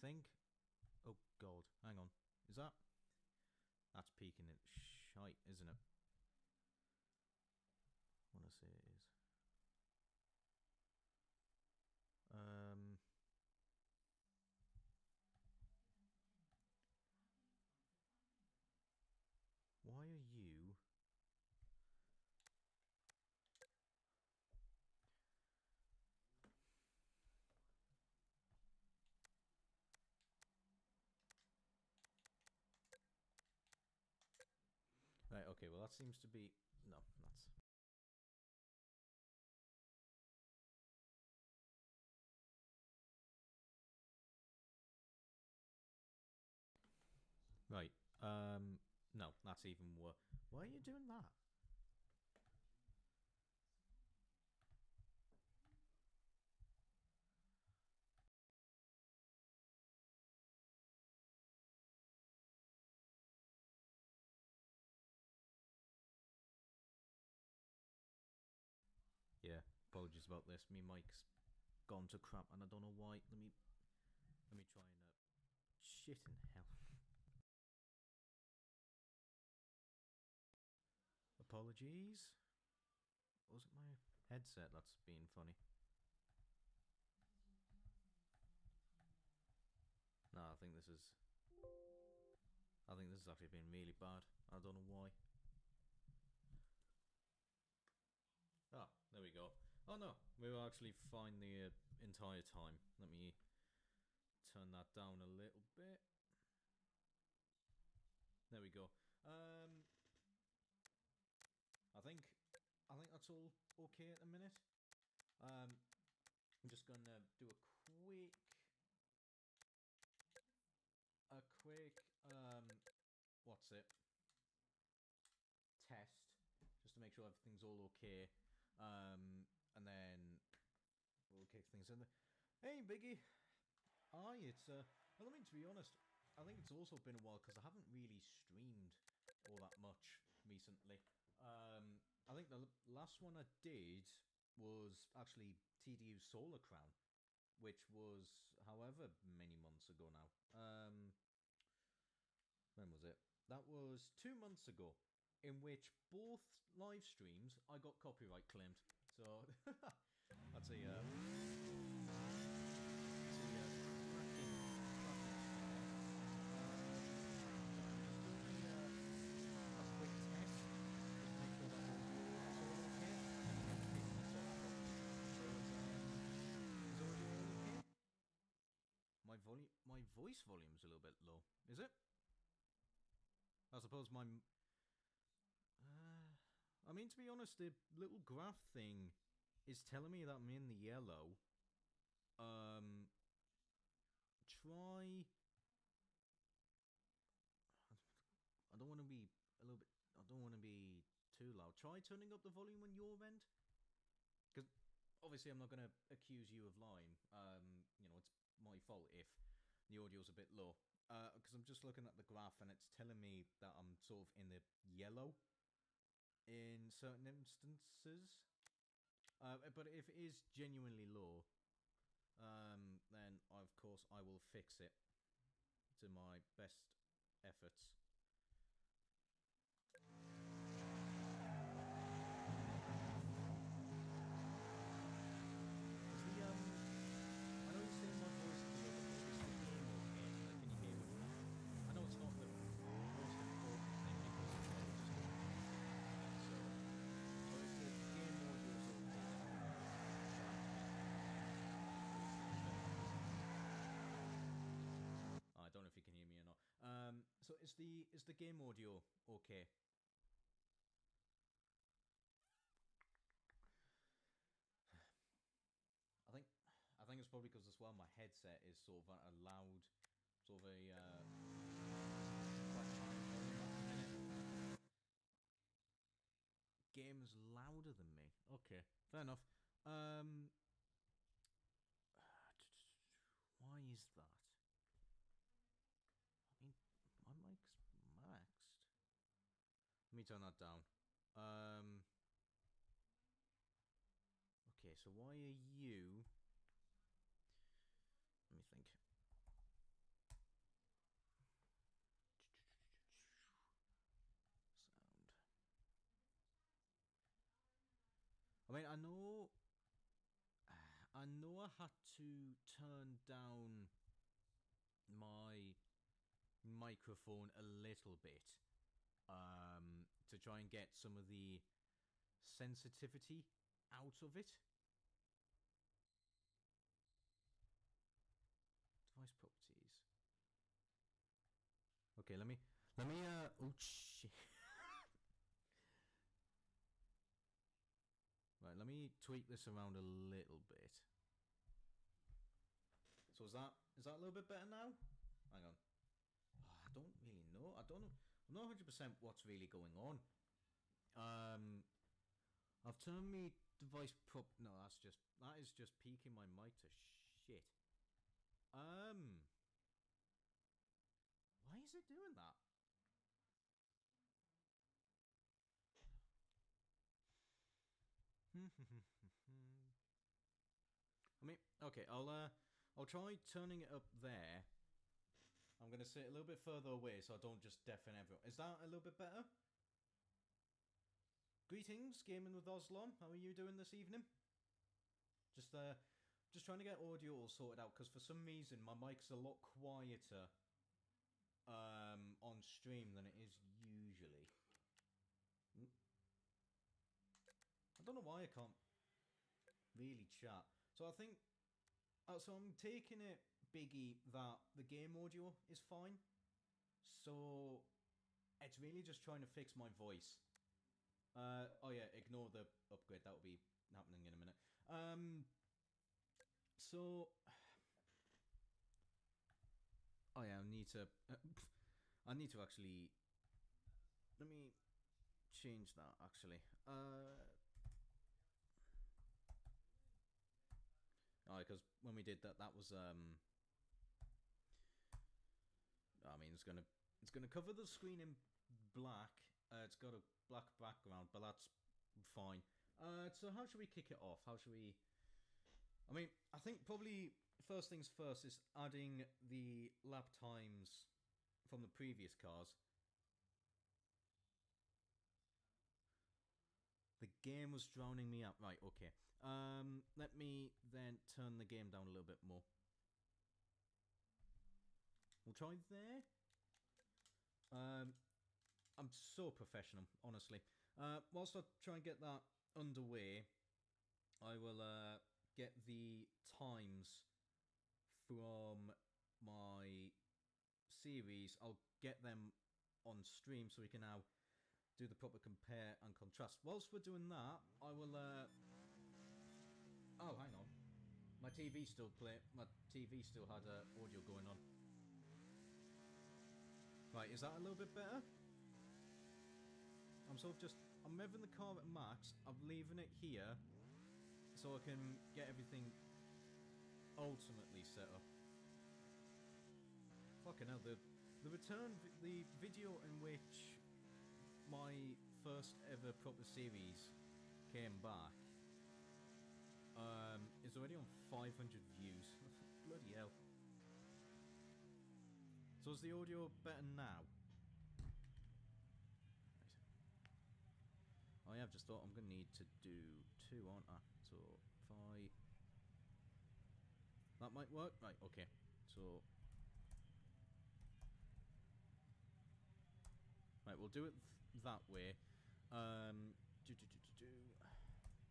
think. Oh god, hang on. Is that? That's peaking it shite, isn't it? I want to say it is. Um. Why are you? Right. Okay. Well, that seems to be no. That's right. No, that's even worse. Why are you doing that? Yeah. Apologies about this. Me mic's gone to crap, and I don't know why. Let me try and shit in hell. Apologies. Was it my headset that's being funny? No, I think this is. I think this has actually been really bad. I don't know why. Ah, there we go. Oh no, we were actually fine the entire time. Let me turn that down a little bit. There we go. Um, I think I think that's all okay at the minute. Um, I'm just gonna do a quick what's it test just to make sure everything's all okay. And then we'll kick things in. Hey, Biggie. Hi, it's well, I mean, to be honest, I think it's also been a while because I haven't really streamed all that much recently. I think the last one I did was actually TDU Solar Crown, which was however many months ago now. When was it? That was 2 months ago, in which both live streams I got copyright claimed. So that's my voice volume's a little bit low. Is it? I suppose my. I mean, to be honest, the little graph thing is telling me that I'm in the yellow. Um, try. I don't want to be a little bit. I don't want to be too loud. Try turning up the volume on your end, because obviously I'm not going to accuse you of lying. It's my fault if the audio's a bit low. Because I'm just looking at the graph and it's telling me that I'm sort of in the yellow in certain instances. But if it is genuinely low, then of course I will fix it to my best efforts. I know you're saying my voice is low, but is the game okay? Like, can you hear me? I know it's not the most important thing because it's just a so, but if the game audio is okay, then I'm not I don't know if you can hear me or not. So is the game audio okay? I think I think it's probably because as well my headset is sort of a loud, sort of a quite high volume at the minute. Game's louder than me. Okay, fair enough. Um, why is that? I mean, my mic's maxed. Let me turn that down. Um, okay, so why are you? Let me think. I mean, I know I had to turn down my microphone a little bit to try and get some of the sensitivity out of it. Device properties. Okay, let me oh shit. Right, let me tweak this around a little bit. So is that a little bit better now? Hang on. Oh, I don't really know. I'm not 100% what's really going on. I've turned my device prop. No, that is just peaking my mic to shit. Why is it doing that? I mean, okay, I'll try turning it up there. I'm gonna sit a little bit further away so I don't just deafen everyone. Is that a little bit better? Greetings, Gaming with Oslon. How are you doing this evening? Just trying to get audio all sorted out because for some reason my mic's a lot quieter on stream than it is usually. I don't know why I can't really chat. So I think, so I'm taking it biggie that the game audio is fine. So it's really just trying to fix my voice. Oh yeah, ignore the upgrade. That'll be happening in a minute. So, oh yeah, I need to actually. Let me change that actually. Because when we did that, that was I mean, it's gonna cover the screen in black. It's got a black background, but that's fine. So how should we kick it off? How should we? I mean, I think probably first things first is adding the lap times from the previous cars. The game was drowning me out. Right, okay. Let me then turn the game down a little bit more. We'll try there. I'm so professional, honestly. Whilst I try and get that underway, I will get the times from my series. I'll get them on stream so we can now do the proper compare and contrast. Whilst we're doing that, I will. Oh, hang on. My TV still My TV still had audio going on. Right, is that a little bit better? I'm revving the car at max. I'm leaving it here so I can get everything ultimately set up. Fucking hell, the video in which my first ever proper series came back is already on 500 views. Bloody hell. So is the audio better now? Oh yeah, I've just thought I'm going to need to do 2, aren't I? So if that might work? Right, okay. So right, we'll do it that way.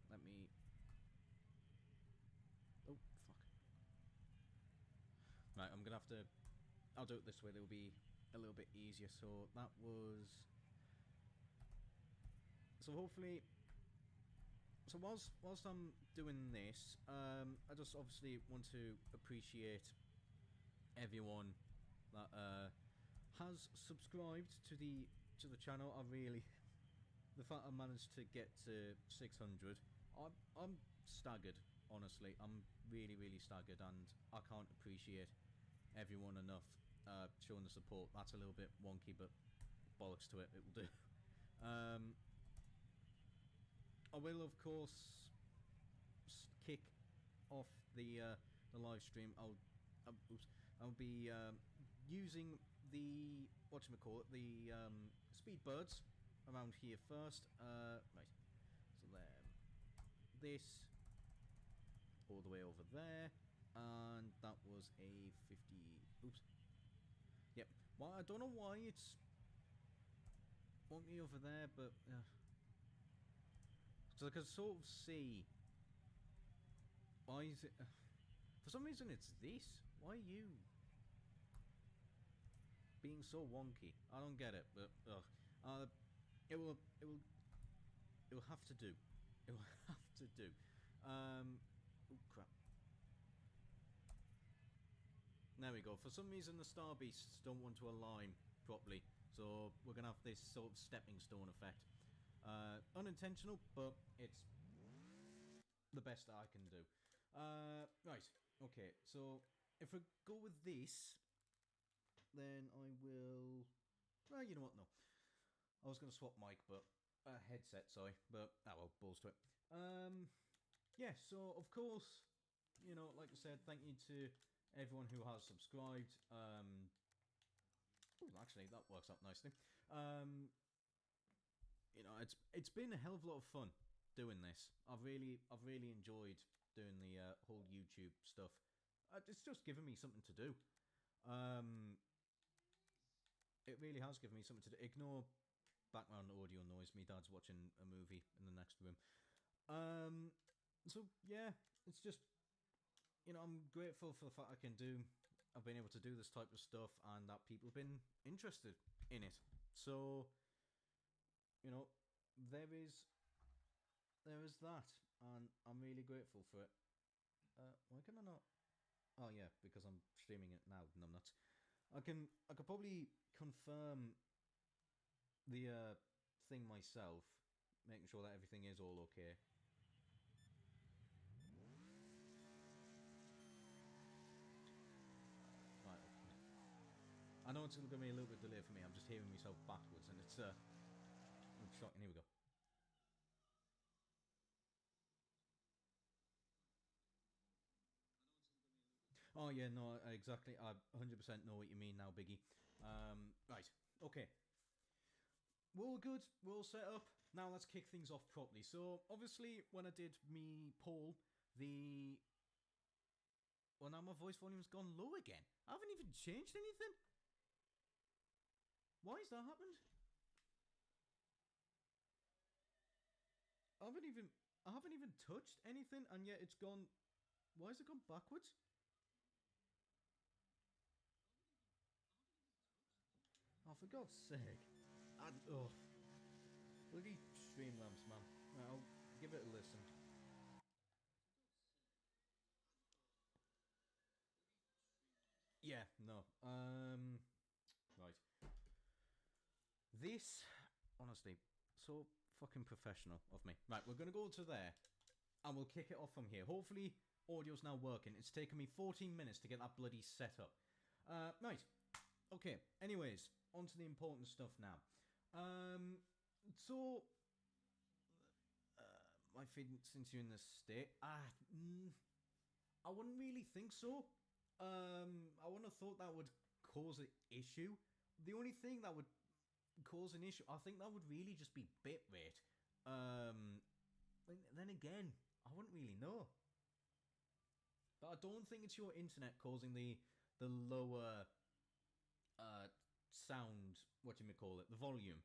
Let me... Oh, fuck. Right, I'm going to have to... I'll do it this way, it'll be a little bit easier. So that was... So hopefully... So whilst I'm doing this, I just obviously want to appreciate everyone that has subscribed to the channel. I really... The fact I managed to get to 600, I'm staggered, honestly. I'm really, really staggered, and I can't appreciate everyone enough showing the support. That's a little bit wonky, but bollocks to it, it will do. I will, of course, kick off the live stream. I'll be using the whatchamacallit, the speed birds around here first. Right, so there. this all the way over there, and that was a 50. Oops. Yep. Well, I don't know why it's wonky over there, but so I can sort of see. Why is it? For some reason, it's this. Why are you being so wonky? I don't get it, but it will have to do. It will have to do. Oh crap. There we go. For some reason, the Star Beasts don't want to align properly, so we're gonna have this sort of stepping stone effect. Unintentional, but it's the best that I can do. Right. Okay. So if we go with this, then I will. Well, you know what? No, I was gonna swap mic, but headset. Sorry, but well, balls to it. Yeah. So of course, you know, like I said, thank you to everyone who has subscribed. Actually, that works out nicely. You know, it's been a hell of a lot of fun doing this. I've really enjoyed doing the whole YouTube stuff. It's just given me something to do. It really has given me something to do. Ignore background audio noise. My dad's watching a movie in the next room. So yeah, it's just, you know, I'm grateful for the fact I've been able to do this type of stuff, and that people have been interested in it. So, you know, there is that, and I'm really grateful for it. Why can I not? Oh yeah, because I'm streaming it now. Numbnuts. I could probably confirm the thing myself, making sure that everything is all okay. Right. Okay. I know it's going to be a little bit delay for me. I'm just hearing myself backwards, and it's shocking. Here we go. Oh yeah, no, exactly. I 100% know what you mean now, Biggie. Right, okay. We're all good. We're all set up. Now let's kick things off properly. So obviously, when I did me poll, now my voice volume's gone low again. I haven't even changed anything. Why has that happened? I haven't even touched anything, and yet it's gone. Why has it gone backwards? Oh, for God's sake. Bloody Streamlamps, man. Right, I'll give it a listen. Yeah, no. Right. This, honestly, so fucking professional of me. Right, we're gonna go to there, and we'll kick it off from here. Hopefully, audio's now working. It's taken me 14 minutes to get that bloody set up. Right. Okay, anyways, on to the important stuff now. So, my feeling since you're in this state, I wouldn't really think so. I wouldn't have thought that would cause an issue. The only thing that would cause an issue, I think that would really just be bitrate. Then again, I wouldn't really know. But I don't think it's your internet causing the lower sound, what you may call it, the volume.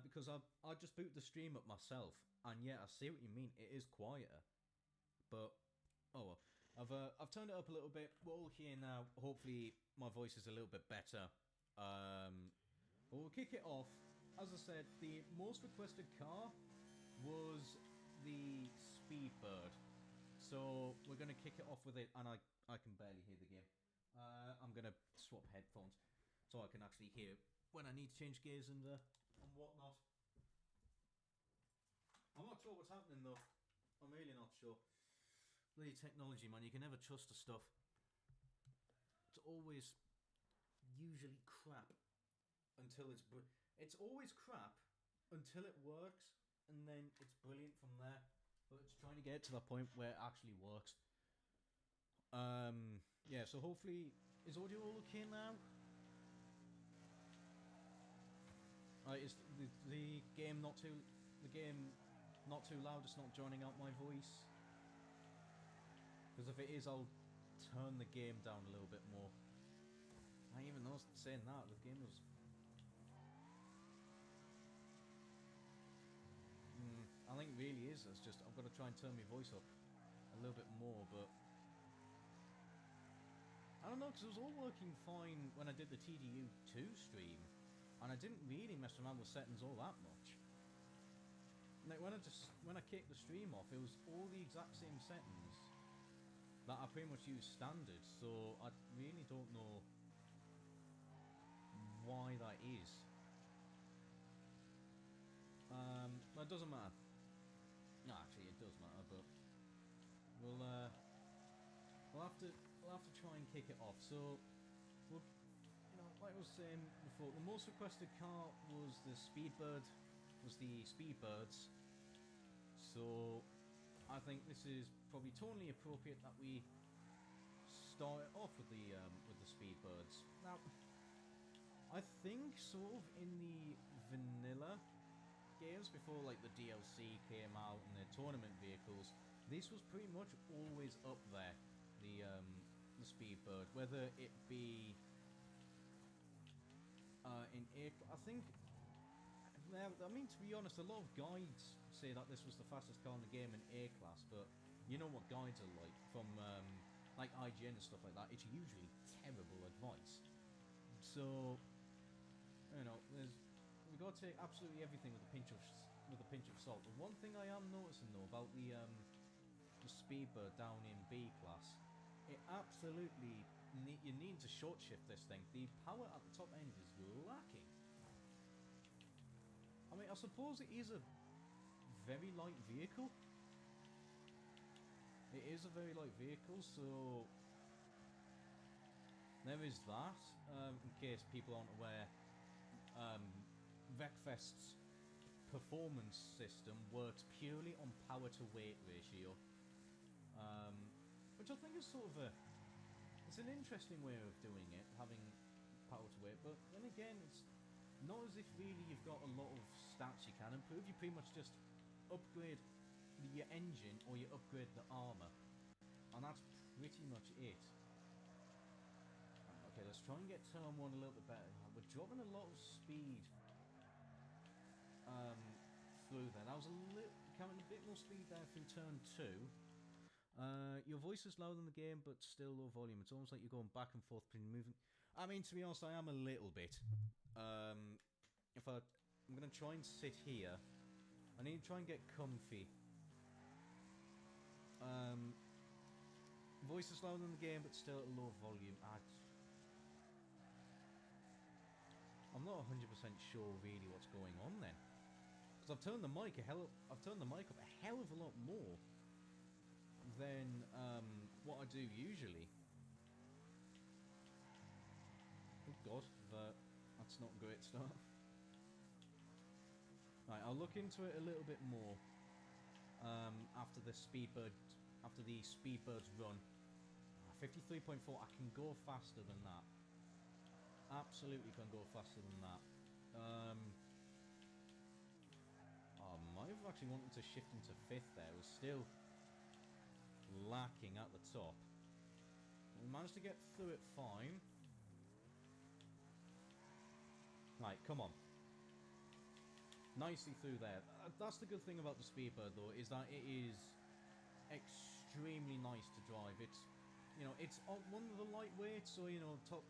Because I just booted the stream up myself, and yeah, I see what you mean. It is quieter, but oh well. I've turned it up a little bit. We're all here now. Hopefully, my voice is a little bit better. But we'll kick it off. As I said, the most requested car was the Speedbird. So we're gonna kick it off with it, and I can barely hear the game. I'm gonna swap headphones so I can actually hear when I need to change gears and whatnot. I'm not sure what's happening though. I'm really not sure. Bloody technology, man. You can never trust the stuff. It's always usually crap until it's always crap until it works, and then it's brilliant from there. But it's trying to get to that point where it actually works. Yeah, so hopefully, is audio all okay now? Is the game not too... The game not too loud, it's not joining out my voice. Because if it is, I'll turn the game down a little bit more. Even though saying that, the game was... I think it really is. It's just, I've got to try and turn my voice up a little bit more, but... I don't know, because it was all working fine when I did the TDU2 stream, and I didn't really mess around with settings all that much. Like, when I kicked the stream off, it was all the exact same settings that I pretty much use standard, so I really don't know why that is. It doesn't matter. No, actually, it does matter, but we'll have to try and kick it off. So, we'll, like I was saying before, the most requested car was the Speedbird, Speedbirds. So, I think this is probably totally appropriate that we start off with the Speedbirds. Now, I think sort of in the vanilla games before like the DLC came out and the tournament vehicles, this was pretty much always up there. The Speedbird, whether it be in I think. I mean, to be honest, a lot of guides say that this was the fastest car in the game in A class, but you know what guides are like from like IGN and stuff like that. It's usually terrible advice. So, we've got to take absolutely everything with a pinch of salt. The one thing I am noticing though about the Speedbird down in B class, it absolutely you need to short shift this thing. The power at the top end is lacking. I mean, I suppose it is a very light vehicle. It is a very light vehicle, so there is that. In case people aren't aware, Wreckfest's performance system works purely on power to weight ratio, which I think is sort of it's an interesting way of doing it, having power to weight. But then again, it's not as if really you've got a lot of stats you can improve. You pretty much just upgrade your engine or you upgrade the armor, and that's pretty much it. Okay, let's try and get turn 1 a little bit better. We're dropping a lot of speed through there. That was coming a bit more speed there through turn 2. Your voice is louder in the game, but still low volume. It's almost like you're going back and forth between moving. I mean, to be honest, I am a little bit. I'm gonna try and sit here. I need to try and get comfy. Voice is louder in the game, but still at a low volume. I'm not 100% sure really what's going on then, because I've turned the mic up a hell of a lot more than what I do usually. Oh god, that's not a great start. Right, I'll look into it a little bit more after the Speedbird's run. 53.4, I can go faster than that. Absolutely can go faster than that. I might have actually wanted to shift into 5th there. It was still lacking at the top. We managed to get through it fine. Right, come on. Nicely through there. That's the good thing about the Speedbird though, is that it is extremely nice to drive. It's, it's one of the lightweights, so top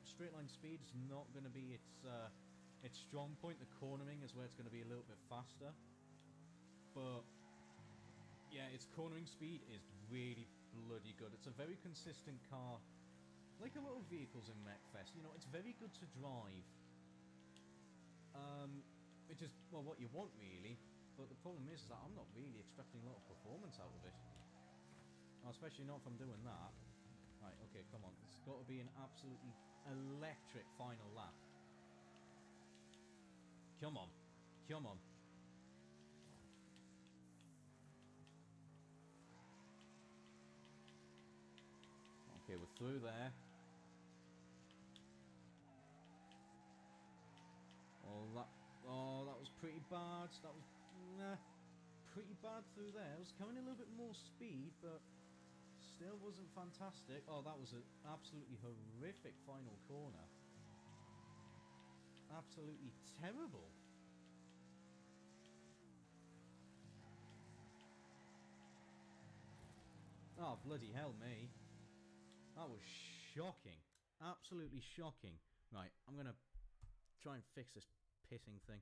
straight line speed is not going to be its strong point. The cornering is where it's going to be a little bit faster. But yeah, its cornering speed is really bloody good. It's a very consistent car, like a lot of vehicles in Wreckfest. It's very good to drive. Which is, well, what you want really, but the problem is that I'm not really expecting a lot of performance out of it. Especially not if I'm doing that. Right, okay, come on. It's got to be an absolutely electric final lap. Come on. Come on. Okay, we're through there. Oh, that was pretty bad. That was... Nah. pretty bad through there. I was coming a little bit more speed, but still wasn't fantastic. Oh, that was an absolutely horrific final corner. Absolutely terrible. Oh, bloody hell me. That was shocking. Absolutely shocking. Right, I'm going to try and fix this pissing thing.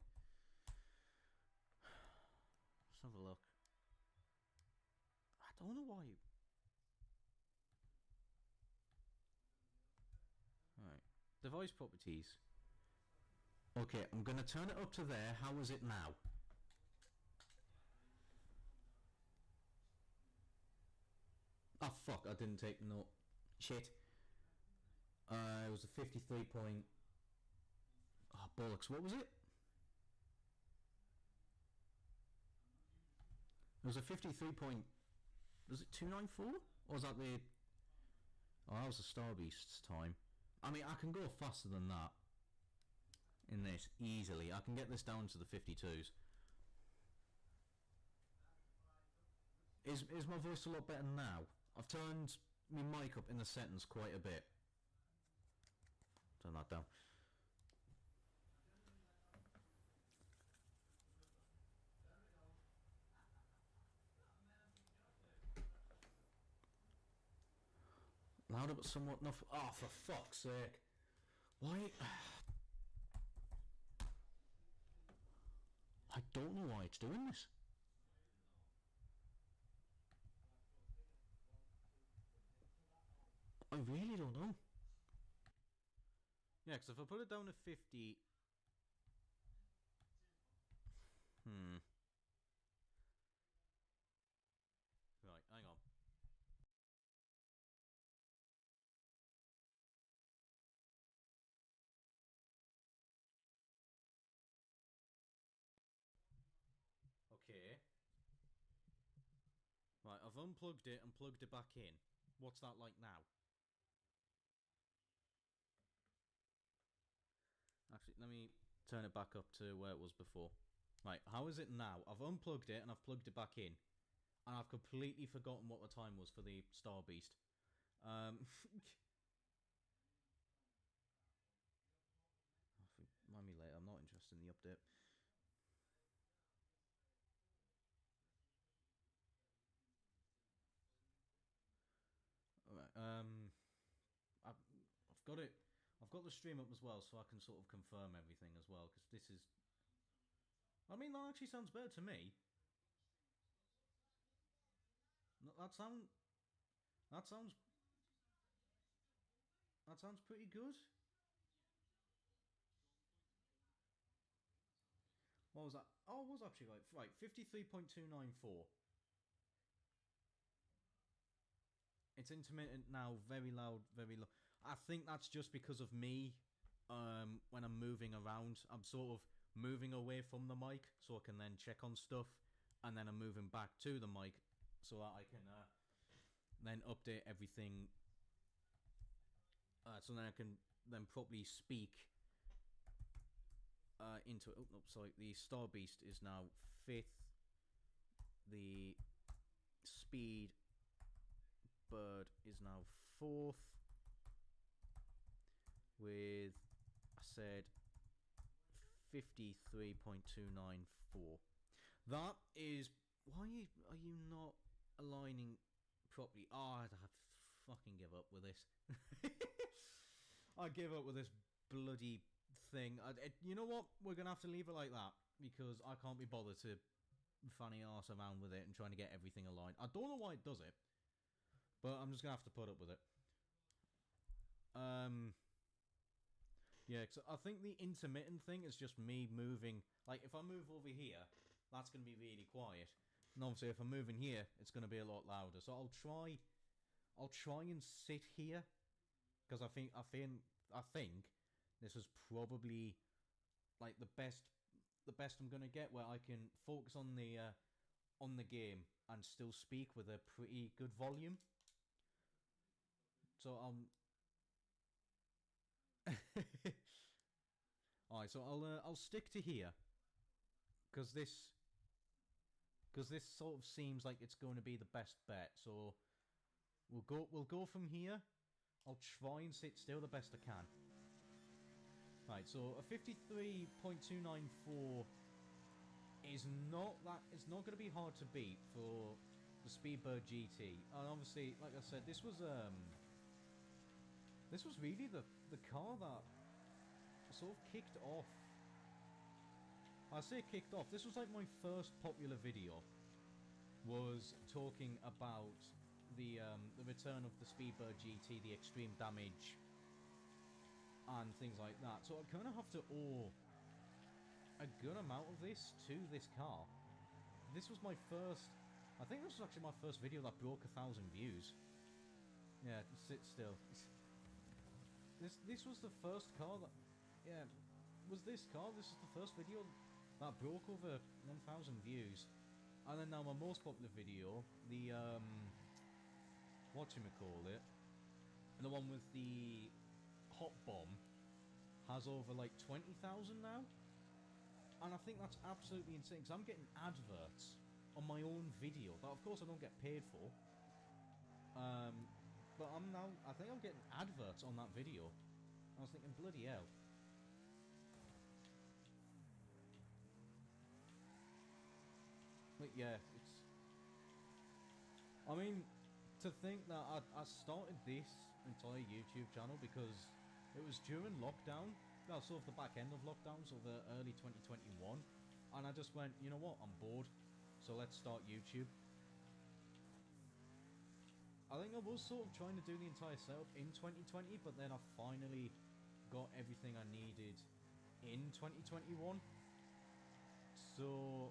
Let's have a look. I don't know why. Right. Device properties. Okay, I'm going to turn it up to there. How is it now? Oh, fuck. I didn't take note. Shit. It was a 53 point... Oh, bollocks. What was it? It was a 53 point... Was it 294? Or was that the... Oh, that was the Star Beast's time. I mean, I can go faster than that. In this, easily. I can get this down to the 52s. Is my voice a lot better now? I've turned my mic up in the settings quite a bit. Turn that down. Louder but somewhat enough. Oh, for fuck's sake. Why? I don't know why it's doing this. I really don't know. Yeah, because if I put it down to 50... Right, hang on. Okay. Right, I've unplugged it and plugged it back in. What's that like now? Actually, let me turn it back up to where it was before. Right, how is it now? I've unplugged it and I've plugged it back in. And I've completely forgotten what the time was for the Star Beast. Remind me later, I'm not interested in the update. Alright, I've got it. I've got the stream up as well, so I can sort of confirm everything as well, because this is... I mean, that actually sounds better to me. That sounds... That sounds... That sounds pretty good. What was that? Oh, it was actually right, 53.294. It's intermittent now, very loud, very low. I think that's just because of me. When I'm moving around, I'm sort of moving away from the mic so I can then check on stuff, and then I'm moving back to the mic so that I can then update everything. So then I can then properly speak into it. Oh, no, sorry. The Star Beast is now 5th. The Speed Bird is now 4th. With, I said, 53.294. That is... Why are you not aligning properly? Oh, I fucking give up with this. I give up with this bloody thing. You know what? We're going to have to leave it like that, because I can't be bothered to fanny arse around with it and trying to get everything aligned. I don't know why it does it, but I'm just going to have to put up with it. Yeah, cause I think the intermittent thing is just me moving. Like, if I move over here, that's going to be really quiet. And obviously, if I'm moving here, it's going to be a lot louder. So I'll try and sit here, because I think this is probably like the best I'm going to get, where I can focus on the game and still speak with a pretty good volume. So Alright, so I'll stick to here, because this because this sort of seems like it's going to be the best bet. So we'll go from here. I'll try and sit still the best I can. Right, so a 53.294 is not going to be hard to beat for the Speedbird GT. And obviously, like I said, this was really the car that sort of kicked off. I say kicked off. This was like my first popular video, was talking about the return of the Speedbird GT, the extreme damage, and things like that. So I kind of have to owe a good amount of this to this car. This was my first. I think this was actually my first video that broke 1,000 views. Yeah, sit still. This was the first car that. Yeah, was this car? This is the first video that broke over 1,000 views. And then now my most popular video, the whatchamacallit, the one with the hot bomb, has over like 20,000 now. And I think that's absolutely insane, because I'm getting adverts on my own video that of course I don't get paid for. But I think I'm getting adverts on that video. I was thinking, bloody hell. But yeah, it's... I mean, to think that I started this entire YouTube channel because it was during lockdown, well, sort of the back end of lockdown, so the early 2021, and I just went, you know what, I'm bored, so let's start YouTube. I think I was sort of trying to do the entire setup in 2020, but then I finally got everything I needed in 2021. So,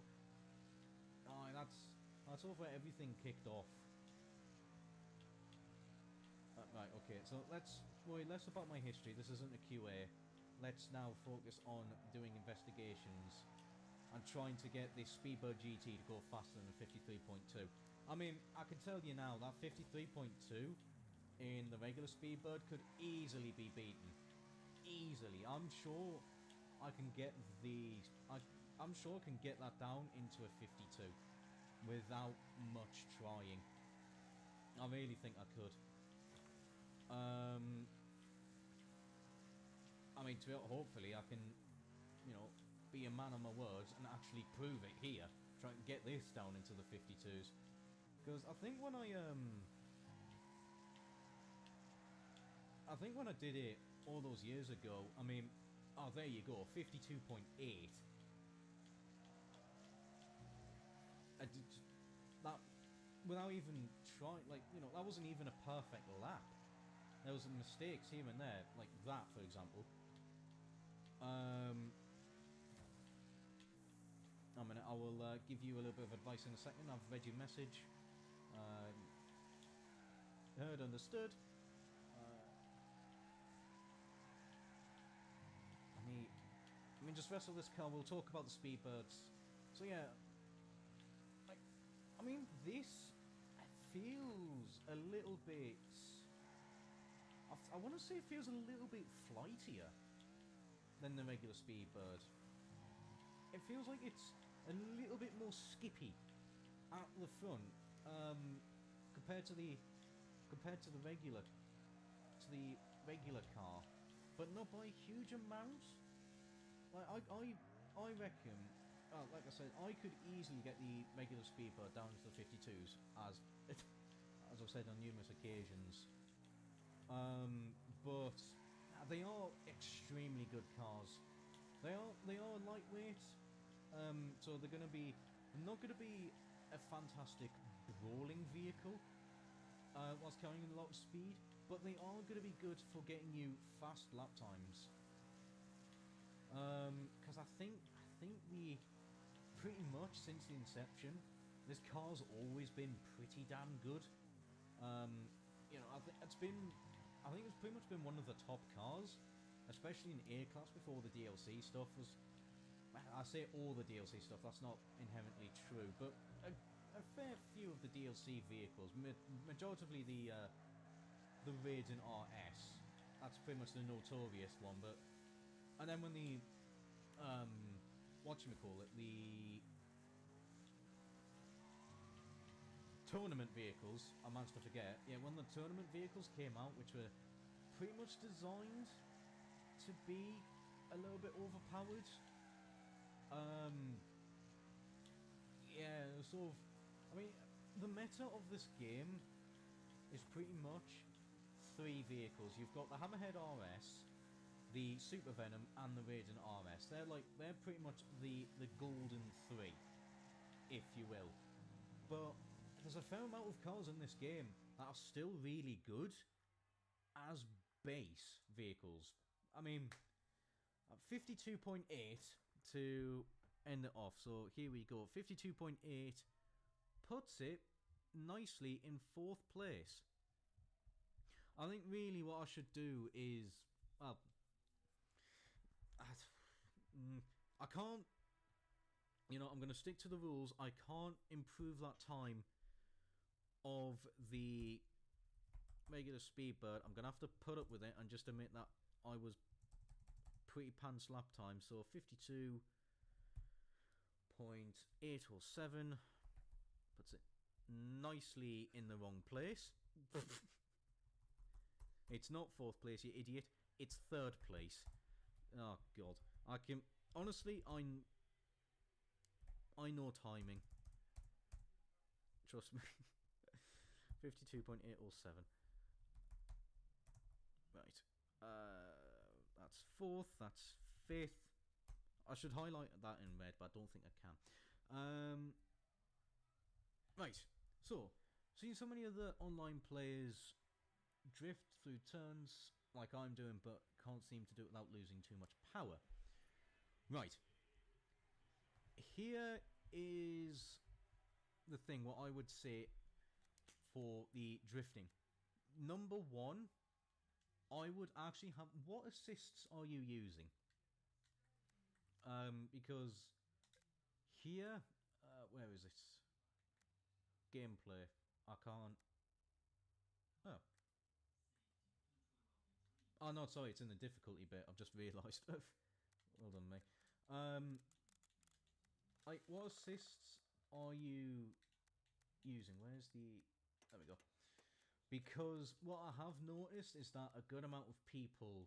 that's sort of where everything kicked off. Right, okay, so let's worry less about my history. This isn't a QA. Let's now focus on doing investigations and trying to get this Speedbird GT to go faster than a 53.2. I mean, I can tell you now that 53.2 in the regular Speedbird could easily be beaten. Easily. I'm sure I can get I'm sure I can get that down into a 52 without much trying. I really think I could. I mean, hopefully I can, you know, be a man of my words and actually prove it here. Try and get this down into the 52s. Because I think when I did it all those years ago, I mean, oh, there you go, 52.8. I did that without even trying, like, you know, that wasn't even a perfect lap. There was mistakes here and there, like that, for example. I will give you a little bit of advice in a second. I've read your message. Heard, understood. Let me just wrestle this car. We'll talk about the Speedbirds. So yeah, I mean, this feels a little bit. I want to say it feels a little bit flightier than the regular Speedbird. It feels like it's a little bit more skippy at the front, compared to the regular car, but not by a huge amount. Like I reckon, like I said, I could easily get the regular Speedbird down to the 52s, as I've said on numerous occasions. But they are extremely good cars. They are lightweight, so they're not gonna be a fantastic brawling vehicle whilst carrying a lot of speed, but they are gonna be good for getting you fast lap times. Because I think pretty much since the inception, this car's always been pretty damn good. You know, I think it's pretty much been one of the top cars, especially in A-Class before the DLC stuff was... I say all the DLC stuff, that's not inherently true, but a fair few of the DLC vehicles, majoritively the Raiden RS, that's pretty much the notorious one, but... And then when the... whatchamacallit, the tournament vehicles, I managed to forget. Yeah, when the tournament vehicles came out, which were pretty much designed to be a little bit overpowered. Yeah, sort of. I mean, the meta of this game is pretty much 3 vehicles. You've got the Hammerhead RS, the Super Venom, and the Raiden RS. They're pretty much the golden 3, if you will. But there's a fair amount of cars in this game that are still really good as base vehicles. I mean, 52.8 to end it off. So here we go. 52.8 puts it nicely in 4th place. I think really what I should do is, well, I can't, I'm going to stick to the rules. I can't improve that time of the regular Speedbird. I'm going to have to put up with it and just admit that I was pretty pants lap time. So 52.807 puts it nicely in the wrong place. It's not 4th place, you idiot. It's 3rd place. Oh god. I can honestly, I know timing. Trust me. 52.807. Right. That's 4th. That's 5th. I should highlight that in red, but I don't think I can. Right. So, seeing so many other online players drift through turns like I'm doing, but can't seem to do it without losing too much power. Right. Here is the thing, what I would say for the drifting. Number 1, I would actually have... What assists are you using? Because here... where is it? Gameplay. I can't... Oh. Oh, no, sorry, it's in the difficulty bit. I've just realised. Well done, mate. What assists are you using? Where's the... There we go. Because what I have noticed is that a good amount of people,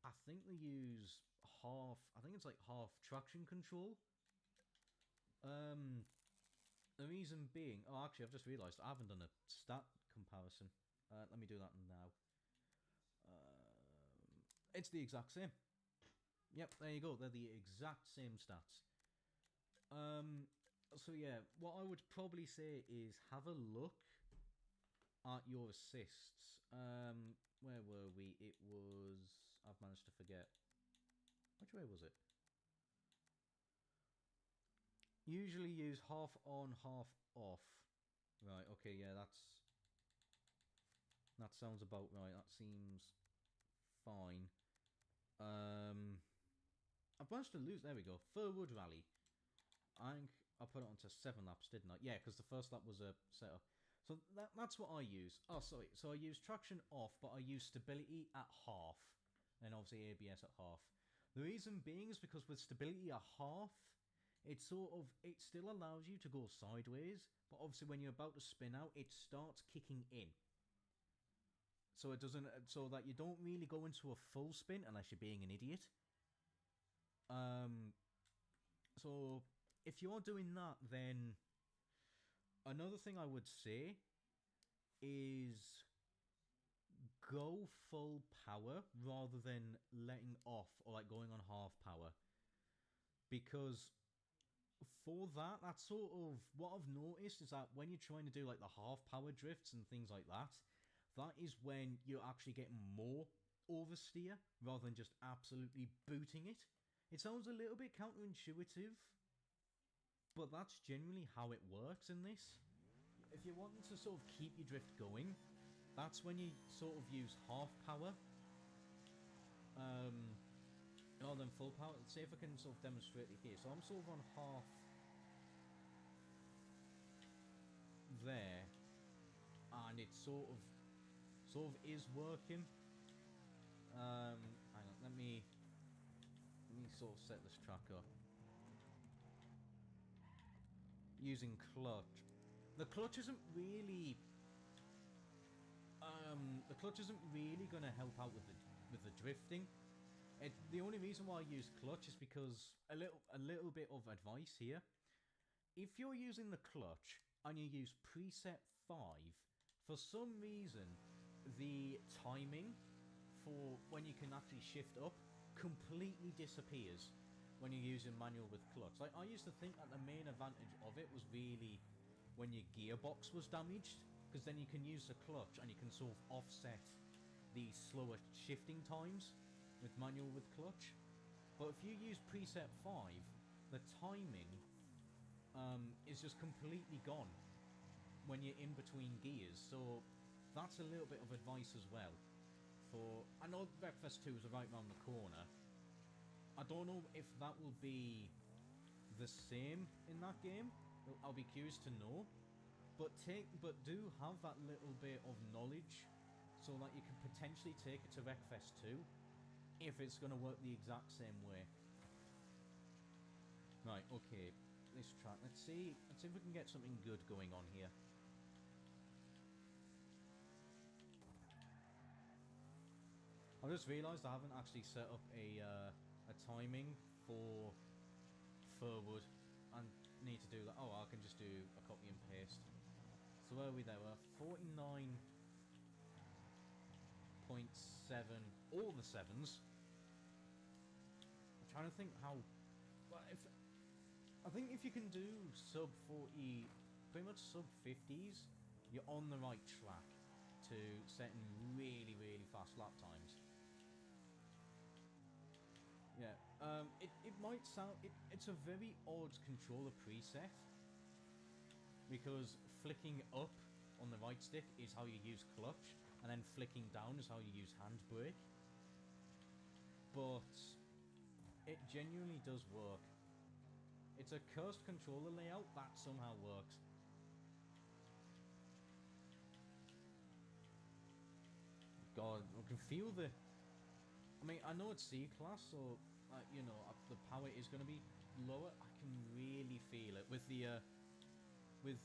I think they use half... I think it's like half traction control. The reason being... Oh, actually, I've just realised I haven't done a stat comparison. Let me do that now. It's the exact same. Yep, there you go. They're the exact same stats. So yeah, what I would probably say is have a look at your assists. Where were we? It was... I've managed to forget. Which way was it? Usually use half on, half off. Right, okay, yeah, that sounds about right. That seems fine. I've managed to lose. There we go. Furwood Rally. I think I put it onto 7 laps, didn't I? Yeah, because the first lap was a setup. So that's what I use. Oh, sorry. So I use traction off, but I use stability at half. And obviously ABS at half. The reason being is because with stability at half, it still allows you to go sideways. But obviously when you're about to spin out, it starts kicking in. So it doesn't, so that you don't really go into a full spin unless you're being an idiot. So if you're doing that, then another thing I would say is go full power rather than letting off or like going on half power. Because for that, that's sort of what I've noticed is that when you're trying to do like the half power drifts and things like that, that is when you're actually getting more oversteer rather than just absolutely booting it. It sounds a little bit counterintuitive, but that's generally how it works in this. If you're wanting to sort of keep your drift going, that's when you sort of use half power rather than full power. Let's see if I can sort of demonstrate it here. So I'm sort of on half there, and it sort of is working. Hang on, let me sort of set this track up using clutch. the clutch isn't really going to help out with the drifting. The only reason why I use clutch is because a little bit of advice here. If you're using the clutch and you use preset 5, for some reason the timing for when you can actually shift up completely disappears when you're using manual with clutch. Like, I used to think that the main advantage of it was really when your gearbox was damaged, because then you can use the clutch and you can sort of offset the slower shifting times with manual with clutch. But if you use preset 5, the timing is just completely gone when you're in between gears. So that's a little bit of advice as well. I know Wreckfest 2 is right around the corner. I don't know if that will be the same in that game. I'll be curious to know. But do have that little bit of knowledge so that you can potentially take it to Wreckfest 2 if it's going to work the exact same way. Right, okay. This track. Let's see if we can get something good going on here. I just realised I haven't actually set up a timing for Furwood. I need to do that. Oh, I can just do a copy and paste. So where are we there? We're 49.7. All the 7s. I'm trying to think how... I think if you can do sub 40, pretty much sub 50s, you're on the right track to setting really, really fast lap times. Yeah, it might sound... It's a very odd controller preset, because flicking up on the right stick is how you use clutch, and then flicking down is how you use handbrake. But it genuinely does work. It's a cursed controller layout that somehow works. God, I can feel the... I mean, I know it's C-Class, so, you know, the power is going to be lower. I can really feel it. With the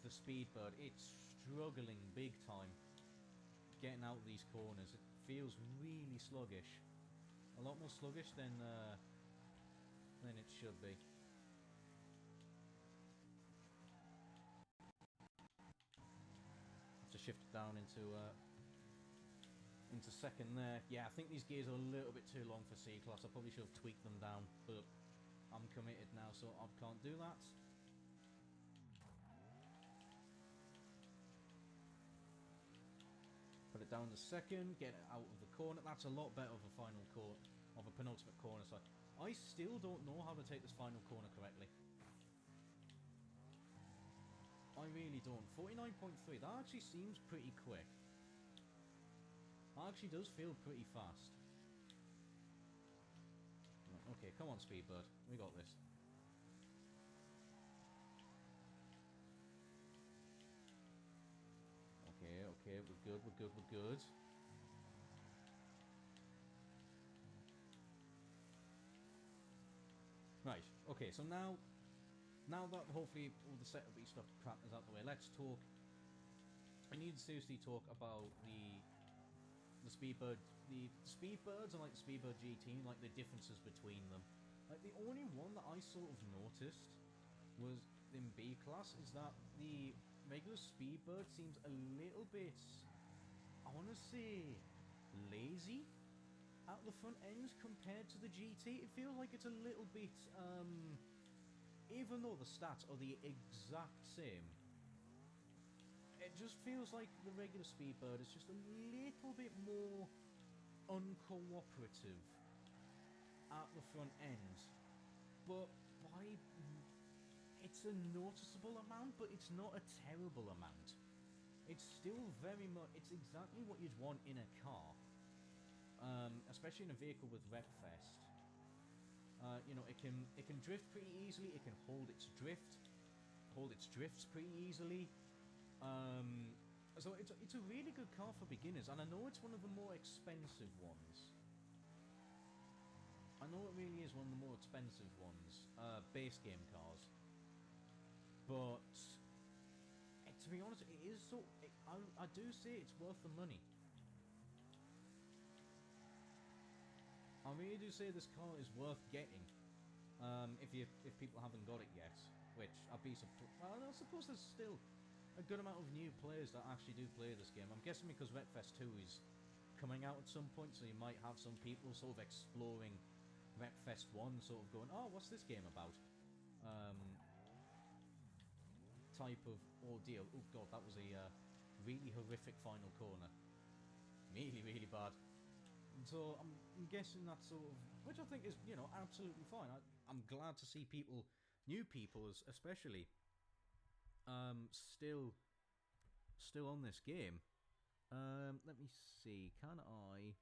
Speedbird, it's struggling big time getting out of these corners. It feels really sluggish. A lot more sluggish than it should be. Have to shift it down into second there. Yeah, I think these gears are a little bit too long for C-Class. I probably should have tweaked them down, but I'm committed now, so I can't do that. Put it down to second, get it out of the corner. That's a lot better of a final corner, of a penultimate corner. So I still don't know how to take this final corner correctly. I really don't. 49.3, that actually seems pretty quick. That actually does feel pretty fast. Okay, come on, Speedbird. We got this. Okay, we're good. Right, okay, so now that hopefully all the setup stuff crap is out the way, let's talk. I need to seriously talk about the Speedbird, the Speedbirds and like the Speedbird GT, like the differences between them. Like the only one that I sort of noticed was in B-Class is that the regular Speedbird seems a little bit, I want to say, lazy at the front end compared to the GT. It feels like it's a little bit, even though the stats are the exact same, it just feels like the regular Speedbird is just a little bit more uncooperative at the front end. But it's a noticeable amount, but it's not a terrible amount. It's still very much, it's exactly what you'd want in a car. Especially in a vehicle with Wreckfest. You know, it can drift pretty easily, it can hold its drifts pretty easily. So it's a really good car for beginners, and I know it's one of the more expensive ones. I know it really is one of the more expensive ones, base game cars. But it's be honest, it is so. I do say it's worth the money. I really do say this car is worth getting. If people haven't got it yet, which I'd be surprised. Well, I suppose there's still a good amount of new players that actually do play this game. I'm guessing because Wreckfest 2 is coming out at some point, so you might have some people sort of exploring Wreckfest 1, sort of going, oh, what's this game about? Type of ordeal. Oh god, that was a really horrific final corner. Really, really bad. So I'm guessing that sort of, which I think is, you know, absolutely fine. I'm glad to see people, new people especially, still on this game. Let me see. Can I?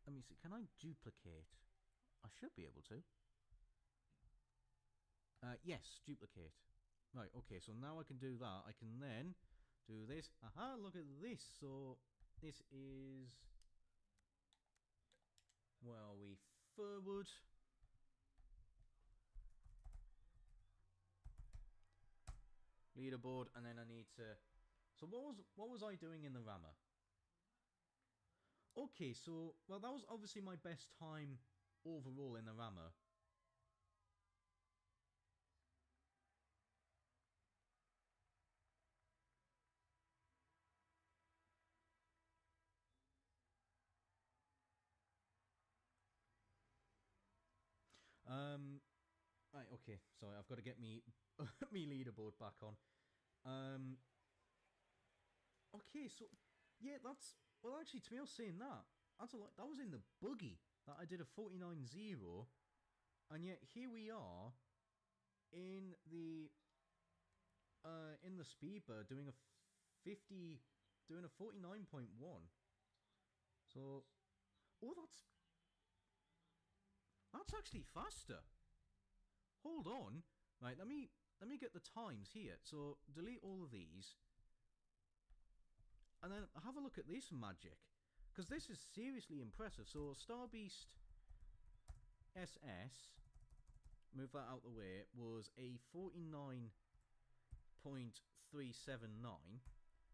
Let me see. Can I duplicate? I should be able to. Yes, duplicate. Right. Okay. So now I can do that. I can then do this. Aha, look at this. So this is, well, we forward. Leaderboard, and then I need to. So what was I doing in the rammer? Okay, so well, that was obviously my best time overall in the rammer. Right, okay, sorry, I've got to get me me leaderboard back on. Okay, so yeah, that's, well, actually, to me, I was saying that's a lot. That was in the buggy that I did a 49.0, and yet here we are in the Speedbird doing a 50, doing a 49.1. So, oh, that's actually faster. Hold on. Right, let me get the times here. So, delete all of these. And then have a look at this magic. Because this is seriously impressive. So, Starbeast SS, move that out the way, was a 49.379.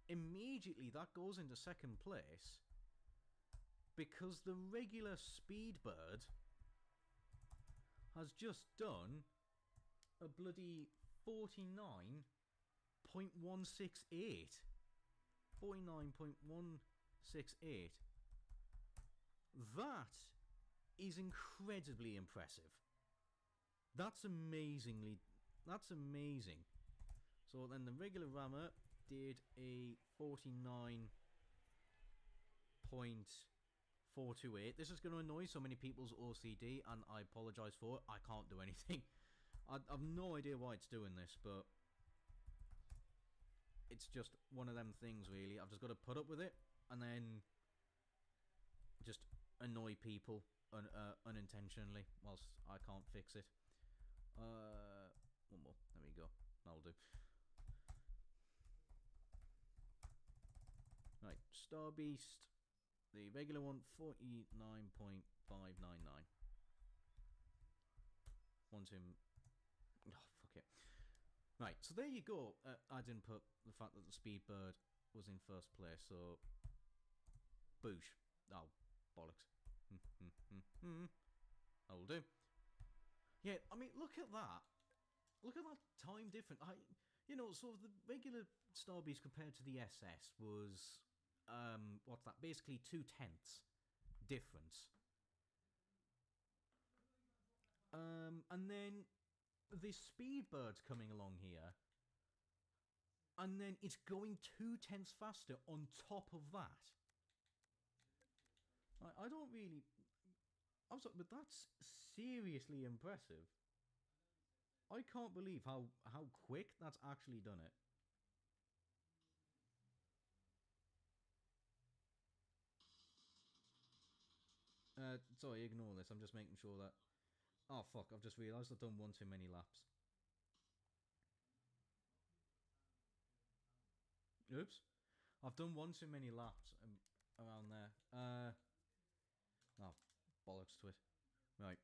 Immediately, that goes into second place. Because the regular Speedbird has just done a bloody 49.168. 49.168. That is incredibly impressive. That's amazing. So then the regular rammer did a 49.428. This is going to annoy so many people's OCD, and I apologise for it. I can't do anything. I've no idea why it's doing this, but it's just one of them things, really. I've just got to put up with it, and then just annoy people unintentionally whilst I can't fix it. One more. There we go. That'll do. Right, Starbeast, the regular one, 49.599. Want him. Oh, fuck it. Right, so there you go. I didn't put the fact that the Speedbird was in first place, so. Boosh. Oh, bollocks. That'll do. Yeah, I mean, look at that. Look at that time difference. You know, sort of the regular Starbeast compared to the SS was, what's that? Basically 2/10 difference. And then this Speedbird's coming along here, and then it's going 2/10 faster on top of that. I don't really. I'm sorry, but that's seriously impressive. I can't believe how quick that's actually done it. Sorry, ignore this. I'm just making sure that. Oh fuck! I've just realised I've done one too many laps. Oops. I've done one too many laps around there. Oh, bollocks to it. Right.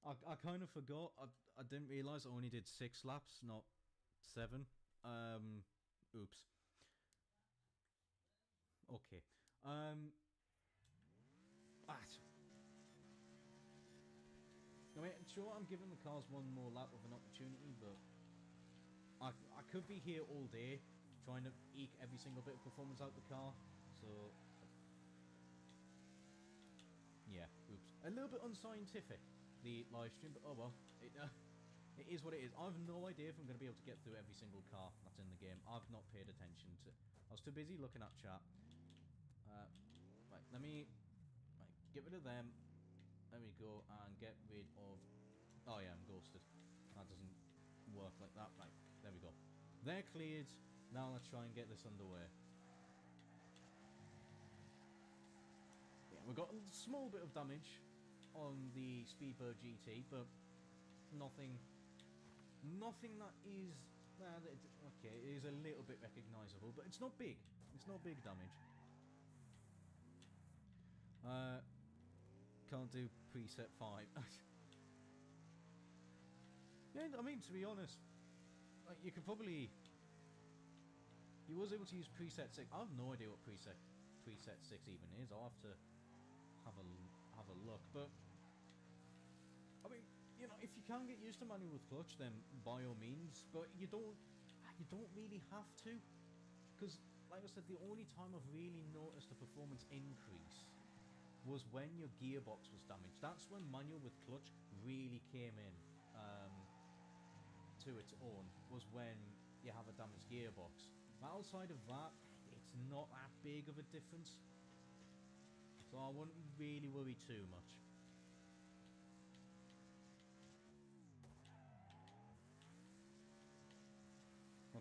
I kind of forgot. I didn't realise I only did 6 laps, not 7. Oops. Okay. I mean, sure, I'm giving the cars one more lap of an opportunity, but I could be here all day trying to eke every single bit of performance out the car. So, yeah, oops. A little bit unscientific, the live stream, but oh well. It is what it is. I have no idea if I'm going to be able to get through every single car that's in the game. I've not paid attention to... I was too busy looking at chat. Right, let me... Right, get rid of them. There we go, and get rid of... Oh yeah, I'm ghosted. That doesn't work like that. Right, there we go. They're cleared. Now let's try and get this underway. Yeah, we've got a small bit of damage on the Speedbird GT, but nothing that is... okay, it is a little bit recognisable, but it's not big. It's not big damage. Can't do preset 5. Yeah, I mean, to be honest, like, you could probably... You was able to use preset 6. I have no idea what preset 6 even is. I'll have to have a look, but... I mean, you know, if you can get used to manual with clutch, then by all means, but you don't really have to, because, like I said, the only time I've really noticed a performance increase was when your gearbox was damaged. That's when manual with clutch really came in to its own, was when you have a damaged gearbox. But outside of that, it's not that big of a difference, so I wouldn't really worry too much.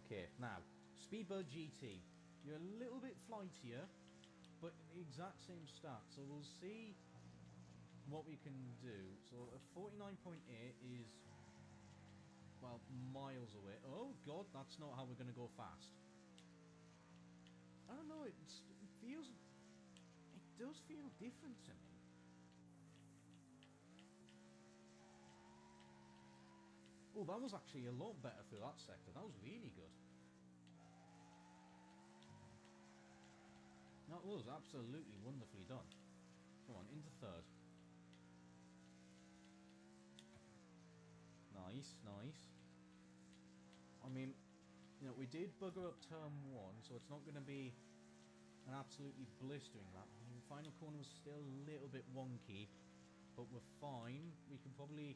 Okay, now, Speedbird GT. You're a little bit flightier, but the exact same stats, so we'll see what we can do. So a 49.8 is, well, miles away. Oh god, that's not how we're going to go fast. I don't know, it does feel different to me. Oh, that was actually a lot better through that sector. That was really good. That was absolutely wonderfully done. Come on, into third. Nice, nice. I mean, you know, we did bugger up turn 1, so it's not going to be an absolutely blistering lap. I mean, the final corner was still a little bit wonky, but we're fine. We can probably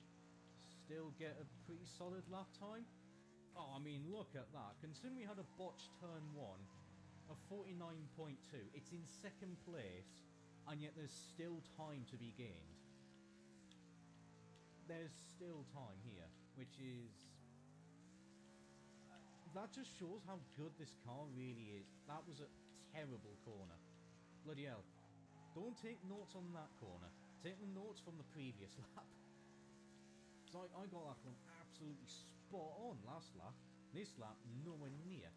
still get a pretty solid lap time. Oh, I mean, look at that. Considering we had a botched turn 1 of 49.2, it's in second place, and yet there's still time to be gained. There's still time here, which is... that just shows how good this car really is. That was a terrible corner. Bloody hell. Don't take notes on that corner. Take the notes from the previous lap. So I got that one absolutely spot on last lap. This lap, nowhere near.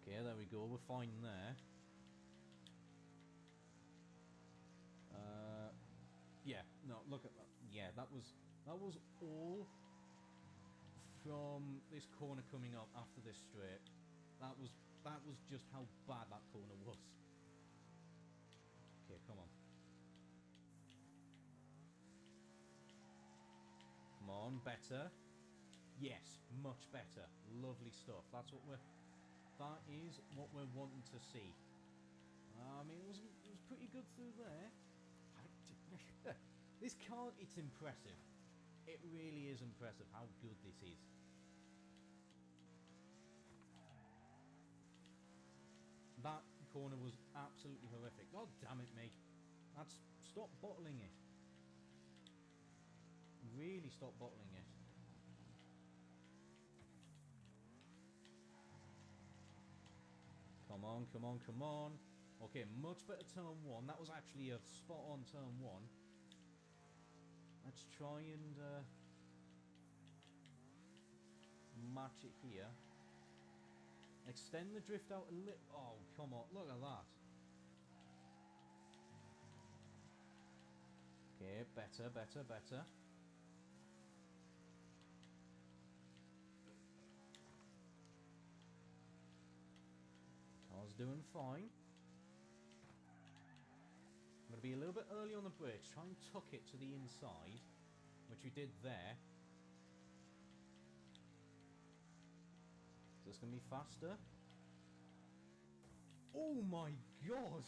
Okay, there we go. We're fine there. Yeah, no, look at that. Yeah, that was all from this corner coming up after this straight. That was just how bad that corner was. Okay, come on. Come on, better. Yes, much better. Lovely stuff. That is what we're wanting to see. I mean, it was pretty good through there. This car, it's impressive. It really is impressive how good this is. That corner was absolutely horrific. God damn it, mate. Stop bottling it. Really stop bottling it. Come on, come on, come on. Okay, much better turn 1. That was actually a spot on turn 1. Let's try and match it here. Extend the drift out a little. Oh, come on. Look at that. Okay, better, better, better. Car's doing fine. I'm going to be a little bit early on the brakes. Try and tuck it to the inside, which we did there. So it's going to be faster. Oh my god!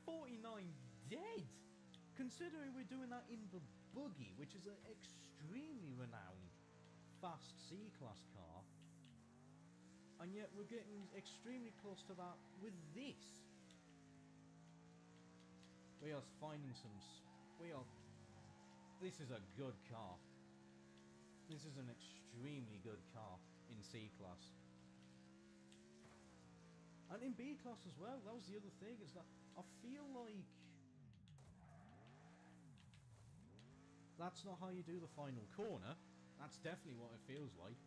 49 dead! Considering we're doing that in the buggy, which is an extremely renowned fast C-Class car. And yet we're getting extremely close to that with this. We are finding some... This is a good car. This is an extremely good car in C-Class. And in B-Class as well. That was the other thing, is that I feel like... That's not how you do the final corner. That's definitely what it feels like.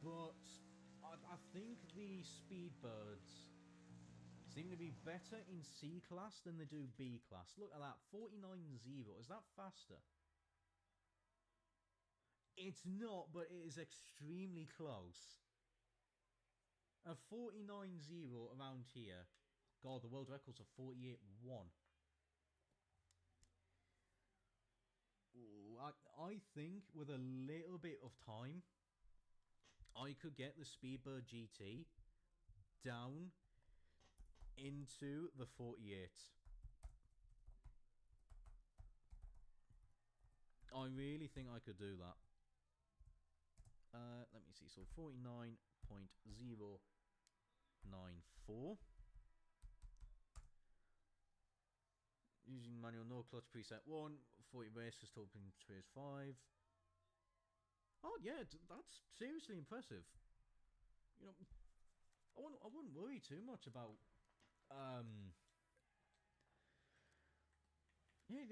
But I think the Speedbirds seem to be better in C-Class than they do B-Class. Look at that, 49.0. Is that faster? It's not, but it is extremely close. A 49.0 around here. God, the world record's a 48.1. I think with a little bit of time, I could get the Speedbird GT down into the 48. I really think I could do that. Let me see. So 49.094. Using manual no clutch preset 1, 40 races to open trace 5. Oh yeah, that's seriously impressive. You know, I wouldn't worry too much about yeah,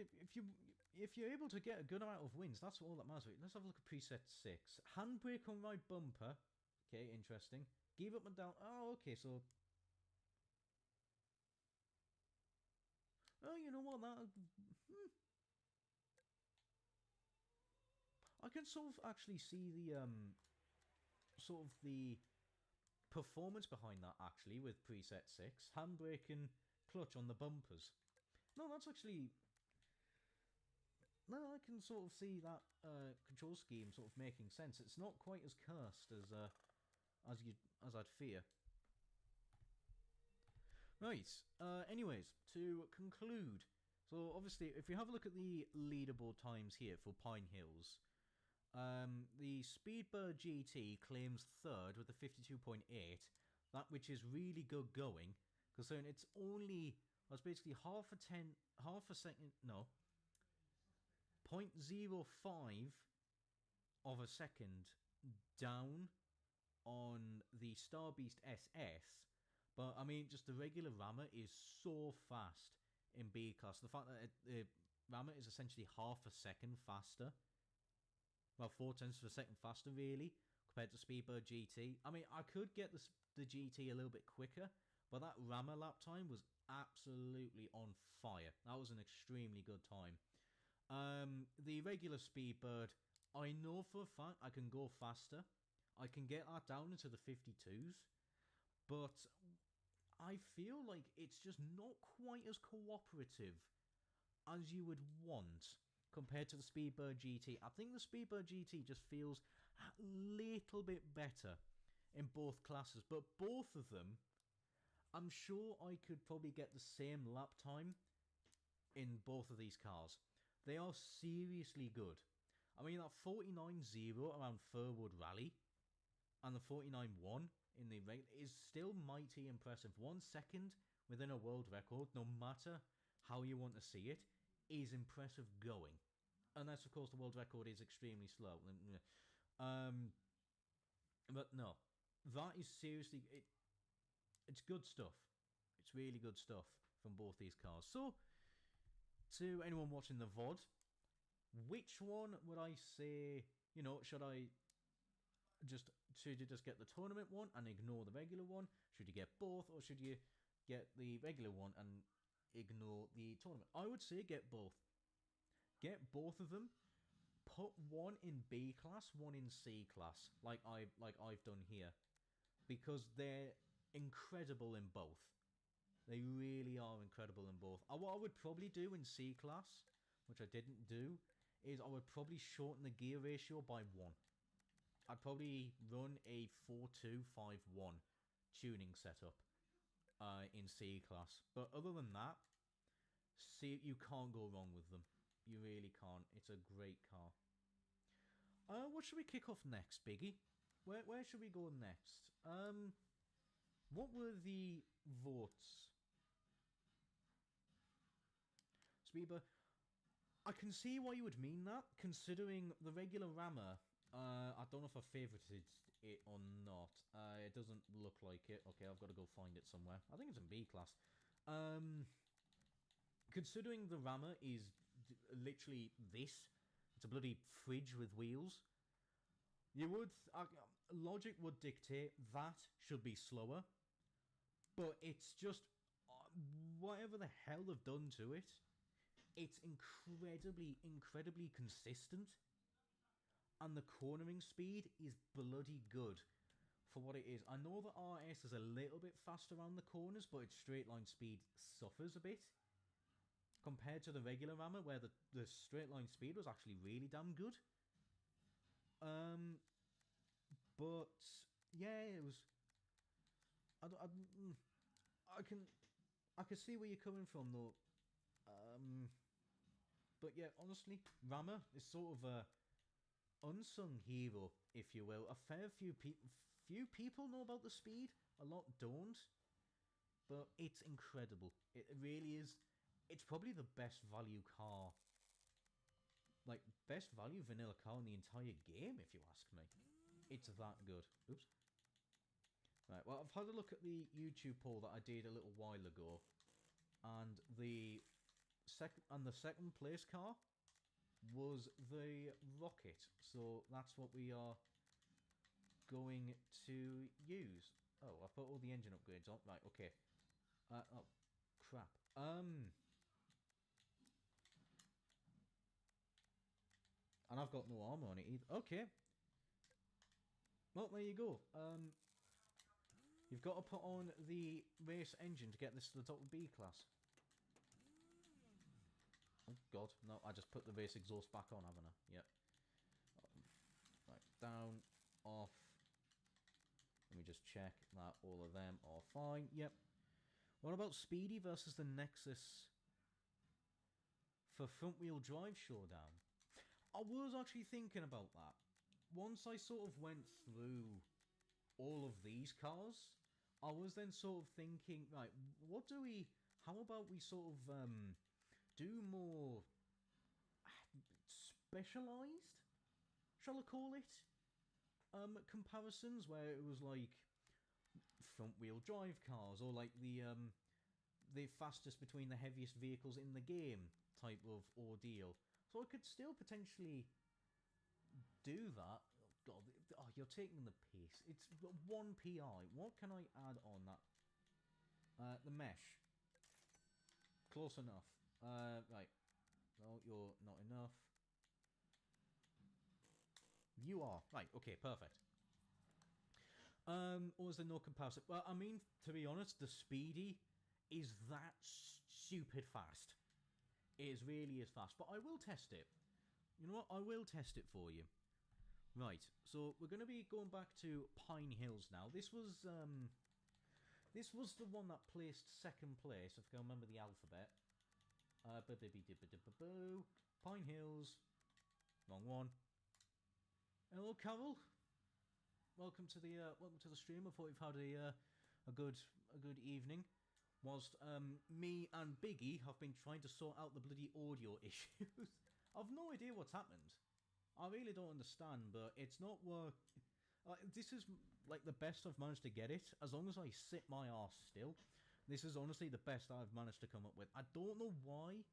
if you're able to get a good amount of wins, that's all that matters. Let's have a look at preset 6. Handbrake on right bumper. Okay, interesting. Give up and down. Oh, okay, so oh, you know what? I can sort of actually see the sort of the performance behind that actually with preset 6. Handbrake and clutch on the bumpers. No, that's actually... No, I can sort of see that control scheme sort of making sense. It's not quite as cursed as I'd fear. Right. Anyways, to conclude, so obviously, if you have a look at the leaderboard times here for Pine Hills, the Speedbird GT claims third with a 52.8. That which is really good going, considering it's only... Well, it's basically half a second... No. 0.05 of a second down on the Starbeast SS. But, I mean, just the regular Rammer is so fast in B-Class. The fact that the Rammer is essentially half a second faster. Well, 4/10 of a second faster, really, compared to Speedbird GT. I mean, I could get the GT a little bit quicker, but that Rammer lap time was absolutely on fire. That was an extremely good time. The regular Speedbird, I know for a fact I can go faster. I can get that down into the 52s. But I feel like it's just not quite as cooperative as you would want compared to the Speedbird GT. I think the Speedbird GT just feels a little bit better in both classes. But both of them, I'm sure I could probably get the same lap time in both of these cars. They are seriously good. I mean, that 49.0 around Furwood Rally and the 49.1 in the regular is still mighty impressive. 1 second within a world record, no matter how you want to see it, is impressive going. Unless, of course, the world record is extremely slow. But no, that is seriously... It's good stuff. It's really good stuff from both these cars. So, to anyone watching the VOD, which one would I say, you know, should I Should you just get the tournament one and ignore the regular one? Should you get both, or should you get the regular one and ignore the tournament? I would say get both. Get both of them. Put one in B class, one in C class, like I've done here, because they're incredible in both. They really are incredible in both. What I would probably do in C class, which I didn't do, is I would probably shorten the gear ratio by 1. I'd probably run a 4-2-5-1 tuning setup in C class. But other than that, C, you can't go wrong with them. You really can't. It's a great car. What should we kick off next, Biggie? Where should we go next? What were the votes? Speedber, I can see why you would mean that, considering the regular rammer. I don't know if I favorited it or not. It doesn't look like it. Okay, I've got to go find it somewhere. I think it's in B class. Considering the rammer is literally this, it's a bloody fridge with wheels. You would logic would dictate that should be slower, but it's just whatever the hell they've done to it. It's incredibly consistent, and the cornering speed is bloody good for what it is. I know the RS is a little bit faster around the corners, but its straight line speed suffers a bit compared to the regular rammer, where the straight line speed was actually really damn good. But yeah, it was. I can see where you're coming from though. But yeah, honestly, rammer is sort of a unsung hero, if you will. A fair few people know about the speed. A lot don't, but it's incredible. It really is. It's probably the best value car. Like, best value vanilla car in the entire game, if you ask me. It's that good. Oops. Right, well, I've had a look at the YouTube poll that I did a little while ago. And the second place car was the Rocket. So that's what we are going to use. Oh, I put all the engine upgrades on. Right, okay. Oh, crap. And I've got no armor on it either. Okay. Well, there you go. You've got to put on the race engine to get this to the top of B class. Oh, God. No, I just put the race exhaust back on, haven't I? Yep. Right, down, off. Let me just check that all of them are fine. Yep. What about Speedy versus the Nexus for front-wheel drive showdown? I was actually thinking about that. Once I sort of went through all of these cars, I was then sort of thinking, right, how about we sort of do more specialized, shall I call it, comparisons where it was like front-wheel drive cars, or like the fastest between the heaviest vehicles in the game type of ordeal. So I could still potentially do that. Oh, God, you're taking the piss. It's 1 PI. What can I add on that? The mesh. Close enough. Right. No, you're not enough. You are. Right, okay, perfect. Or is there no comparison? Well, I mean, to be honest, the Speedy is that stupid fast. It really is fast, but I will test it. You know what? I will test it for you. Right, so we're going to be going back to Pine Hills now. This was the one that placed second place, if I can remember the alphabet. Pine Hills. Wrong one. Hello, Carol. Welcome to the stream. I thought you've had a good evening. Whilst me and Biggie have been trying to sort out the bloody audio issues. I've no idea what's happened. I really don't understand, but it's not work. This is like the best I've managed to get it. As long as I sit my ass still, this is honestly the best I've managed to come up with. I don't know why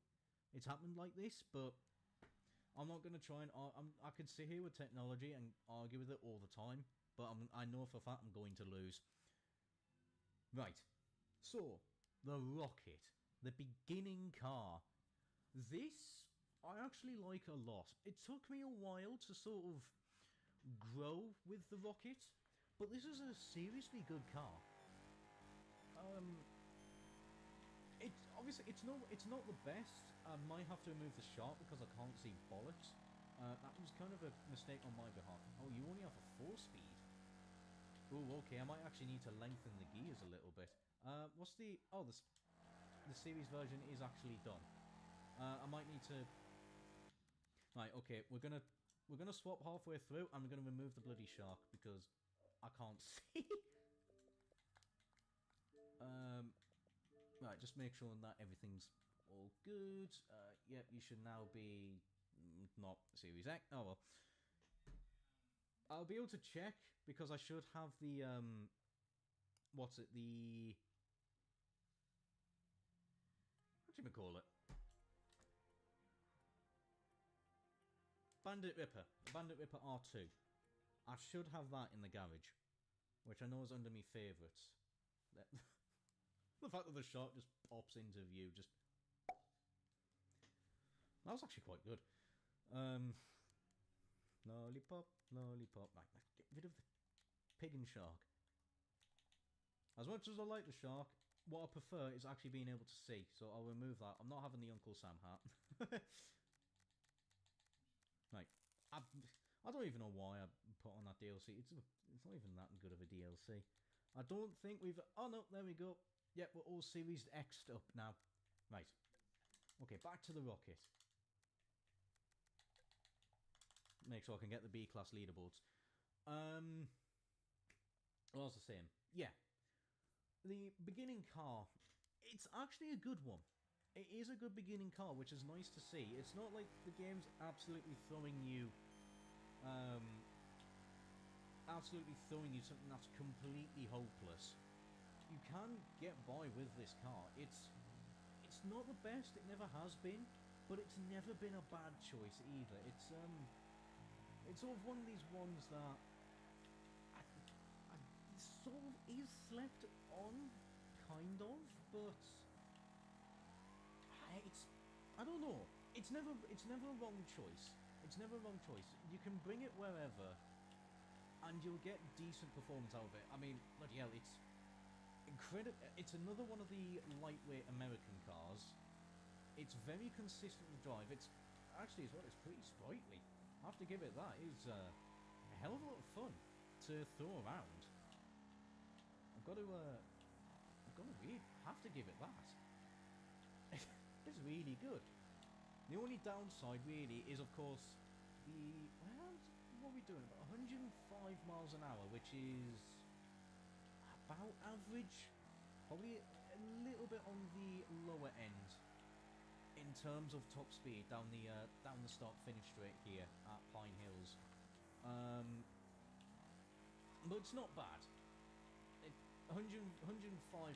it's happened like this, but I'm not gonna try and I could sit here with technology and argue with it all the time, but I know for a fact I'm going to lose. Right. So the rocket, the beginning car. This I actually like a lot. It took me a while to sort of grow with the rocket, but this is a seriously good car. It's not the best. I might have to remove the shark because I can't see bollocks. That was kind of a mistake on my behalf. Oh, you only have a 4-speed. Oh, okay. I might actually need to lengthen the gears a little bit. What's the? Oh, the series version is actually done. I might need to. Right. Okay. We're gonna swap halfway through, and we're gonna remove the bloody shark because I can't see. Right, just make sure that everything's all good. Yep, you should now be not Series X. Oh well. I'll be able to check because I should have the what's it? The what do you call it? Bandit Ripper. The Bandit Ripper R2. I should have that in the garage, which I know is under me favourites. The fact that the shark just pops into view, just... That was actually quite good. Lollipop, lollipop. Right, get rid of the pig and shark. As much as I like the shark, what I prefer is actually being able to see, so I'll remove that. I'm not having the Uncle Sam hat. Right. I don't even know why I put on that DLC. It's not even that good of a DLC. I don't think we've... Oh, no, there we go. Yep, we're all Series X'd up now. Right. Okay, back to the rocket. Make sure I can get the B-class leaderboards. What was I saying? Yeah. The beginning car, it's actually a good one. It is a good beginning car, which is nice to see. It's not like the game's absolutely throwing you... something that's completely hopeless. You can get by with this car. It's not the best, it never has been, but it's never been a bad choice either. It's sort of one of these ones that sort of is slept on, kind of, but I don't know. It's never a wrong choice. It's never a wrong choice. You can bring it wherever, and you'll get decent performance out of it. I mean, bloody hell, it's incredible. It's another one of the lightweight American cars. It's very consistent to drive. It's actually as well. It's pretty sprightly. I have to give it that. It's a hell of a lot of fun to throw around. I've got to really have to give it that. It's really good. The only downside really is, of course, what are we doing? About 105 miles an hour, which is about average. Probably a little bit on the lower end in terms of top speed down the start-finish straight here at Pine Hills. But it's not bad. 105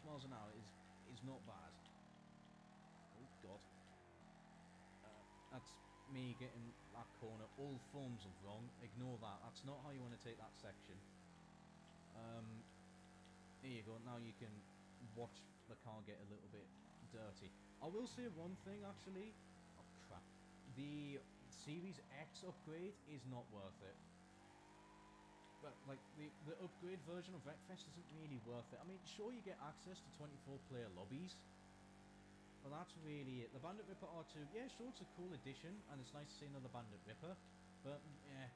miles an hour is not bad. Oh God. That's me getting that corner. All forms of wrong. Ignore that. That's not how you want to take that section. There you go. Now you can watch the car get a little bit dirty. I will say one thing actually. Oh crap. The Series X upgrade is not worth it. But like the upgrade version of Wreckfest isn't really worth it. I mean, sure you get access to 24-player lobbies, but that's really it. The Bandit Ripper R2, yeah, sure, it's a cool addition, and it's nice to see another Bandit Ripper, but yeah,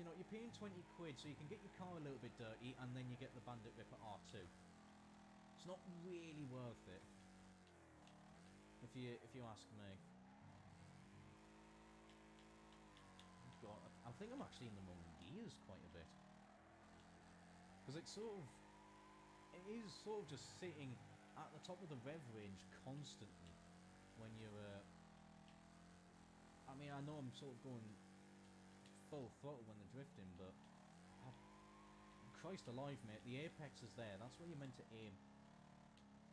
you know, you're paying 20 quid so you can get your car a little bit dirty, and then you get the Bandit Ripper R2. It's not really worth it, if you ask me. God, I think I'm actually in the wrong gears quite a bit, because it is sort of just sitting at the top of the rev range constantly when you're I mean, I know I'm sort of going full throttle when they're drifting, but Christ alive, mate, the apex is there. That's where you're meant to aim,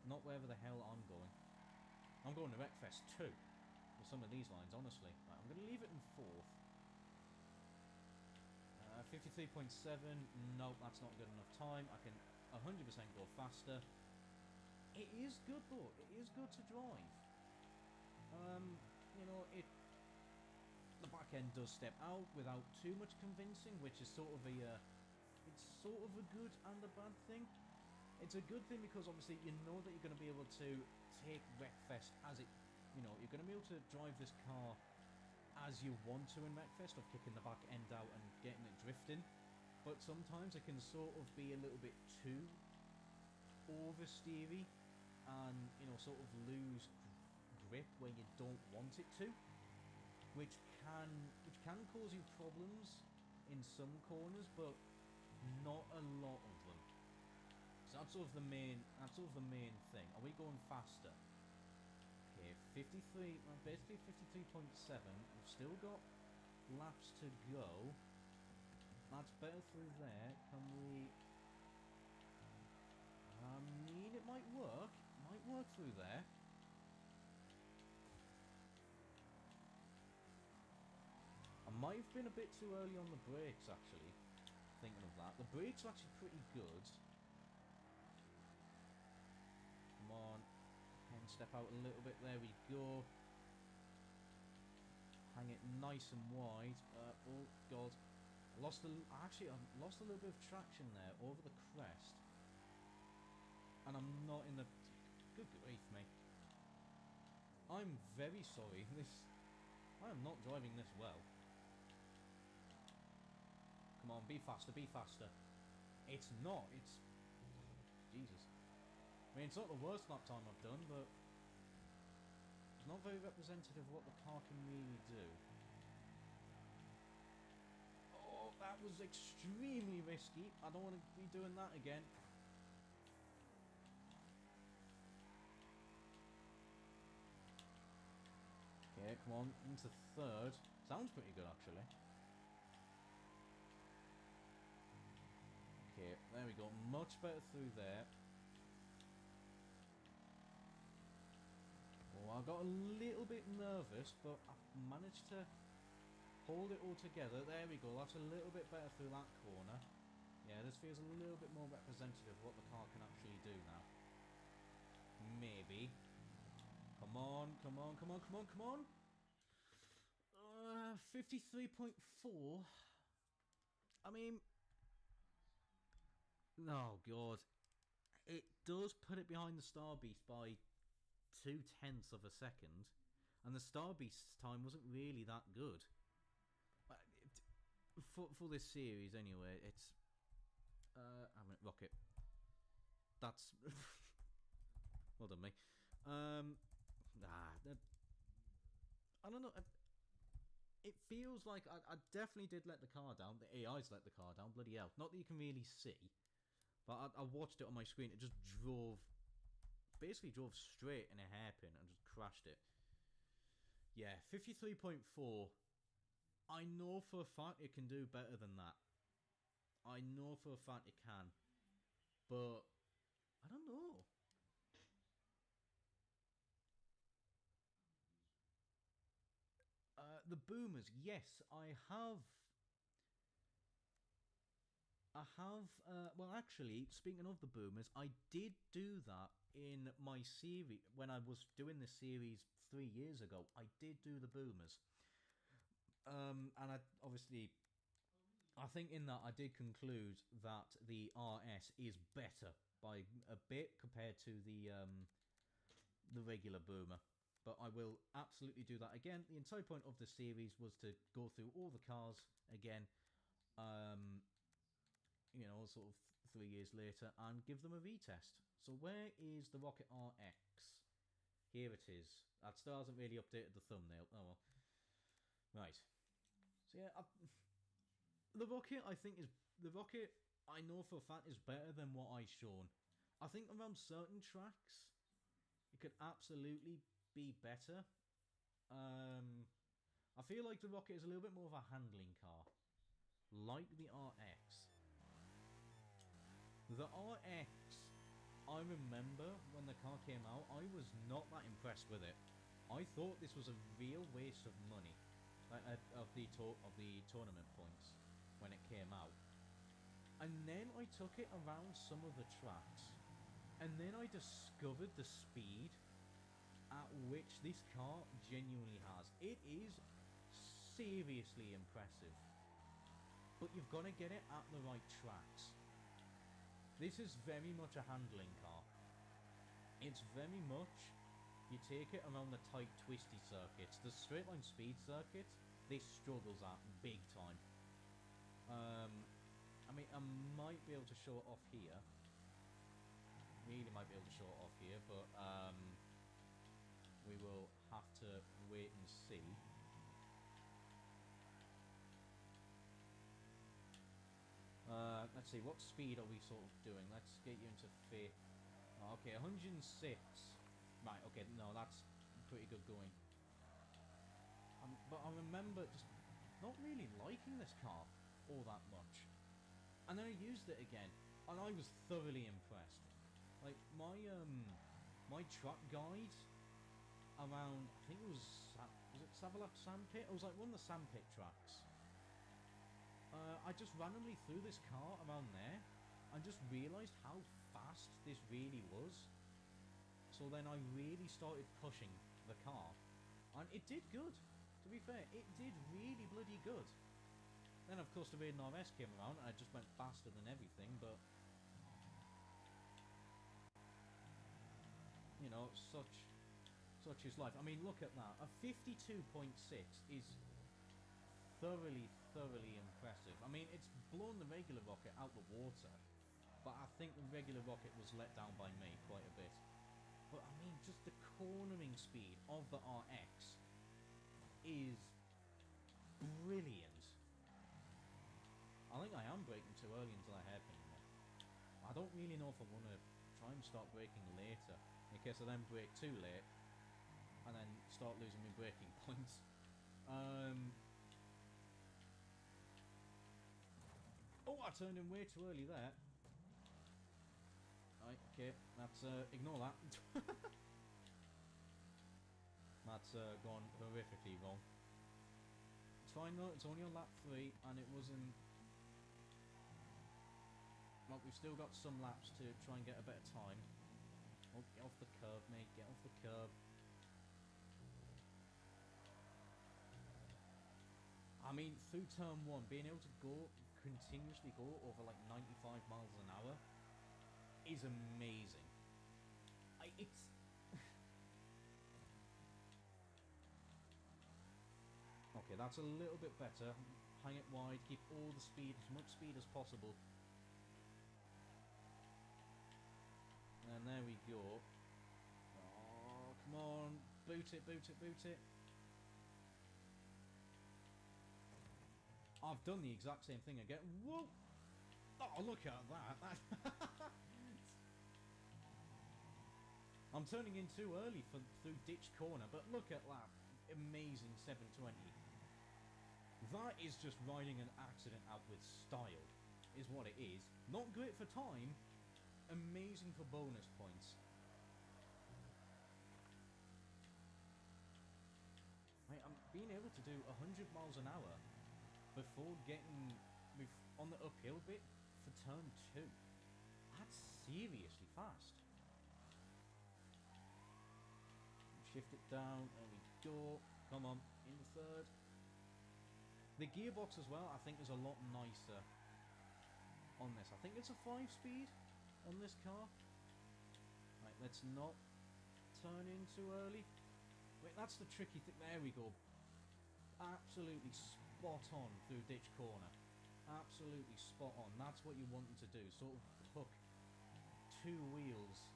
not wherever the hell I'm going. I'm going to Wreckfest 2. with some of these lines, honestly. Right, I'm going to leave it in 4th. 53.7, nope, that's not good enough time. I can 100% go faster. It is good though, it is good to drive. You know, the back end does step out without too much convincing, which is sort of it's sort of a good and a bad thing. It's a good thing because obviously you know that you're going to be able to take Wreckfest as it, you know, you're going to be able to drive this car as you want to in Wreckfest, of kicking the back end out and getting it drifting. But sometimes it can sort of be a little bit too oversteery and, you know, sort of lose grip where you don't want it to, which can cause you problems in some corners, but not a lot of them. So that's sort of the main thing. Are we going faster? Okay, 53, basically 53.7. We've still got laps to go. That's better through there. Can we? I mean, it might work. It might work through there. I might have been a bit too early on the brakes, actually. Thinking of that. The brakes are actually pretty good. Come on. And step out a little bit. There we go. Hang it nice and wide. Oh, God. I lost a little bit of traction there over the crest. And I'm not in the... Good grief, mate. I'm very sorry. I am not driving this well. Come on, be faster, be faster. It's not, it's... Jesus. I mean, it's not the worst lap time I've done, but... It's not very representative of what the car can really do. Oh, that was extremely risky. I don't want to be doing that again. Okay, come on, into 3rd. Sounds pretty good, actually. Okay, there we go. Much better through there. Oh, I got a little bit nervous, but I managed to hold it all together. There we go. That's a little bit better through that corner. Yeah, this feels a little bit more representative of what the car can actually do now. Maybe. Come on, come on, come on, come on, come on. 53.4. I mean... Oh, God. It does put it behind the Star Beast by 0.2 of a second. And the Star Beast's time wasn't really that good. For this series, anyway, it's... I mean, Rocket. That's... well done, me. I don't know. It feels like I definitely did let the car down. The AI's let the car down. Bloody hell. Not that you can really see. But I watched it on my screen. It just drove... Basically drove straight in a hairpin and just crashed it. Yeah, 53.4. I know for a fact it can do better than that. I know for a fact it can. But... I don't know. The boomers, yes, I have. Well, actually, speaking of the boomers, I did do that in my series when I was doing this series 3 years ago. I did do the boomers, and I obviously, I think in that I did conclude that the RS is better by a bit compared to the regular boomer. But I will absolutely do that again. The entire point of the series was to go through all the cars again, you know, sort of 3 years later, and give them a retest. So where is the Rocket RX? Here it is. That still hasn't really updated the thumbnail. Oh well. Right. So yeah, the Rocket, I think, is... The Rocket, I know for a fact, is better than what I've shown. I think around certain tracks, it could absolutely be better. I feel like the Rocket is a little bit more of a handling car, like the RX. The RX, I remember when the car came out, I was not that impressed with it. I thought this was a real waste of money, of the tournament points when it came out. And then I took it around some of the tracks, and then I discovered the speed at which this car genuinely has. It is seriously impressive, but you've got to get it at the right tracks. This is very much a handling car. It's very much, you take it around the tight twisty circuits. The straight line speed circuits, this struggles at big time. I mean, I might be able to show it off here. Really might be able to show it off here, but we will have to wait and see. Let's see, what speed are we sort of doing? Let's get you into fifth. Oh, okay, 106. Right, okay, no, that's pretty good going. But I remember just not really liking this car all that much. And then I used it again, and I was thoroughly impressed. Like, my truck guide around, I think it was it Savalax Sandpit? It was like one of the Sandpit tracks. I just randomly threw this car around there, and just realised how fast this really was. So then I really started pushing the car, and it did good. To be fair, it did really bloody good. Then, of course, the Raiden RS came around, and I just went faster than everything, but... You know, such is life. I mean, look at that. A 52.6 is thoroughly impressive. I mean, it's blown the regular rocket out the water, but I think the regular rocket was let down by me quite a bit. But, I mean, just the cornering speed of the RX is brilliant. I think I am braking too early into that hairpin there. I don't really know if I want to try and start braking later, in case I then brake too late, and then start losing my braking points. Oh, I turned in way too early there. Right, okay, that's, ignore that. That's, gone horrifically wrong. It's fine though, it's only on lap 3, and it wasn't... Well, we've still got some laps to try and get a better time. Oh, get off the curb, mate, get off the curb. I mean, through turn 1, being able to continuously go over like 95 miles an hour is amazing. It's... Okay, that's a little bit better. Hang it wide, keep all the speed, as much speed as possible. And there we go. Oh, come on. Boot it, boot it, boot it. I've done the exact same thing again. Whoa! Oh, look at that. I'm turning in too early through ditch corner, but look at that. Amazing 720. That is just riding an accident out with style, is what it is. Not great for time, amazing for bonus points. I'm being able to do 100 miles an hour before getting on the uphill bit for turn 2. That's seriously fast. Shift it down, there we go. Come on, in the third. The gearbox as well, I think, is a lot nicer on this. I think it's a 5-speed on this car. Right, let's not turn in too early. Wait, that's the tricky thing. There we go. Absolutely spot on through ditch corner. Absolutely spot on. That's what you wanted to do. Sort of hook 2 wheels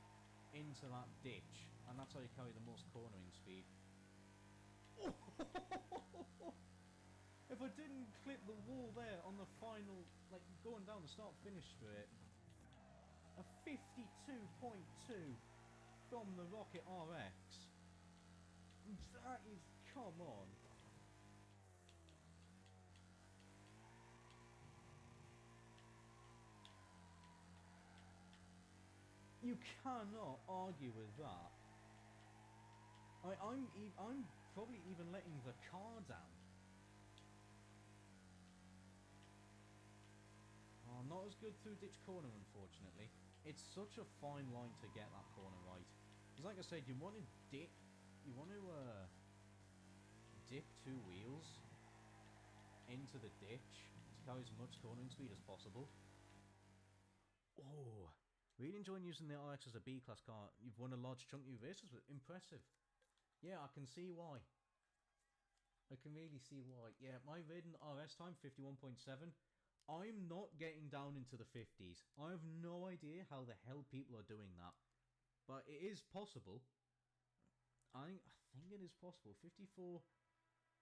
into that ditch, and that's how you carry the most cornering speed. Oh! If I didn't clip the wall there on the final, like, going down the start-finish straight, a 52.2 from the Rocket RX. That is, come on. You cannot argue with that. I'm probably even letting the car down. Oh, not as good through ditch corner, unfortunately. It's such a fine line to get that corner right. Because like I said, you want to dip two wheels into the ditch to carry as much cornering speed as possible. Oh, really enjoying using the RX as a B-class car. You've won a large chunk of your races with. Impressive. Yeah, I can see why. I can really see why. Yeah, my Raiden RS time, 51.7. I'm not getting down into the 50s. I have no idea how the hell people are doing that. But it is possible. I think it is possible. 54...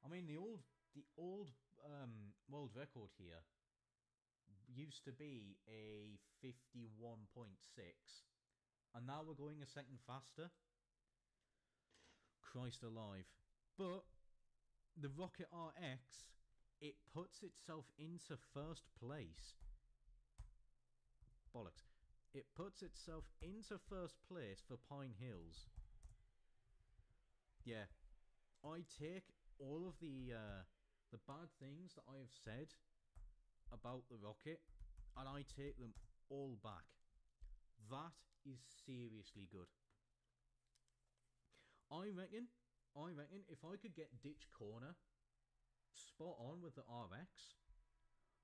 I mean, the old world record here used to be a 51.6. And now we're going a second faster. Christ alive. But the Rocket RX, it puts itself into first place. Bollocks. It puts itself into first place for Pine Hills. Yeah. I take all of the bad things that I have said about the Rocket, and I take them all back. That is seriously good. I reckon if I could get ditch corner spot on with the RX,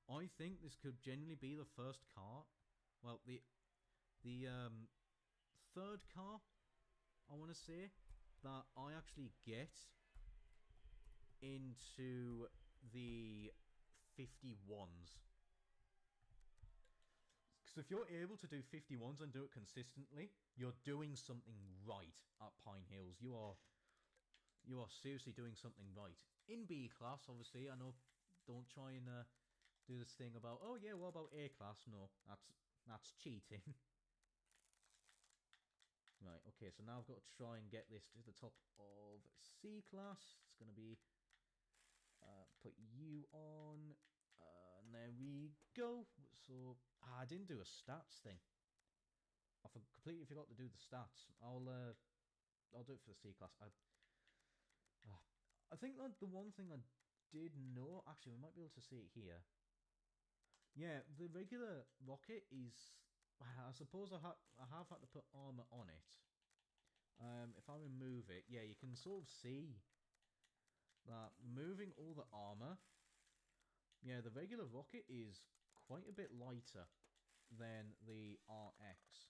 I think this could genuinely be the first car. Well, the third car, I want to say, that I actually get into the 51s. Because if you're able to do 51s and do it consistently, you're doing something right at Pine Hills. You are seriously doing something right. In B class, obviously, I know, don't try and do this thing about, oh yeah, what about A class? No, that's cheating. Right, okay, so now I've got to try and get this to the top of C class. It's going to be, put you on, and there we go. So, I didn't do a stats thing. I completely forgot to do the stats. I'll do it for the C class. I think that the one thing I did know, actually, we might be able to see it here. Yeah, the regular Rocket is, I suppose I have had to put armor on it. If I remove it, yeah, you can sort of see that removing all the armor, yeah, the regular Rocket is quite a bit lighter than the RX.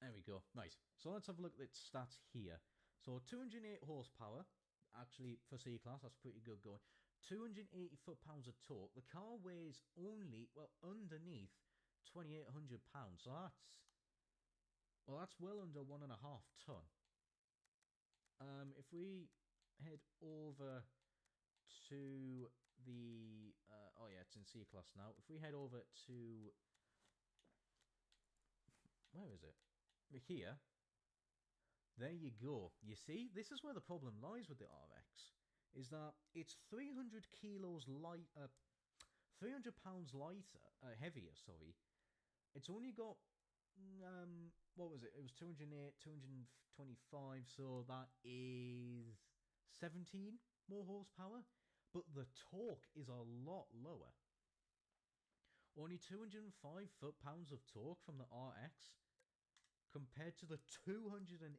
There we go. Nice. So let's have a look at its stats here. So 208 horsepower, actually for C class, that's pretty good going. 280 foot-pounds of torque. The car weighs only, well, underneath 2,800 pounds. So that's well under 1.5 ton. If we head over to the, oh yeah, it's in C class now. If we head over to, where is it? Here. There you go. You see, this is where the problem lies with the RX. Is that it's 300 kilos light, 300 pounds lighter, heavier. Sorry, it's only got what was it? It was 208, 225. So that is 17 more horsepower, but the torque is a lot lower. Only 205 foot-pounds of torque from the RX, compared to the 280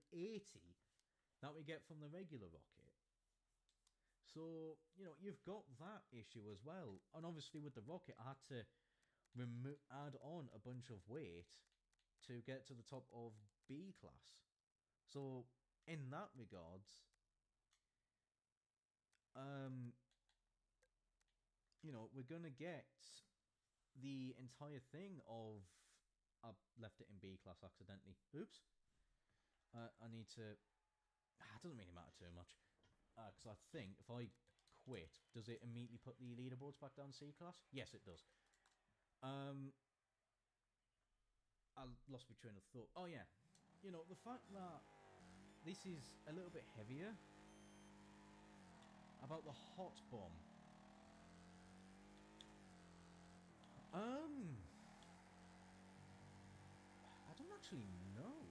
that we get from the regular Rocket. So, you know, you've got that issue as well. And obviously with the Rocket, I had to add on a bunch of weight to get to the top of B class. So, in that regards, you know, we're going to get the entire thing of... I left it in B class accidentally. Oops. I need to... It doesn't really matter too much. Because I think if I quit, does it immediately put the leaderboards back down C class? Yes, it does. I lost my train of thought. Oh yeah. You know, the fact that this is a little bit heavier. About the hot bomb. I don't actually know.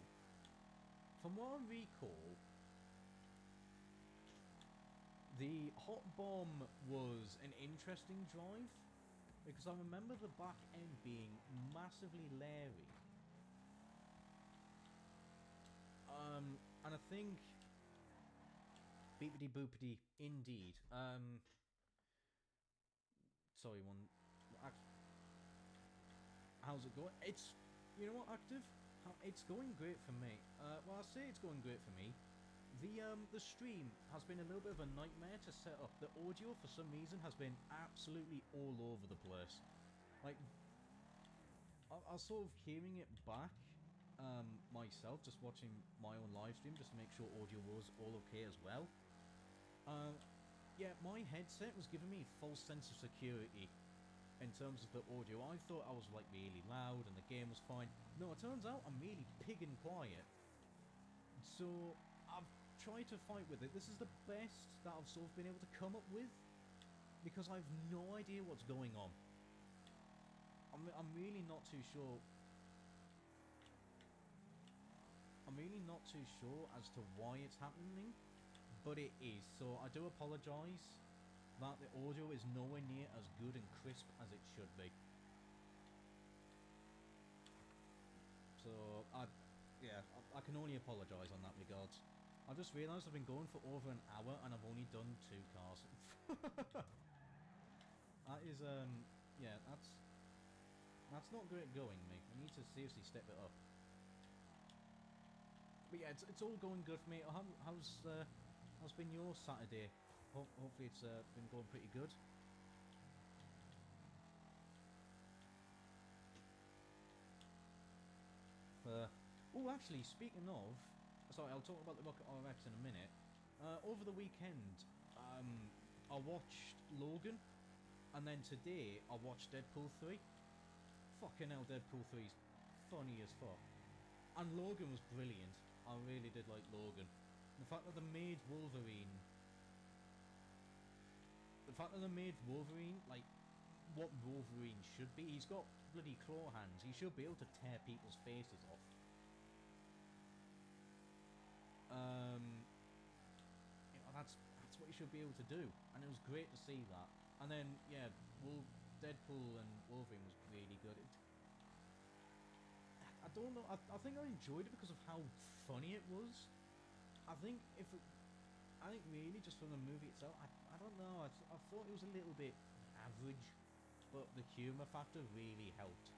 from what I recall, the Hot Bomb was an interesting drive, because I remember the back end being massively leery. And I think... Beepity boopity, indeed. Sorry, one... How's it going? It's... You know what, Active? It's going great for me. Well, I say it's going great for me. The stream has been a little bit of a nightmare to set up. The audio, for some reason, has been absolutely all over the place. Like, I was sort of hearing it back myself, just watching my own live stream, just to make sure audio was all okay as well. Yeah, my headset was giving me a false sense of security in terms of the audio. I thought I was like really loud and the game was fine. No, it turns out I'm really pig and quiet. So I've tried to fight with it. This is the best that I've sort of been able to come up with, because I've no idea what's going on. I'm really not too sure. I'm really not too sure as to why it's happening, but it is. So I do apologise that the audio is nowhere near as good and crisp as it should be. So I can only apologise on that regard. I just realised I've been going for over an hour and I've only done 2 cars. That is yeah, that's not great going, mate. I need to seriously step it up. But yeah, it's all going good for me. How's been your Saturday? Hopefully it's been going pretty good. Oh, actually, speaking of... Sorry, I'll talk about the Rocket RX in a minute. Over the weekend, I watched Logan, and then today I watched Deadpool 3. Fucking hell, Deadpool 3's funny as fuck. And Logan was brilliant. I really did like Logan. The fact that they made Wolverine... like, what Wolverine should be. He's got bloody claw hands. He should be able to tear people's faces off. You know, that's what he should be able to do. And it was great to see that. And then, yeah, Deadpool and Wolverine was really good. I don't know. I think I enjoyed it because of how funny it was. I think really just from the movie itself, I don't know. I thought it was a little bit average, but the humour factor really helped.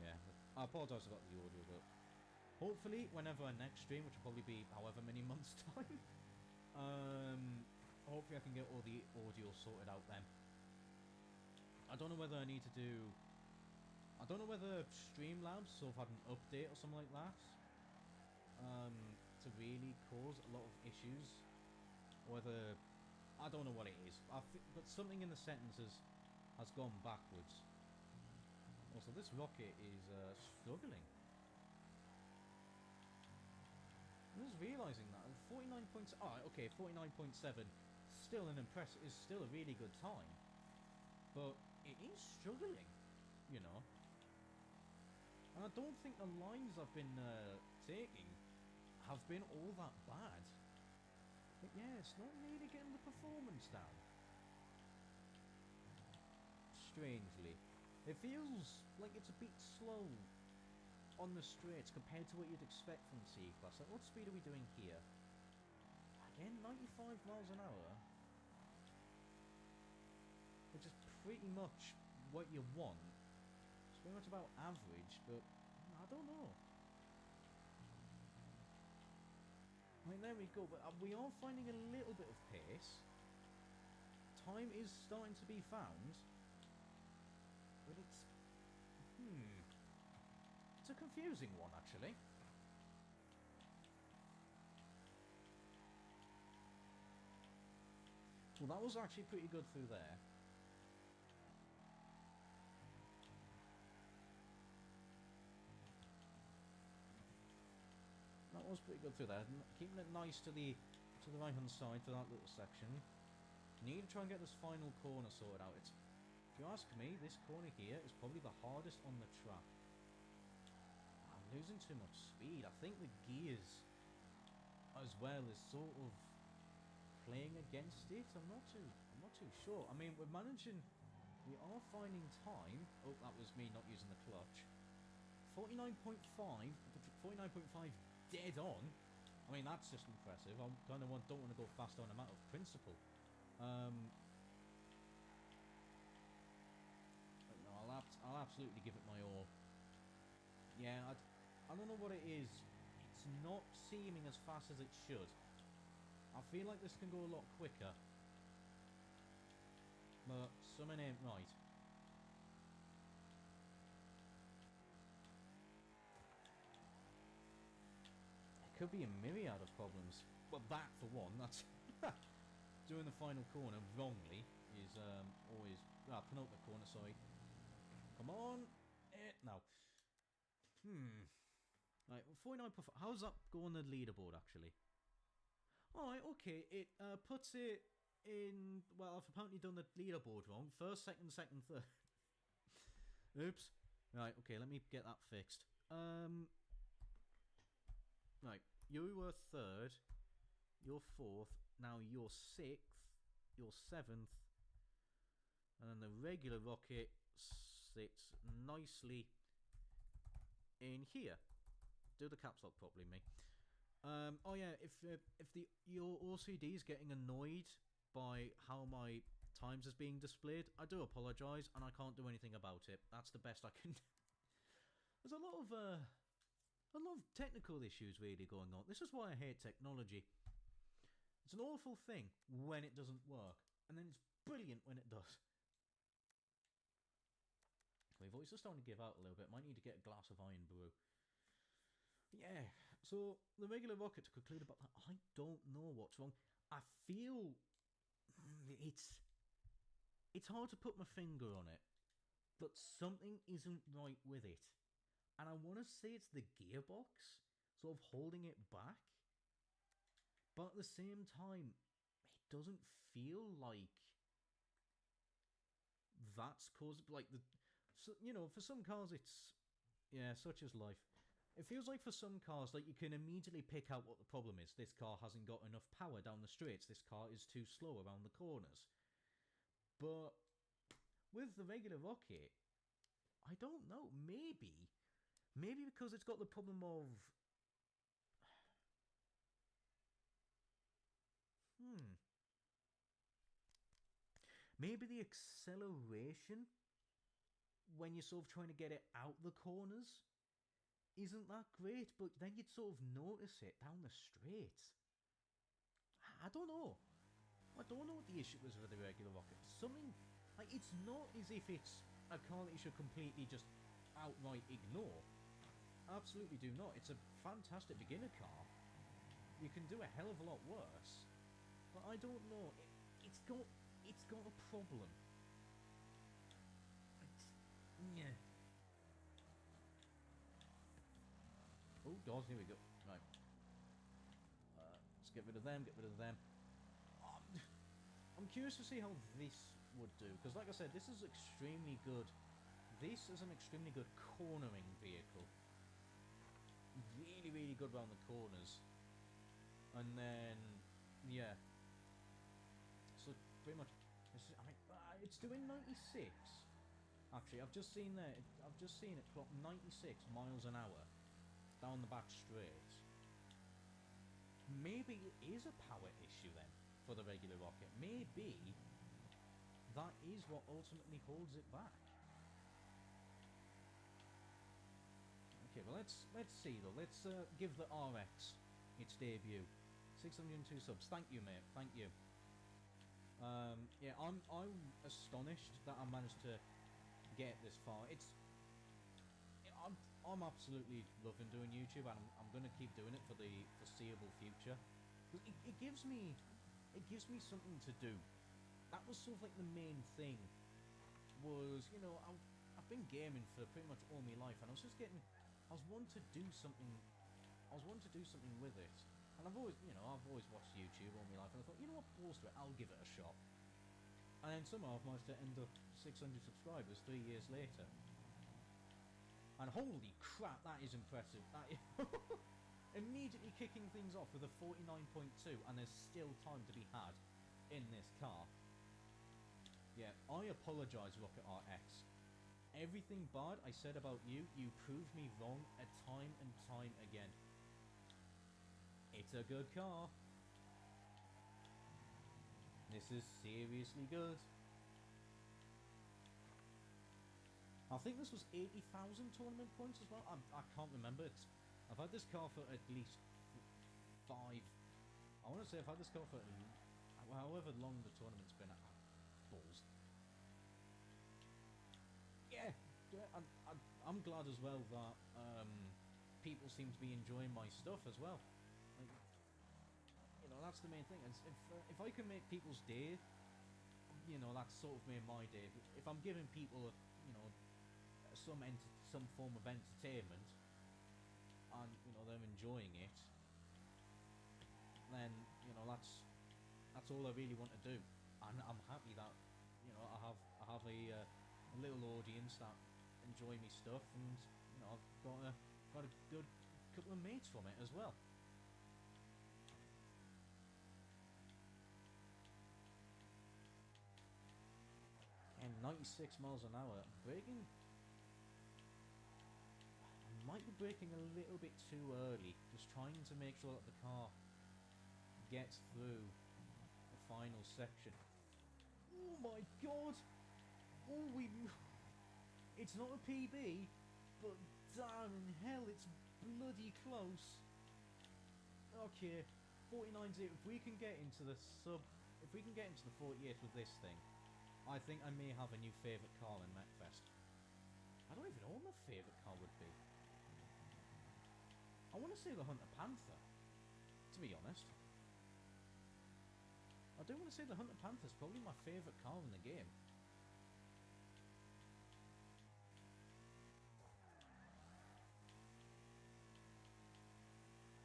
Yeah, I apologise about the audio, but hopefully, whenever our next stream, which will probably be however many months' time, hopefully I can get all the audio sorted out then. I don't know whether I need to do... I don't know whether Streamlabs sort of had an update or something like that to really cause a lot of issues. Whether... I don't know what it is. But something in the sentences has gone backwards. Also, this rocket is struggling. I'm just realising that 49 points. Oh, okay, 49.7. Still is still a really good time, but it is struggling, you know. And I don't think the lines I've been taking have been all that bad. But yeah, it's not really getting the performance down. Strangely, it feels like it's a bit slow on the straights compared to what you'd expect from C-Class. Like, what speed are we doing here? Again, 95 miles an hour. Which is pretty much what you want. It's pretty much about average, but I don't know. I mean, there we go, but we are finding a little bit of pace. Time is starting to be found. But it's... It's a confusing one, actually. Well, that was actually pretty good through there. That was pretty good through there. Keeping it nice to the right-hand side for that little section. Need to try and get this final corner sorted out. If you ask me, this corner here is probably the hardest on the track. I losing too much speed. I think the gears, as well, is sort of playing against it. I'm not too sure. I mean, we're managing. We are finding time. Oh, that was me not using the clutch. 49.5. 49.5 dead on. I mean, that's just impressive. I kind of don't want to go fast on a matter of principle. But no, I'll absolutely give it my all. Yeah, I don't know what it is. It's not seeming as fast as it should. I feel like this can go a lot quicker. But something ain't right. It could be a myriad of problems. Well, that for one, that's... doing the final corner wrongly is always... penultimate corner, sorry. Come on! No. Right, 49. How's that go on the leaderboard, actually? Alright, okay. It puts it in... Well, I've apparently done the leaderboard wrong. First, second, third. Oops. Right, okay, let me get that fixed. Right, you were third. You're fourth. Now you're sixth. You're seventh. And then the regular rocket sits nicely in here. Do the caps lock properly, me. Oh yeah, if your OCD is getting annoyed by how my times is being displayed, I do apologise, and I can't do anything about it. That's the best I can do. There's a lot of technical issues really going on. This is why I hate technology. It's an awful thing when it doesn't work, and then it's brilliant when it does. My voice is starting to give out a little bit. Might need to get a glass of iron brew. Yeah, so the regular rocket, to conclude about that, I don't know what's wrong. I feel it's hard to put my finger on it, but something isn't right with it. And I want to say it's the gearbox, sort of holding it back. But at the same time, it doesn't feel like that's caused, like, so, you know, for some cars it's, yeah, such is life. It feels like for some cars, like, you can immediately pick out what the problem is. This car hasn't got enough power down the straights. This car is too slow around the corners. But with the regular rocket, I don't know. Maybe because it's got the problem of... Maybe the acceleration when you're sort of trying to get it out the corners isn't that great, but then you'd sort of notice it down the straights. I don't know. I don't know what the issue is with the regular rocket. Something, like, it's not as if it's a car that you should completely just outright ignore. Absolutely do not. It's a fantastic beginner car. You can do a hell of a lot worse. But I don't know. It's got a problem. Yeah. Oh God, here we go. Right. Let's get rid of them. I'm curious to see how this would do, because like I said, this is extremely good. This is an extremely good cornering vehicle. Really, really good around the corners. And then, yeah. So pretty much, I mean, it's doing 96. Actually, I've just seen it clock 96 miles an hour down the back straight. Maybe it is a power issue then for the regular rocket. Maybe that is what ultimately holds it back. Okay, well let's see though. Let's give the RX its debut. 602 subs. Thank you, mate. Thank you. Yeah, I'm astonished that I managed to get this far. I'm absolutely loving doing YouTube, and I'm going to keep doing it for the foreseeable future. It gives me something to do. That was sort of like the main thing. Was, you know, I've been gaming for pretty much all my life, and I was wanting to do something. I was wanting to do something with it, and I've always watched YouTube all my life, and I thought, you know what, balls to it, I'll give it a shot. And then somehow I've managed to end up 600 subscribers 3 years later. And holy crap, that is impressive. That is immediately kicking things off with a 49.2, and there's still time to be had in this car. Yeah, I apologise, Rocket RX. Everything bad I said about you, you proved me wrong time and time again. It's a good car. This is seriously good. I think this was 80,000 tournament points as well. I can't remember. I've had this car for at least 5. I want to say I've had this car for however long the tournament's been at. Balls. Yeah, I'm glad as well that people seem to be enjoying my stuff as well. Like, you know, that's the main thing. If I can make people's day, you know, that's sort of made my day. If I'm giving people, you know, some form of entertainment, and you know they're enjoying it, then you know that's all I really want to do, and I'm happy that you know I have a little audience that enjoy me stuff, and you know I've got a good couple of mates from it as well. And 96 miles an hour, braking. Might be braking a little bit too early, just trying to make sure that the car gets through the final section. Oh my god! Oh, it's not a PB, but damn in hell, it's bloody close. Okay, 49's it. If we can get into the 48 with this thing, I think I may have a new favourite car in MechFest. I don't even know what my favourite car would be. I want to say the Hunter Panther, to be honest. I do want to say the Hunter Panther is probably my favourite car in the game.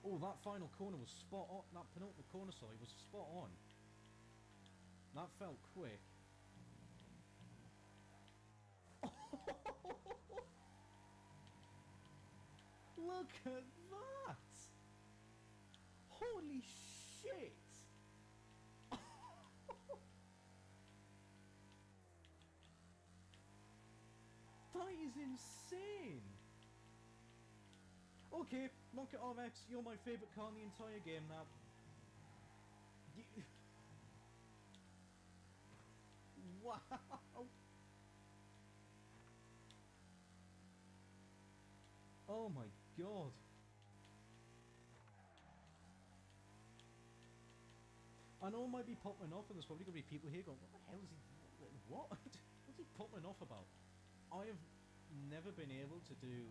Oh, that final corner was spot on. That penultimate corner, sorry, was spot on. That felt quick. Look at that! Holy shit! That is insane! Okay, Rocket RX, you're my favourite car in the entire game now. Wow! Oh my god! I know it might be popping off, and there's probably going to be people here going, what the hell is he... What? What's he popping off about? I have never been able to do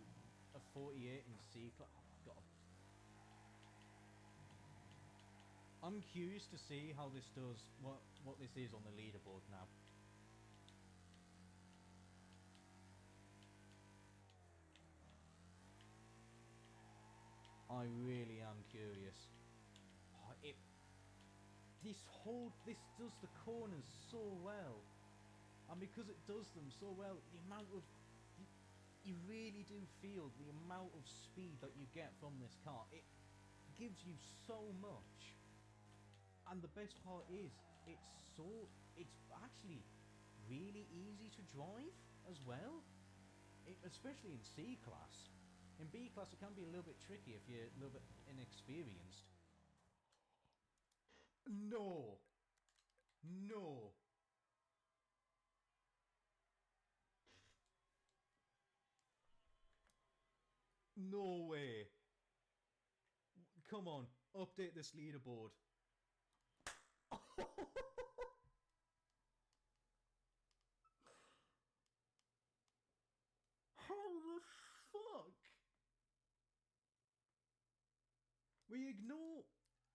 a 48 in C-Class. Oh, God. I'm curious to see how this does, what this is on the leaderboard now. I really am curious. Oh, this does the corners so well, and because it does them so well, the amount of you really do feel the amount of speed that you get from this car. It gives you so much, and the best part is it's actually really easy to drive as well, especially in C-Class. In B-Class it can be a little bit tricky if you're a little bit inexperienced. No. No. No way. Come on, update this leaderboard. How the fuck? We ignore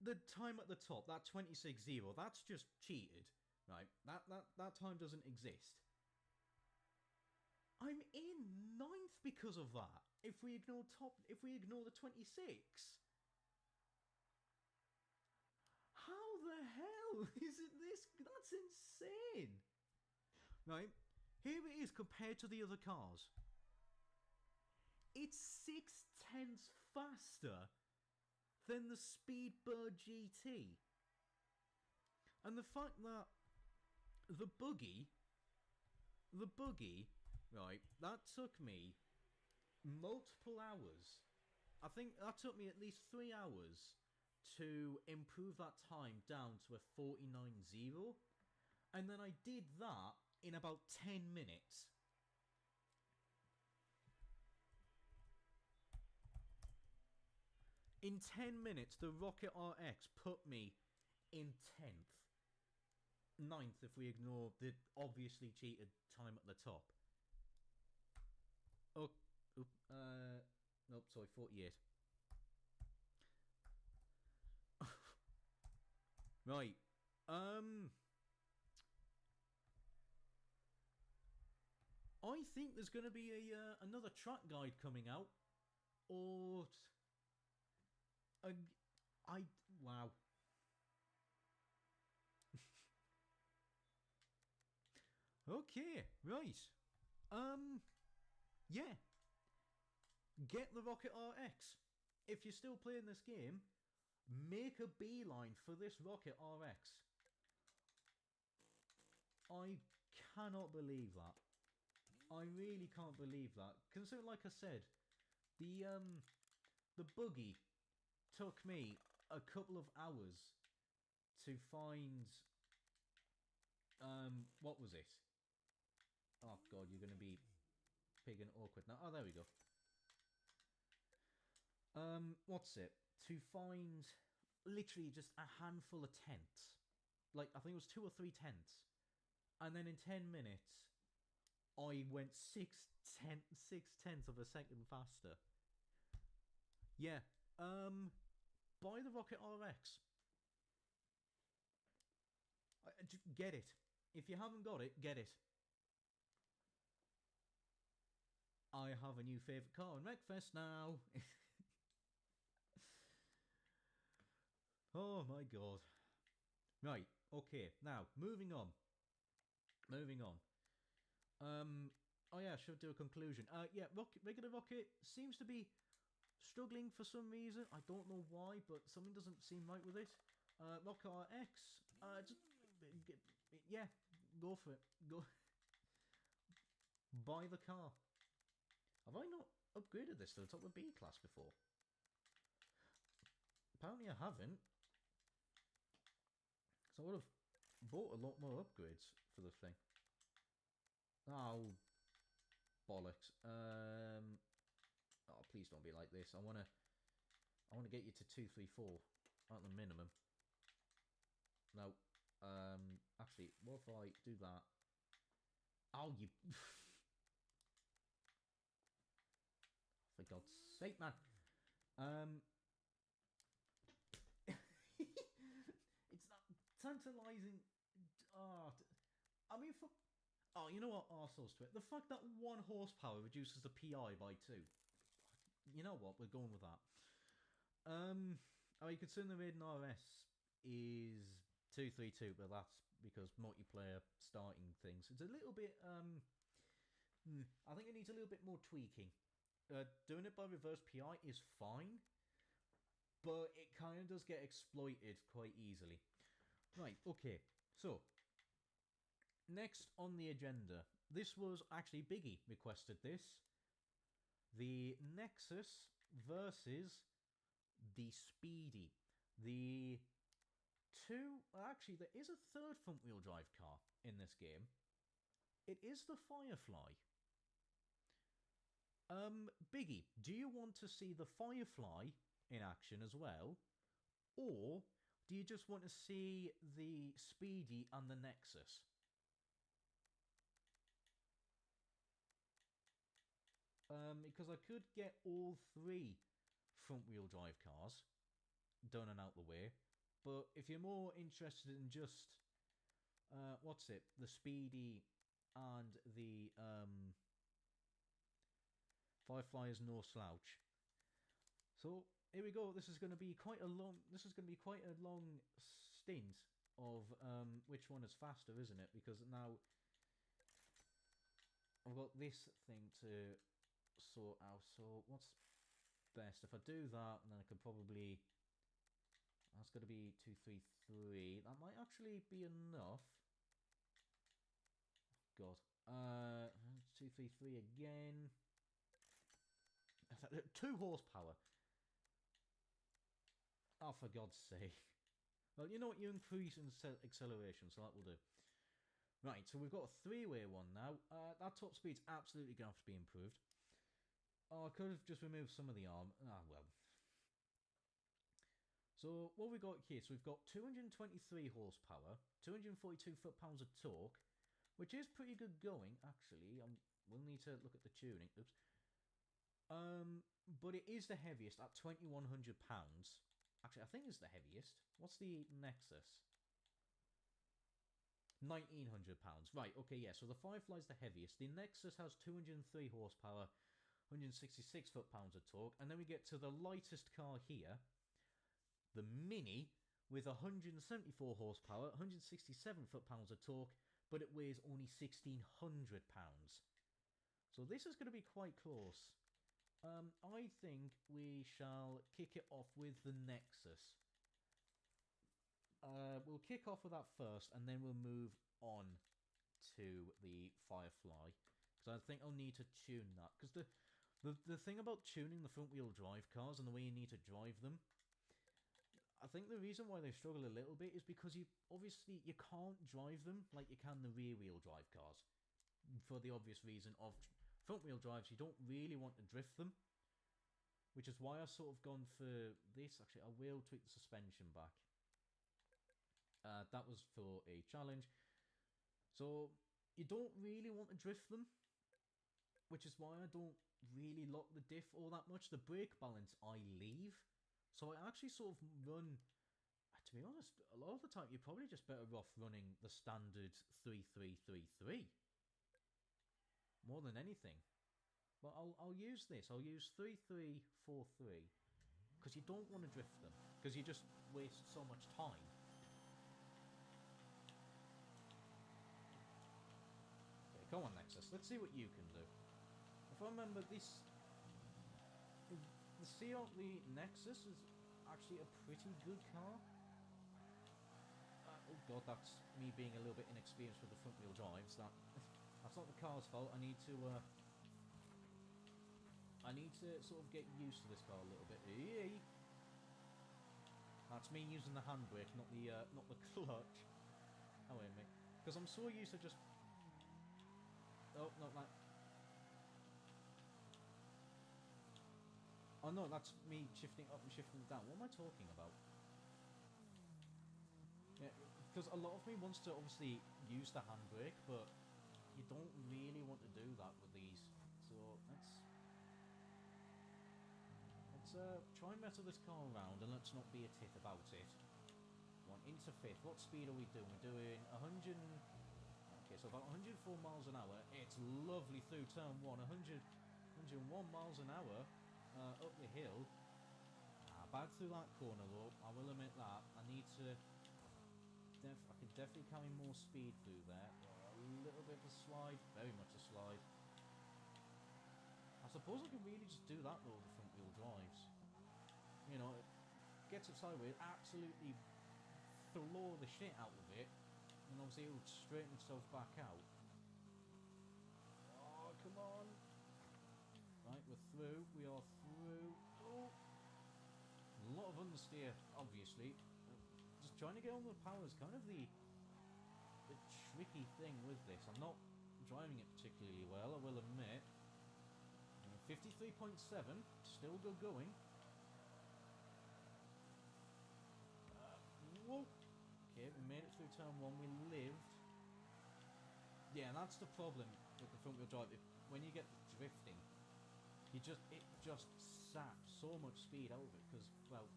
the time at the top, that 26-0, that's just cheated, right? That time doesn't exist. I'm in 9th because of that. If we ignore the 26. How the hell is it this? That's insane. Right, here it is compared to the other cars. It's 6/10 faster than the Speedbird GT. And the fact that the buggy, right, that took me multiple hours. I think that took me at least 3 hours to improve that time down to a 49.0. And then I did that in about 10 minutes. In 10 minutes, the Rocket RX put me in 10th. 9th if we ignore the obviously cheated time at the top. Oh, nope, sorry, 48. Right, I think there's going to be another track guide coming out, or wow. Okay, right. Yeah. Get the Rocket RX. If you're still playing this game, make a beeline for this Rocket RX. I cannot believe that. I really can't believe that. Consider, like I said, the buggy took me a couple of hours to find. What was it? Oh god, you're gonna be big and awkward now. Oh, there we go. What's it? To find literally just a handful of tents. Like, I think it was 2 or 3 tents. And then in 10 minutes, I went 6/10 of a second faster. Yeah. Buy the Rocket RX. Get it. If you haven't got it, get it. I have a new favourite car in Wreckfest now. Oh my god. Right, okay, now, moving on. Oh yeah, I should do a conclusion. Yeah, Regular Rocket seems to be struggling for some reason. I don't know why, but something doesn't seem right with it. Rocket RX, yeah, go for it. Go. Buy the car. Have I not upgraded this to the top of B-Class before? Apparently I haven't. So I would have bought a lot more upgrades for this thing. Oh, bollocks. Oh, please don't be like this. I wanna get you to 234 at the minimum. No. Actually, what if I do that? Oh, you. For God's sake, man. It's not tantalizing. Oh, I mean, for. Oh, you know what? Arseholes to it. The fact that 1 horsepower reduces the PI by 2. You know what? We're going with that. Oh, you could assume the Raiden RS is 232, but that's because multiplayer starting things. It's a little bit. I think it needs a little bit more tweaking. Doing it by reverse PI is fine, but it kind of does get exploited quite easily. Right, okay, so next on the agenda, this was actually Biggie requested this. The Nexus versus the Speedy. The two, actually there is a third front wheel drive car in this game. It is the Firefly. Biggie, do you want to see the Firefly in action as well? Or do you just want to see the Speedy and the Nexus? Because I could get all 3 front-wheel drive cars done and out the way. But if you're more interested in just, what's it, the Speedy and the, Firefly is no slouch. So here we go. This is going to be quite a long. This is going to be quite a long stint of which one is faster, isn't it? Because now I've got this thing to sort out. So what's best? If I do that, and then I could probably... That's going to be 233. That might actually be enough. God. 233 again. 2 horsepower. Oh, for God's sake. Well, you know what? You increase in acceleration, so that will do. Right, so we've got a 3-way one now. That top speed's absolutely going to have to be improved. Oh, I could have just removed some of the arm. Ah, well. So, what we got here, so we've got 223 horsepower, 242 foot-pounds of torque, which is pretty good going, actually. We'll need to look at the tuning. Oops. But it is the heaviest at 2,100 pounds. Actually, I think it's the heaviest. What's the Nexus? 1,900 pounds. Right, okay, yeah, so the Firefly's the heaviest. The Nexus has 203 horsepower, 166 foot-pounds of torque. And then we get to the lightest car here, the Mini, with 174 horsepower, 167 foot-pounds of torque, but it weighs only 1,600 pounds. So this is going to be quite close. I think we shall kick it off with the Nexus. We'll kick off with that first, and then we'll move on to the Firefly, because I think I'll need to tune that. Because the thing about tuning the front-wheel drive cars and the way you need to drive them, I think the reason why they struggle a little bit is because you can't drive them like you can the rear-wheel drive cars, for the obvious reason of front-wheel drives. You don't really want to drift them, which is why I've sort of gone for this. Actually, I will tweak the suspension back. That was for a challenge. So you don't really want to drift them, which is why I don't really lock the diff all that much. The brake balance I leave. So I actually sort of run, to be honest, a lot of the time you're probably just better off running the standard 3333 more than anything. But I'll use this. I'll use 3343 because you don't want to drift them, because you just waste so much time. Okay, come on, Nexus. Let's see what you can do. If I remember this, the Nexus is actually a pretty good car. Oh god, that's me being a little bit inexperienced with the front wheel drives. That's not the car's fault. I need to sort of get used to this car a little bit. Eey. That's me using the handbrake, not the clutch. Oh wait a minute, because I'm so used to just. Oh, not that. Oh no, that's me shifting up and shifting down. What am I talking about? Yeah, because a lot of me wants to obviously use the handbrake, but you don't really want to do that with these. So let's try and mess this car around, and let's not be a tit about it. One into fifth. What speed are we doing? We're doing 100. Okay, so about 104 miles an hour. It's lovely through turn 1. 101 miles an hour up the hill. Bad through that corner though. I will admit that. I need to. I could definitely carry more speed through there. A little bit of a slide. Very much a slide. I suppose I could really just do that though, the front wheel drives. You know, it gets it sideways, absolutely floor the shit out of it, and obviously it will straighten itself back out. Oh, come on. Right, we're through. We are through. Oh. A lot of understeer, obviously. Just trying to get on the power is kind of the tricky thing with this. I'm not driving it particularly well, I will admit. 53.7, still good going. Whoa. Okay, we made it through turn 1, we lived. Yeah, that's the problem with the front wheel drive. When you get drifting, it just saps so much speed out of it, because, well,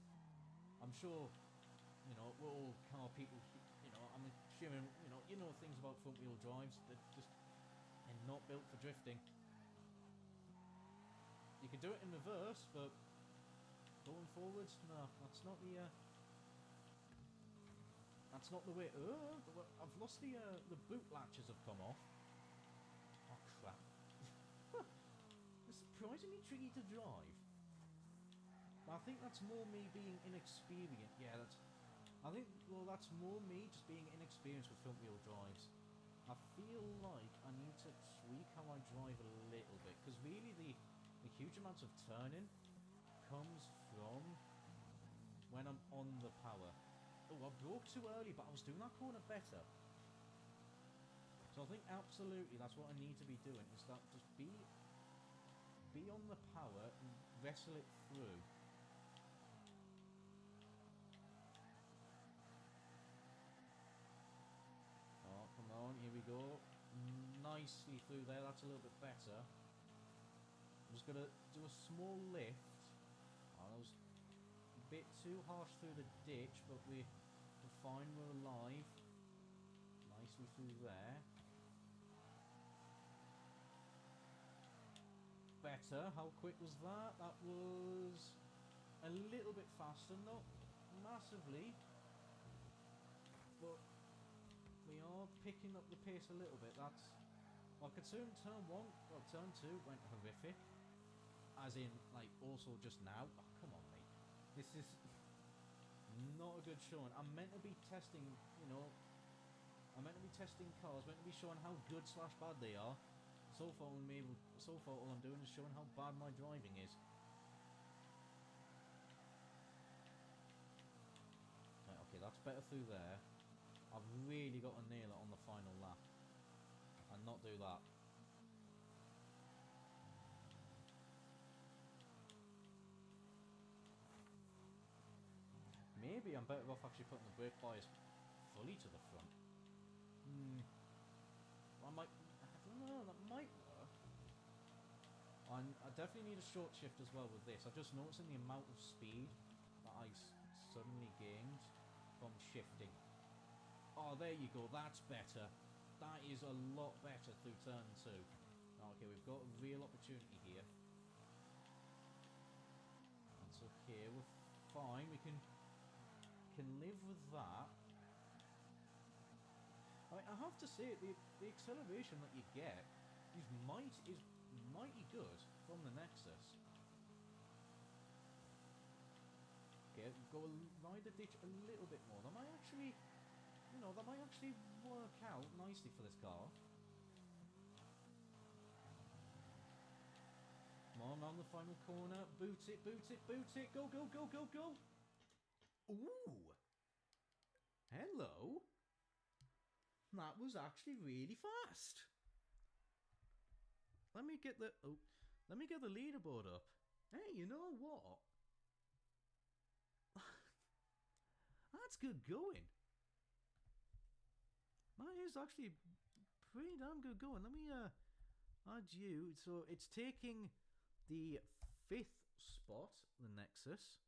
I'm sure, you know, we're all car people, you know, I'm assuming, you know things about front wheel drives that they're not built for drifting. You can do it in reverse, but going forwards, no, that's not the way. I've lost the boot latches have come off. Oh crap! This surprisingly tricky to drive. But I think that's more me being inexperienced. Yeah, that's more me just being inexperienced with front wheel drives. I feel like I need to tweak how I drive a little bit, because really the huge amounts of turning comes from when I'm on the power. Oh, I broke too early, but I was doing that corner better. So I think absolutely that's what I need to be doing, is that just be on the power and wrestle it through. Oh, come on, here we go. Nicely through there, that's a little bit better. I'm just going to do a small lift. Oh, that was a bit too harsh through the ditch, but we're fine, we're alive. Nicely through there. Better. How quick was that? That was a little bit faster, not massively, but we are picking up the pace a little bit. That's, well, considering turn 1, well, turn 2 went horrific, as in, like, also just now. Oh, come on, mate. This is not a good showing. I'm meant to be testing, you know, I'm meant to be testing cars, meant to be showing how good / bad they are. So far, all I'm doing is showing how bad my driving is. Right, okay, that's better through there. I've really got to nail it on the final lap and not do that. Maybe I'm better off actually putting the brake bias fully to the front. I don't know, that might work. I definitely need a short shift as well with this. I'm just noticing the amount of speed that I suddenly gained from shifting. Oh, there you go, that's better. That is a lot better through turn 2. Okay, we've got a real opportunity here. That's okay, we're fine. We can live with that. I have to say, the acceleration that you get is mighty good from the Nexus. Okay, go ride the ditch a little bit more. That might actually, work out nicely for this car. Come on, around the final corner. Boot it, boot it, boot it. Go, go, go, go, go. Ooh. Hello. That was actually really fast. Let me get the leaderboard up. Hey, you know what? That's good going. That is actually pretty damn good going. Let me add you. So it's taking the 5th spot, the Nexus.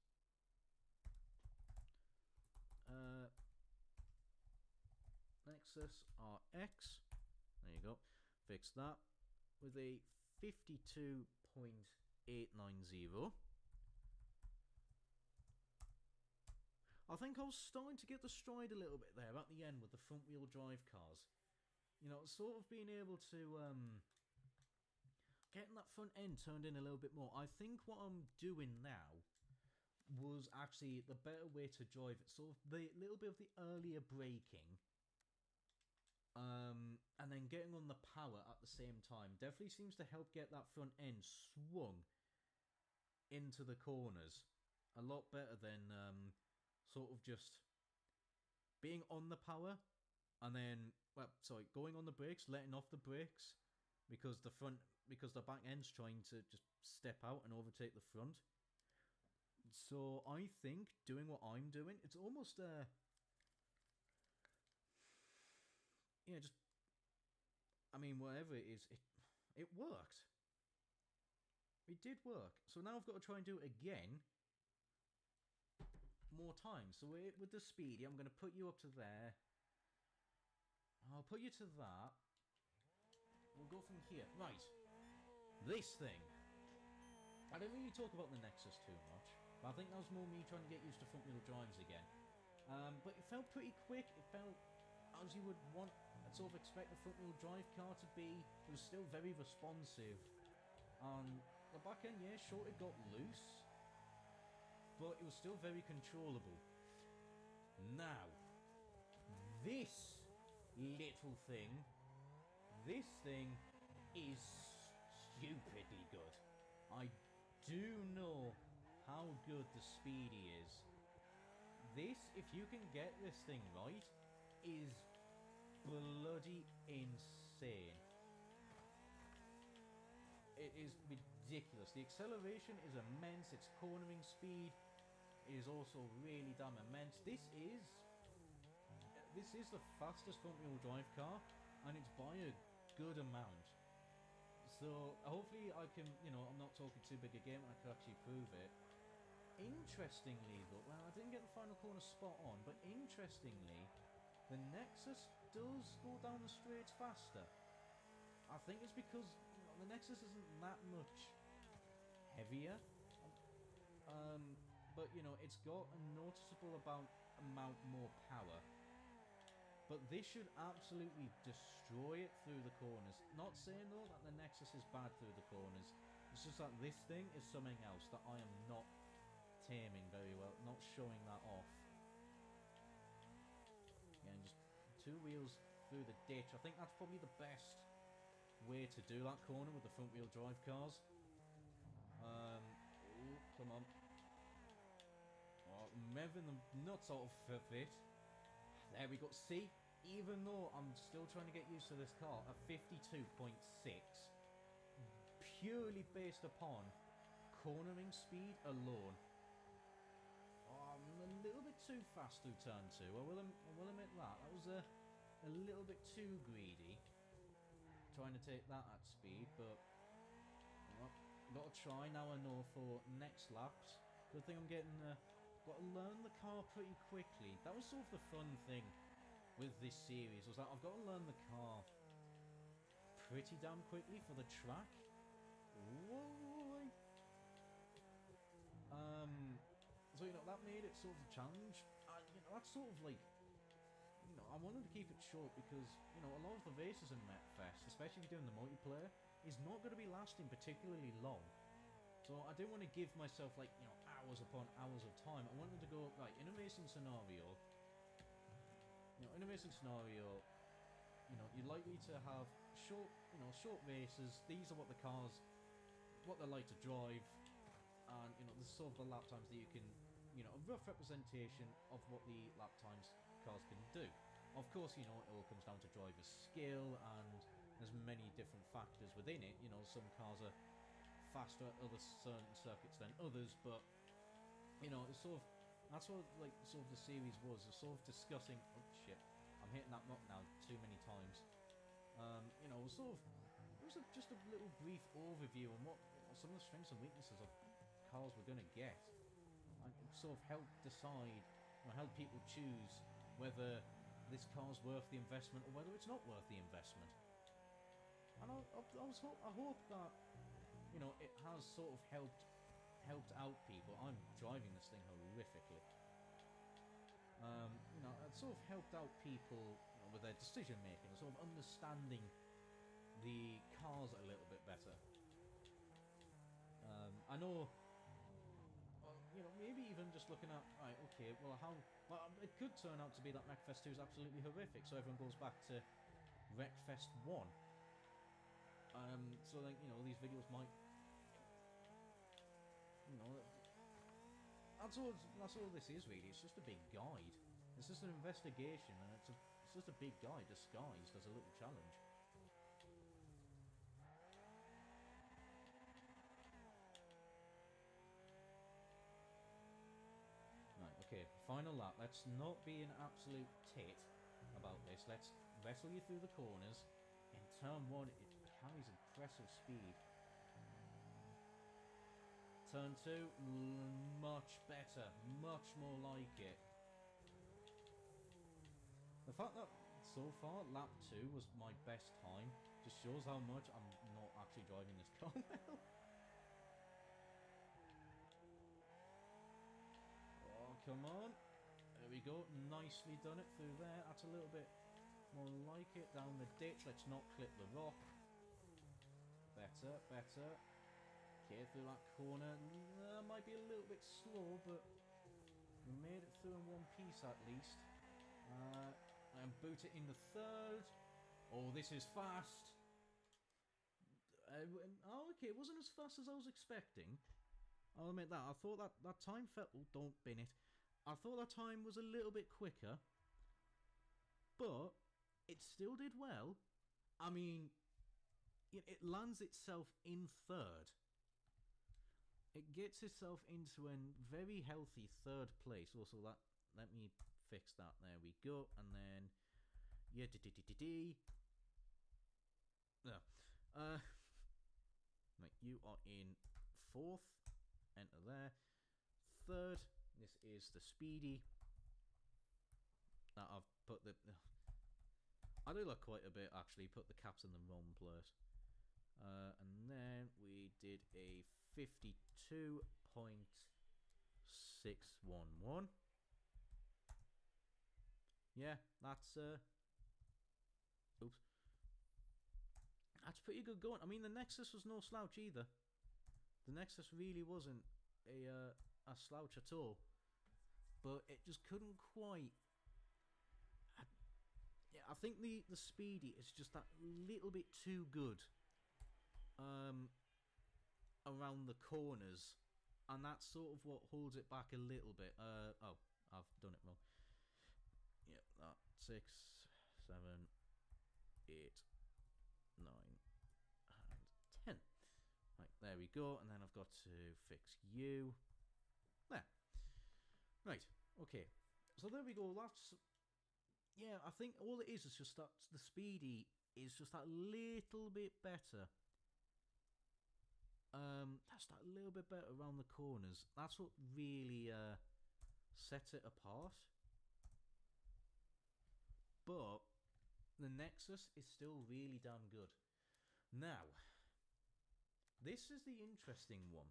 Nexus RX. There you go. Fix that with a 52.890. I think I was starting to get the stride a little bit there at the end with the front wheel drive cars. You know, sort of being able to getting that front end turned in a little bit more. I think what I'm doing now was actually the better way to drive it. Sort of the little bit of the earlier braking, and then getting on the power at the same time definitely seems to help get that front end swung into the corners a lot better than sort of just being on the power and then, going on the brakes, letting off the brakes because the back end's trying to just step out and overtake the front. So I think doing what I'm doing, it's almost whatever it is, it worked. It did work. So now I've got to try and do it again more times. So with the speedy, I'm going to put you up to there. I'll put you to that. We'll go from here. Right. This thing. I don't really talk about the Nexus too much, but I think that was more me trying to get used to front wheel drives again. But it felt pretty quick. It felt as you would want, I'd sort of expect a front wheel drive car to be. It was still very responsive. the back end, yeah, sure, it got loose, but it was still very controllable. Now, this little thing, this thing is stupidly good. I do know how good the Speedy is. This, if you can get this thing right, is bloody insane. It is ridiculous. The acceleration is immense. Its cornering speed is also really damn immense. This is the fastest front-wheel drive car, and it's by a good amount. So hopefully I can, I'm not talking too big a game, and I can actually prove it. Interestingly, though, well, I didn't get the final corner spot on, but interestingly, the Nexus does go down the straights faster. I think it's because the Nexus isn't that much heavier, but it's got a noticeable amount more power. But this should absolutely destroy it through the corners. Not saying though that the Nexus is bad through the corners. It's just that this thing is something else that I am not taming very well, not showing that off. Yeah, and just two wheels through the ditch. I think that's probably the best way to do that corner with the front wheel drive cars. Ooh, come on. Oh, revving the nuts out of it. There we go. See, even though I'm still trying to get used to this car, a 52.6, purely based upon cornering speed alone. Oh, I'm a little bit too fast through turn 2. I will admit that. That was a little bit too greedy, trying to take that at speed, but got to try now. I know for next laps. Good thing I'm getting got to learn the car pretty quickly. That was sort of the fun thing with this series, was that I've got to learn the car pretty damn quickly for the track. Whoa. So that made it sort of a challenge. That's sort of like, I wanted to keep it short because a lot of the races in Metfest, especially if you're doing the multiplayer, is not going to be lasting particularly long. So I didn't want to give myself hours upon hours of time. I wanted to go right in a racing scenario. You're likely to have short races. These are what the cars, what they're like to drive, and this is sort of the lap times that you can, a rough representation of what the lap times cars can do. Of course, it all comes down to driver skill, and there's many different factors within it. Some cars are faster at other certain circuits than others, but it's that's what the series was. Sort of discussing. Oh shit! I'm hitting that rock now too many times. It was just a little brief overview on what some of the strengths and weaknesses of cars we're gonna get, and it sort of helped decide, help people choose whether this car's worth the investment or whether it's not worth the investment. And I hope that it has sort of helped out people. I'm driving this thing horrifically. It sort of helped out people with their decision making, sort of understanding the cars a little bit better. I know, maybe even just looking at, right, okay, well, it could turn out to be that Wreckfest 2 is absolutely horrific, so everyone goes back to Wreckfest 1. So like, these videos might, that's all this is really. It's just a big guide. It's just an investigation, and it's just a big guide disguised as a little challenge. Right, okay, final lap. Let's not be an absolute tit about this. Let's wrestle you through the corners. In turn 1, it carries impressive speed. Turn 2, much better, much more like it. The fact that so far lap 2 was my best time just shows how much I'm not actually driving this car well. Oh, come on. There we go. Nicely done it through there. That's a little bit more like it. Down the ditch. Let's not clip the rock. Better, better. Okay, through that corner. Might be a little bit slow, but we made it through in one piece at least. And boot it in the third. Oh, this is fast. Oh, okay, it wasn't as fast as I was expecting. I'll admit that. I thought that time felt... Oh, don't bin it. I thought that time was a little bit quicker. But it still did well. I mean, it lands itself in third. It gets itself into a very healthy third place. Also, let me fix that. There we go. And then... Yeah, no. Right, you are in fourth. Enter there. Third. This is the Speedy. I've put the... I do look quite a bit, actually. Put the caps in the wrong place. And then we did a 52.611. Yeah, that's... Oops. That's pretty good going. I mean, the Nexus was no slouch either. The Nexus really wasn't a slouch at all. But it just couldn't quite... Yeah, I think the Speedy is just that little bit too good around the corners. And that's sort of what holds it back a little bit. Oh, I've done it wrong. Yep, that 6, 7, 8, 9, and 10. Right, there we go. And then I've got to fix you. There. Right, okay. So there we go. That's... Yeah, I think all it is just that the Speedy is just that little bit better. That's that little bit better around the corners. That's what really sets it apart. But the Nexus is still really damn good. Now, this is the interesting one.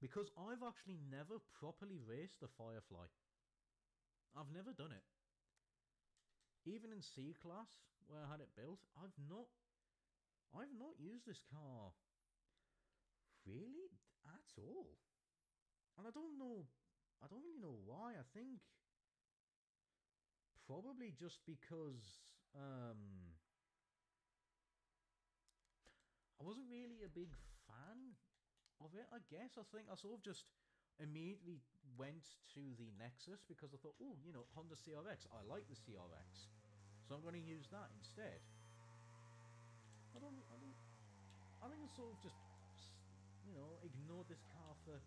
Because I've actually never properly raced the Firefly. I've never done it. Even in C-Class, where I had it built, I've not used this car really at all. And I don't really know why. I think probably just because I wasn't really a big fan of it, I guess. I think I sort of just immediately went to the Nexus because I thought, oh, you know, Honda CRX. I like the CRX, so I'm going to use that instead. I think I sort of just, you know, ignored this car for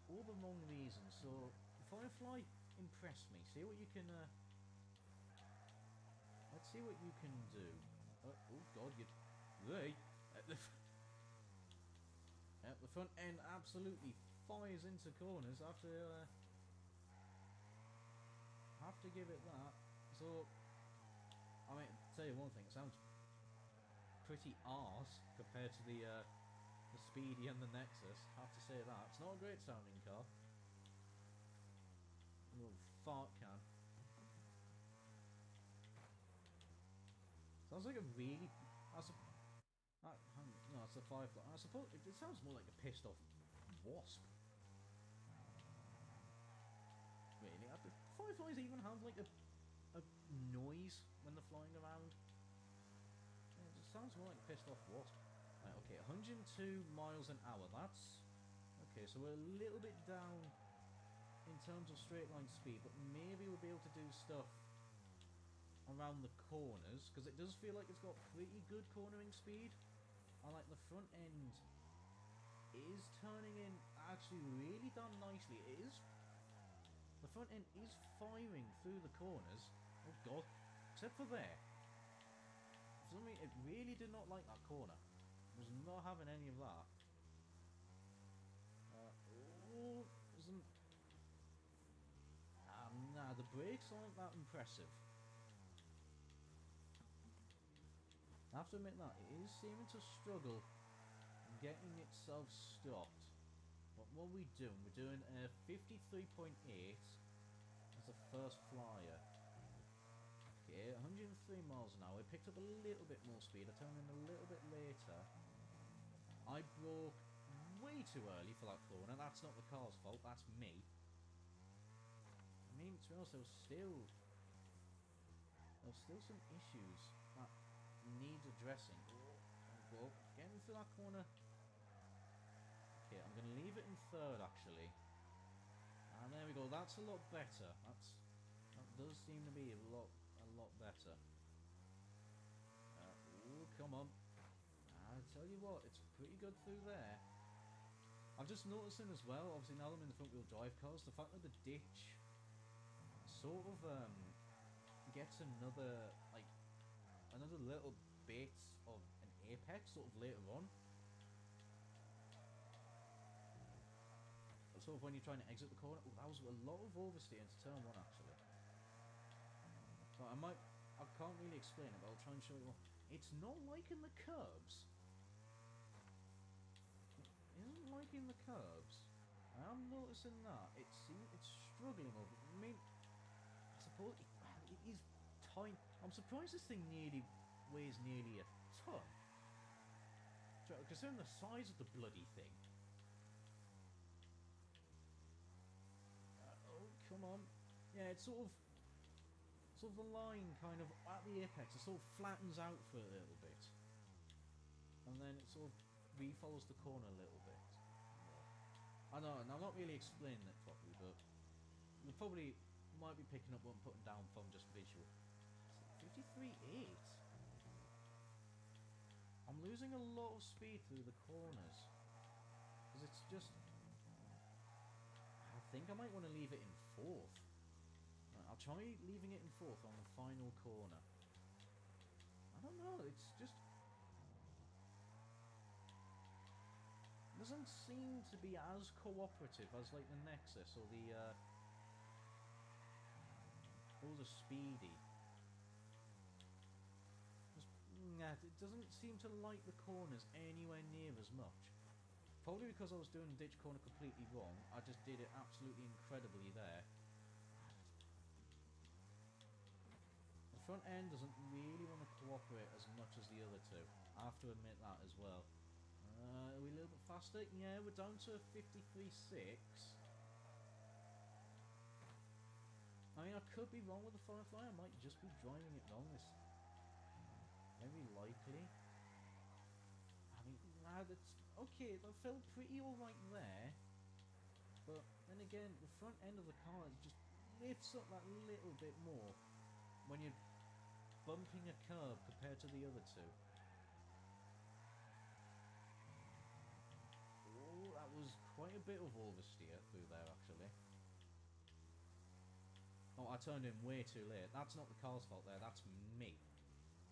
all the wrong reasons. So Firefly impressed me. See what you can. Let's see what you can do. Oh God, you, they at the front end absolutely fires into corners. Have to give it that. So, I mean, tell you one thing, it sounds pretty arse compared to the Speedy and the Nexus. Have to say that. It's not a great sounding car. A little fart can. Sounds like a really... no, it's a Firefly. I suppose it sounds more like a pissed off wasp. Really? Fireflies even have like a noise when they're flying around. Yeah, it just sounds more like a pissed off wasp. Right, okay, 102 miles an hour. That's... Okay, so we're a little bit down in terms of straight line speed, but maybe we'll be able to do stuff around the corners, because it does feel like it's got pretty good cornering speed. And like the front end is turning in actually really damn nicely. It is. The front end is firing through the corners. Oh God, except for there. For some reason, it really did not like that corner. It was not having any of that. Nah, the brakes aren't that impressive. I have to admit that it is seeming to struggle getting itself stopped. But what are we doing? We're doing a 53.8 as the first flyer. Okay, 103 miles an hour. I picked up a little bit more speed. I turned in a little bit later. I broke way too early for that corner. That's not the car's fault, that's me. I mean, to be honest, there was still some issues that needs addressing. Oh, getting through that corner. Okay, I'm going to leave it in third, actually. And there we go, that's a lot better. That does seem to be a lot better. Oh, come on. I tell you what, it's pretty good through there. I'm just noticing as well, obviously now I'm in the front wheel drive cars, the fact that the ditch sort of gets another little bit of an apex sort of later on. Sort of when you're trying to exit the corner. Oh, that was a lot of oversteer into turn one actually. So I can't really explain it, but I'll try and show you. It's not liking the curbs. It isn't liking the curbs. I am noticing that. It's struggling over. I mean, I suppose it is tiny. I'm surprised this thing weighs nearly a ton. Considering the size of the bloody thing. Oh, come on. Yeah, it's sort of the line kind of at the apex. It sort of flattens out for a little bit. And then it sort of re-follows the corner a little bit. I know, and I'm not really explaining it properly, but you probably might be picking up what I'm putting down from just visual. 53.8. I'm losing a lot of speed through the corners. Because it's just... I think I might want to leave it in fourth. I'll try leaving it in fourth on the final corner. I don't know, it's just... doesn't seem to be as cooperative as like the Nexus or the Speedy. It doesn't seem to like the corners anywhere near as much. Probably because I was doing ditch corner completely wrong. I just did it absolutely incredibly there. The front end doesn't really want to cooperate as much as the other two. I have to admit that as well. Are we a little bit faster? Yeah, we're down to 53.6. I mean, I could be wrong with the Firefly. I might just be driving it wrong. This very likely. I mean, that's okay. That felt pretty alright there. But then again, the front end of the car just lifts up that little bit more when you're bumping a curb compared to the other two. That was quite a bit of oversteer through there, actually. Oh, I turned in way too late. That's not the car's fault there, that's me.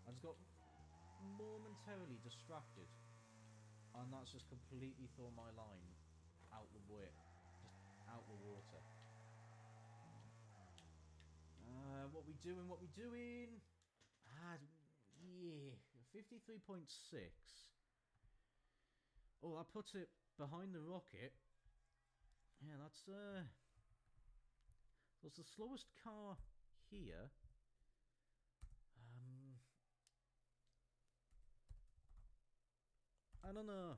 I just got momentarily distracted. And that's just completely thrown my line out the way. Just out the water. What we doing? Yeah, 53.6. Oh, that puts it behind the rocket. Yeah, that's the slowest car here. I don't know.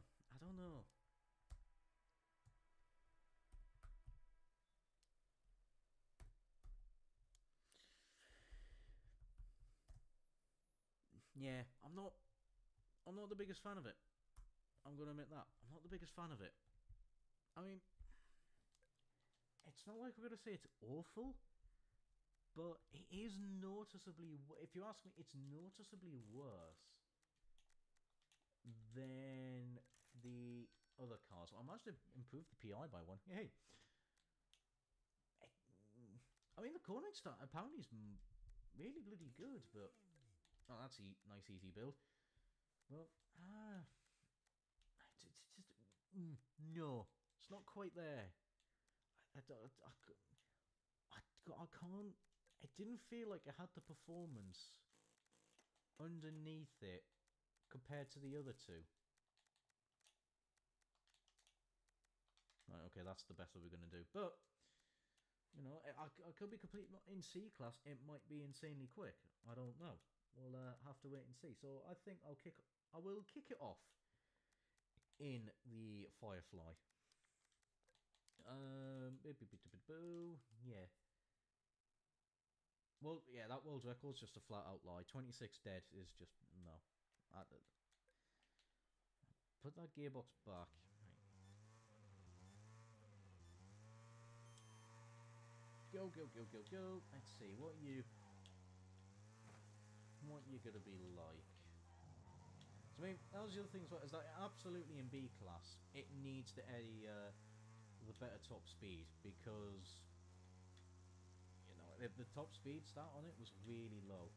Yeah, I'm not the biggest fan of it. I'm gonna admit that. I'm not the biggest fan of it. I mean, it's not like we're gonna say it's awful, but it is noticeably, if you ask me, it's noticeably worse than the other cars. I managed to improve the PI by one. Yay! I mean, the cornering start apparently is really bloody good, but oh, that's a nice easy build. Well, it's just no, it's not quite there. I can't. It didn't feel like it had the performance underneath it compared to the other two. Right, okay, that's the best that we're gonna do. But you know, I could be completely in C class. It might be insanely quick. I don't know. We'll have to wait and see. So I think I will kick it off in the Firefly. Yeah. Well, yeah, that world record's just a flat out lie. 26 dead is just no. Put that gearbox back. Go, go, go, go, go. Let's see what you gonna be like. So I mean, that was the other thing as well, is that absolutely in B class, it needs the better top speed, because you know the top speed stat on it was really low.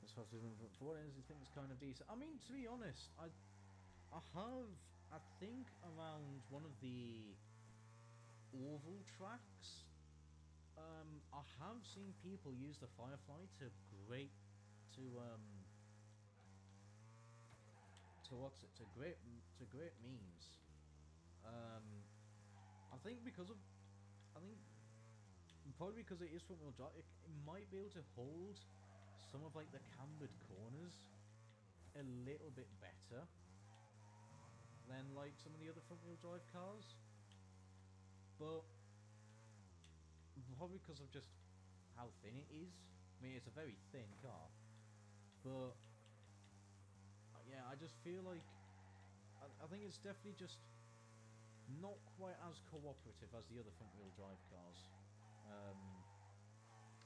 As far as for what it is, I think it's kind of decent. I mean, to be honest, I think around one of the oval tracks, I have seen people use the Firefly to great means. I think probably because it is front wheel drive, it might be able to hold some of like the cambered corners a little bit better than like some of the other front wheel drive cars, but probably because of just how thin it is. I mean, it's a very thin car, but yeah, I just feel like I think it's definitely just not quite as cooperative as the other front wheel drive cars.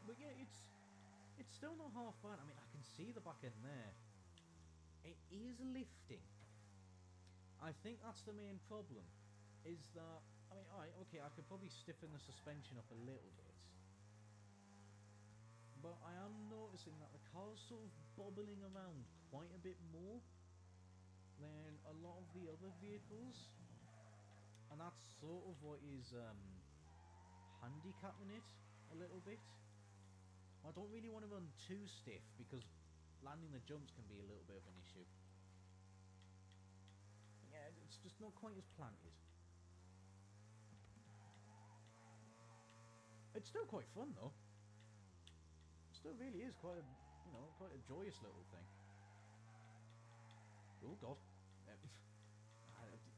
But yeah, it's still not half bad. I mean, I can see the back end there. It is lifting. I think that's the main problem. Is that, I mean, alright, okay, I could probably stiffen the suspension up a little bit, but I am noticing that the car's sort of bobbling around quite a bit more than a lot of the other vehicles, and that's sort of what is handicapping it a little bit. I don't really want to run too stiff, because landing the jumps can be a little bit of an issue. Yeah, it's just not quite as planted. It's still quite fun though. It still really is quite a, quite a joyous little thing. Oh god.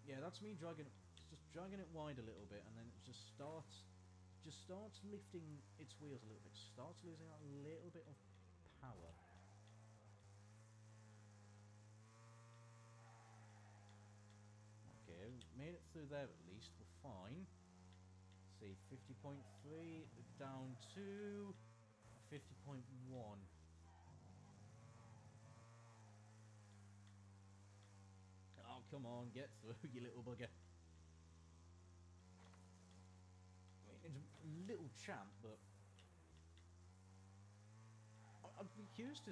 Yeah, that's me dragging it wide a little bit, and then it just starts lifting its wheels a little bit. Starts losing that little bit of power. Okay, made it through there at least. We're fine. Let's see, 50.3 down to 50.1. Oh, come on, get through, you little bugger. I mean, it's a little champ, but I'd be curious to...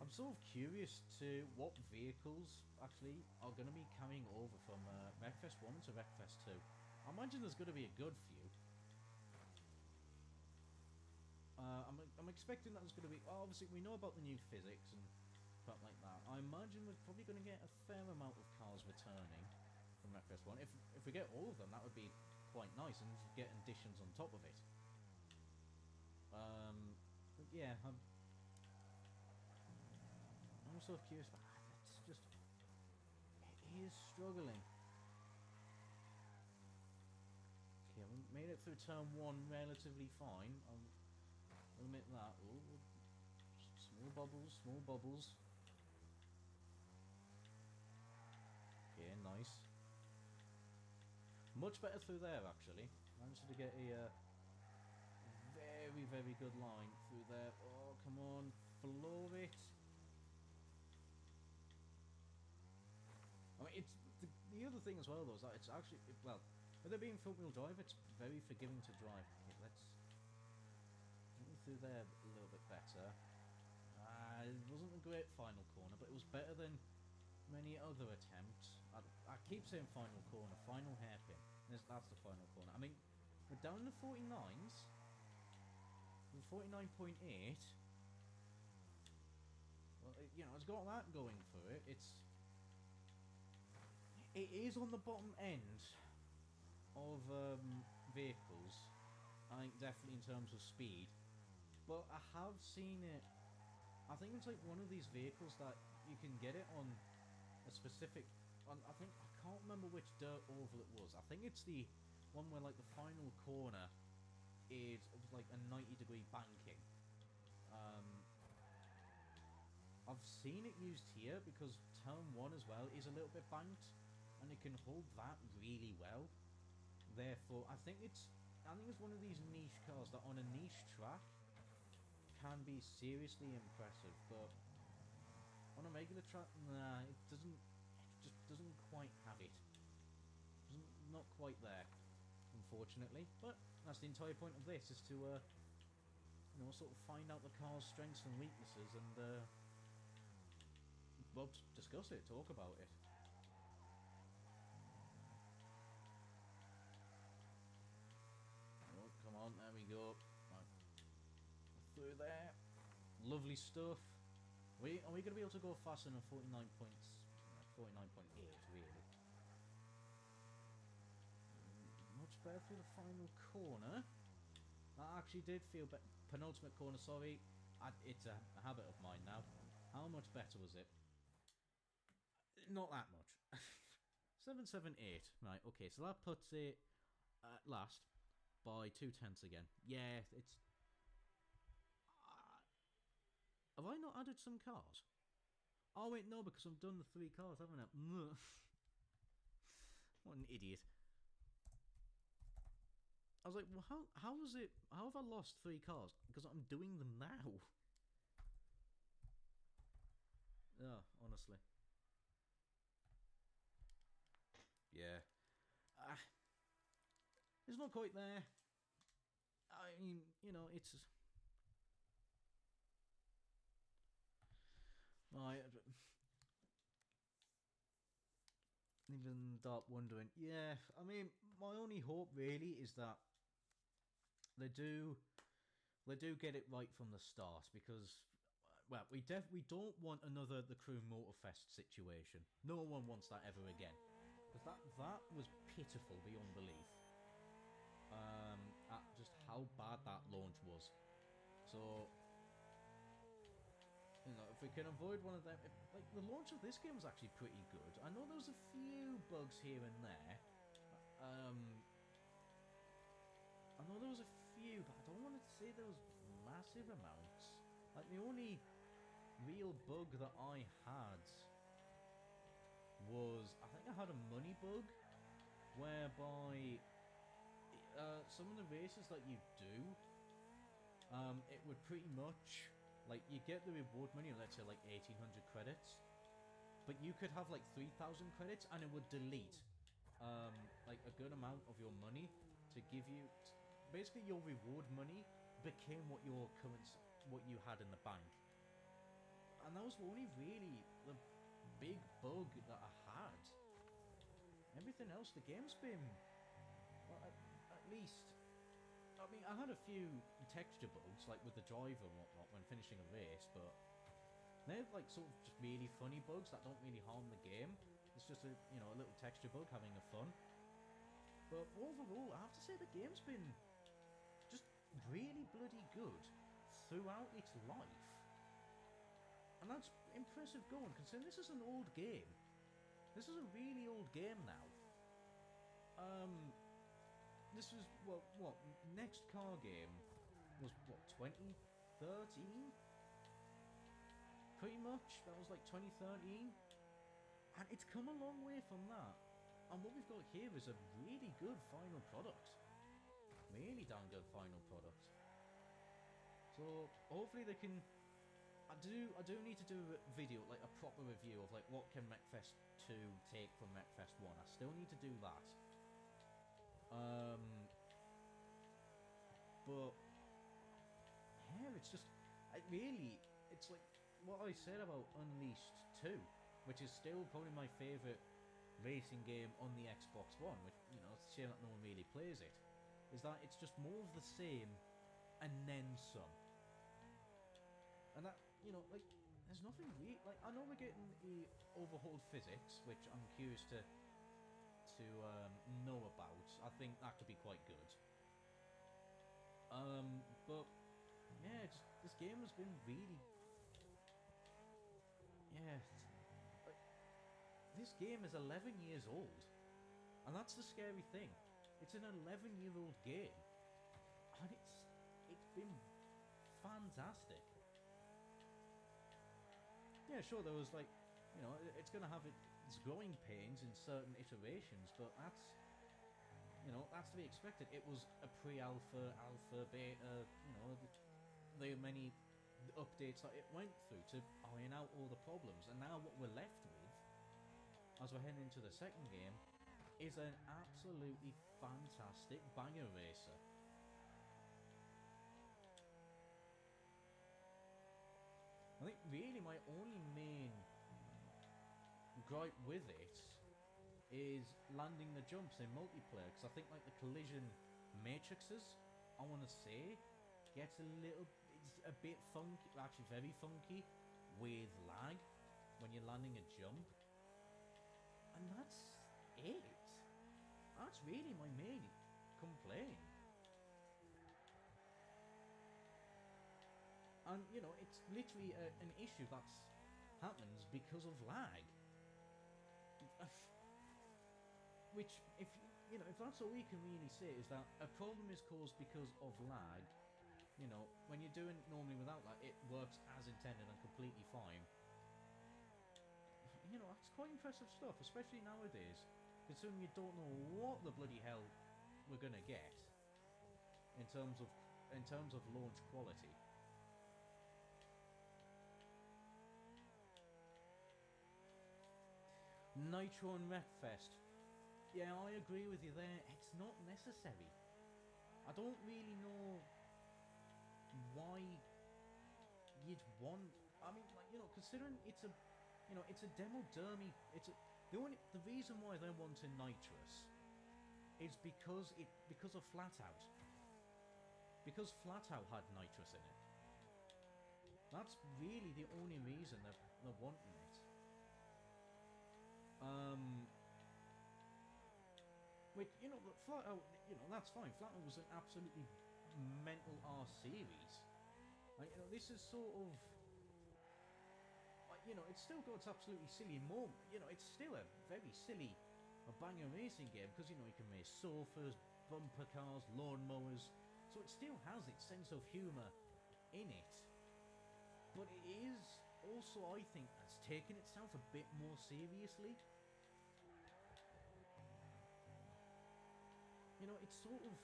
I'm sort of curious to what vehicles actually are going to be coming over from Wreckfest 1 to Wreckfest 2. I imagine there's going to be a good few. I'm expecting that there's going to be... Obviously, we know about the new physics and crap like that. I imagine we're probably going to get a fair amount of cars returning from Wreckfest 1. If we get all of them, that would be quite nice, and get additions on top of it. Yeah, I'm sort of curious, but it's just... It is struggling. Okay, we made it through turn 1 relatively fine. I'll admit that. Ooh, small bubbles, small bubbles. Okay, nice. Much better through there, actually. Managed to get a very, very good line through there. Oh, come on, floor it. I mean, it's the other thing as well, though, is that it's actually, well, with it being front wheel drive, it's very forgiving to drive. Okay, let's get through there a little bit better. It wasn't a great final corner, but it was better than many other attempts. I keep saying final corner, final hairpin. That's the final corner. I mean, we're down to 49s. 49.8. Well, it's got that going for it. It is on the bottom end of vehicles. I think definitely in terms of speed. But I have seen it. I think it's like one of these vehicles that you can get it on a specific. I think I can't remember which dirt oval it was. I think it's the one where like the final corner is like a 90-degree banking. I've seen it used here because turn 1 as well is a little bit banked, and it can hold that really well. Therefore, I think it's one of these niche cars that on a niche track can be seriously impressive, but on a regular track, nah, it just doesn't quite have it. Not quite there, unfortunately. But that's the entire point of this, is to sort of find out the car's strengths and weaknesses, and well, discuss it, talk about it. Oh, come on, there we go. Right. Through there. Lovely stuff. Are we going to be able to go faster than 49 points? 49.8, really. Much better through the final corner. That actually did feel better. Penultimate corner, sorry. It's a habit of mine now. How much better was it? Not that much. 778. Right, okay, so that puts it at last by 2/10 again. Yeah, it's... have I not added some cars? Oh, wait, no, because I've done the 3 cars, haven't I? What an idiot. I was like, well, how was it... how have I lost 3 cars? Because I'm doing them now. Yeah, honestly. Yeah. It's not quite there. I mean, it's... right. Even Dark wondering. Yeah, I mean, my only hope really is that they do get it right from the start, because, well, we don't want another The Crew Motorfest situation. No one wants that ever again, because that was pitiful beyond belief. At just how bad that launch was. So, if we can avoid one of them... like, the launch of this game was actually pretty good. I know there was a few bugs here and there. I know there was a few, but I don't want to say there was massive amounts. Like, the only real bug that I had was... I think I had a money bug, whereby some of the races that you do, it would pretty much... like, you get the reward money, let's say like 1800 credits, but you could have like 3000 credits and it would delete like a good amount of your money to give you... basically your reward money became what your what you had in the bank. And that was only really the big bug that I had. Everything else, the game's been, well, at least... I mean, I had a few texture bugs, like with the driver and whatnot, when finishing a race, but they're like sort of just really funny bugs that don't really harm the game. It's just a little texture bug having a fun. But overall, I have to say the game's been just really bloody good throughout its life. And that's impressive going, considering this is an old game. This is a really old game now. This was, what, next car game was, what, 2013? Pretty much, that was like 2013. And it's come a long way from that. And what we've got here is a really good final product. Really damn good final product. So, hopefully they can... I do need to do a video, like a proper review of like what can Wreckfest 2 take from Wreckfest 1. I still need to do that. But yeah, it's just, it's like what I said about Unleashed 2, which is still probably my favourite racing game on the Xbox One, which, it's a shame that no one really plays it, is that it's just more of the same and then some. And that, like, there's nothing really, like, I know we're getting a overhauled physics, which I'm curious to know about. I think that could be quite good. But yeah, this game has been really, yeah. This game is 11 years old, and that's the scary thing. It's an 11-year-old game, and it's been fantastic. Yeah, sure, there was like, it's gonna have its growing pains in certain iterations, but that's to be expected. It was a pre-alpha, alpha, beta, the many updates that it went through to iron out all the problems, and now what we're left with, as we're heading into the second game, is an absolutely fantastic banger racer. I think really my only main gripe with it is landing the jumps in multiplayer, because I think like the collision matrices, I want to say, gets it's a bit funky, actually very funky, with lag when you're landing a jump, and that's it. That's really my main complaint. And, it's literally an issue that happens because of lag. Which, if that's all we can really say, is that a problem is caused because of lag. When you're doing it normally without lag, it works as intended and completely fine. That's quite impressive stuff, especially nowadays, considering you don't know what the bloody hell we're gonna get in terms of launch quality. Nitro and Wreckfest. Yeah, I agree with you there. It's not necessary. I don't really know why you'd want. I mean, like, considering it's a demo dermy. The reason why they're wanting nitrous is because of Flatout. Because Flatout had nitrous in it. That's really the only reason they're wanting it. Which, Flatout, that's fine. Flatout was an absolutely mental arse series. Like, this is sort of, it's still got its absolutely silly moment. It's still a very silly, banger racing game, because, you can race sofas, bumper cars, lawnmowers, so it still has its sense of humour in it. But it is also, I think, has taken itself a bit more seriously. It's sort of,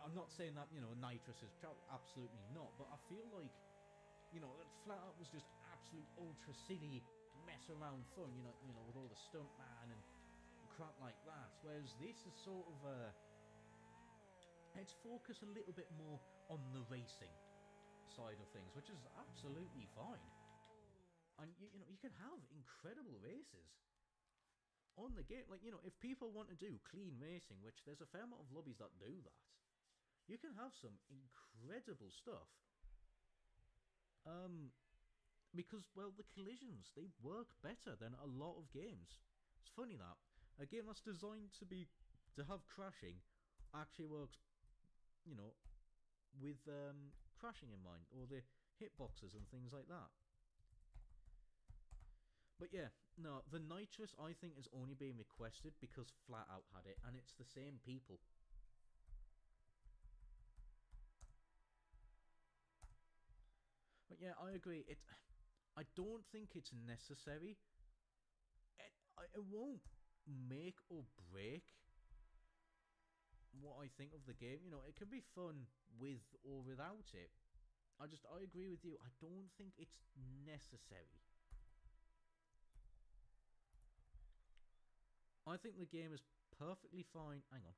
I'm not saying that, nitrous is absolutely not, but I feel like, Flatout was just absolute ultra silly, mess around fun, with all the stuntman and crap like that. Whereas this is sort of, it's focused a little bit more on the racing side of things, which is absolutely fine. And you can have incredible races on the game. Like, if people want to do clean racing, which there's a fair amount of lobbies that do that, you can have some incredible stuff. Because, well, the collisions, they work better than a lot of games. It's funny that a game that's designed to have crashing actually works, with crashing in mind, or the hitboxes and things like that. But yeah, no, the nitrous, I think, is only being requested because Flatout had it, and it's the same people. But yeah, I agree. I don't think it's necessary. It won't make or break what I think of the game. It can be fun with or without it. I agree with you. I don't think it's necessary. I think the game is perfectly fine. Hang on.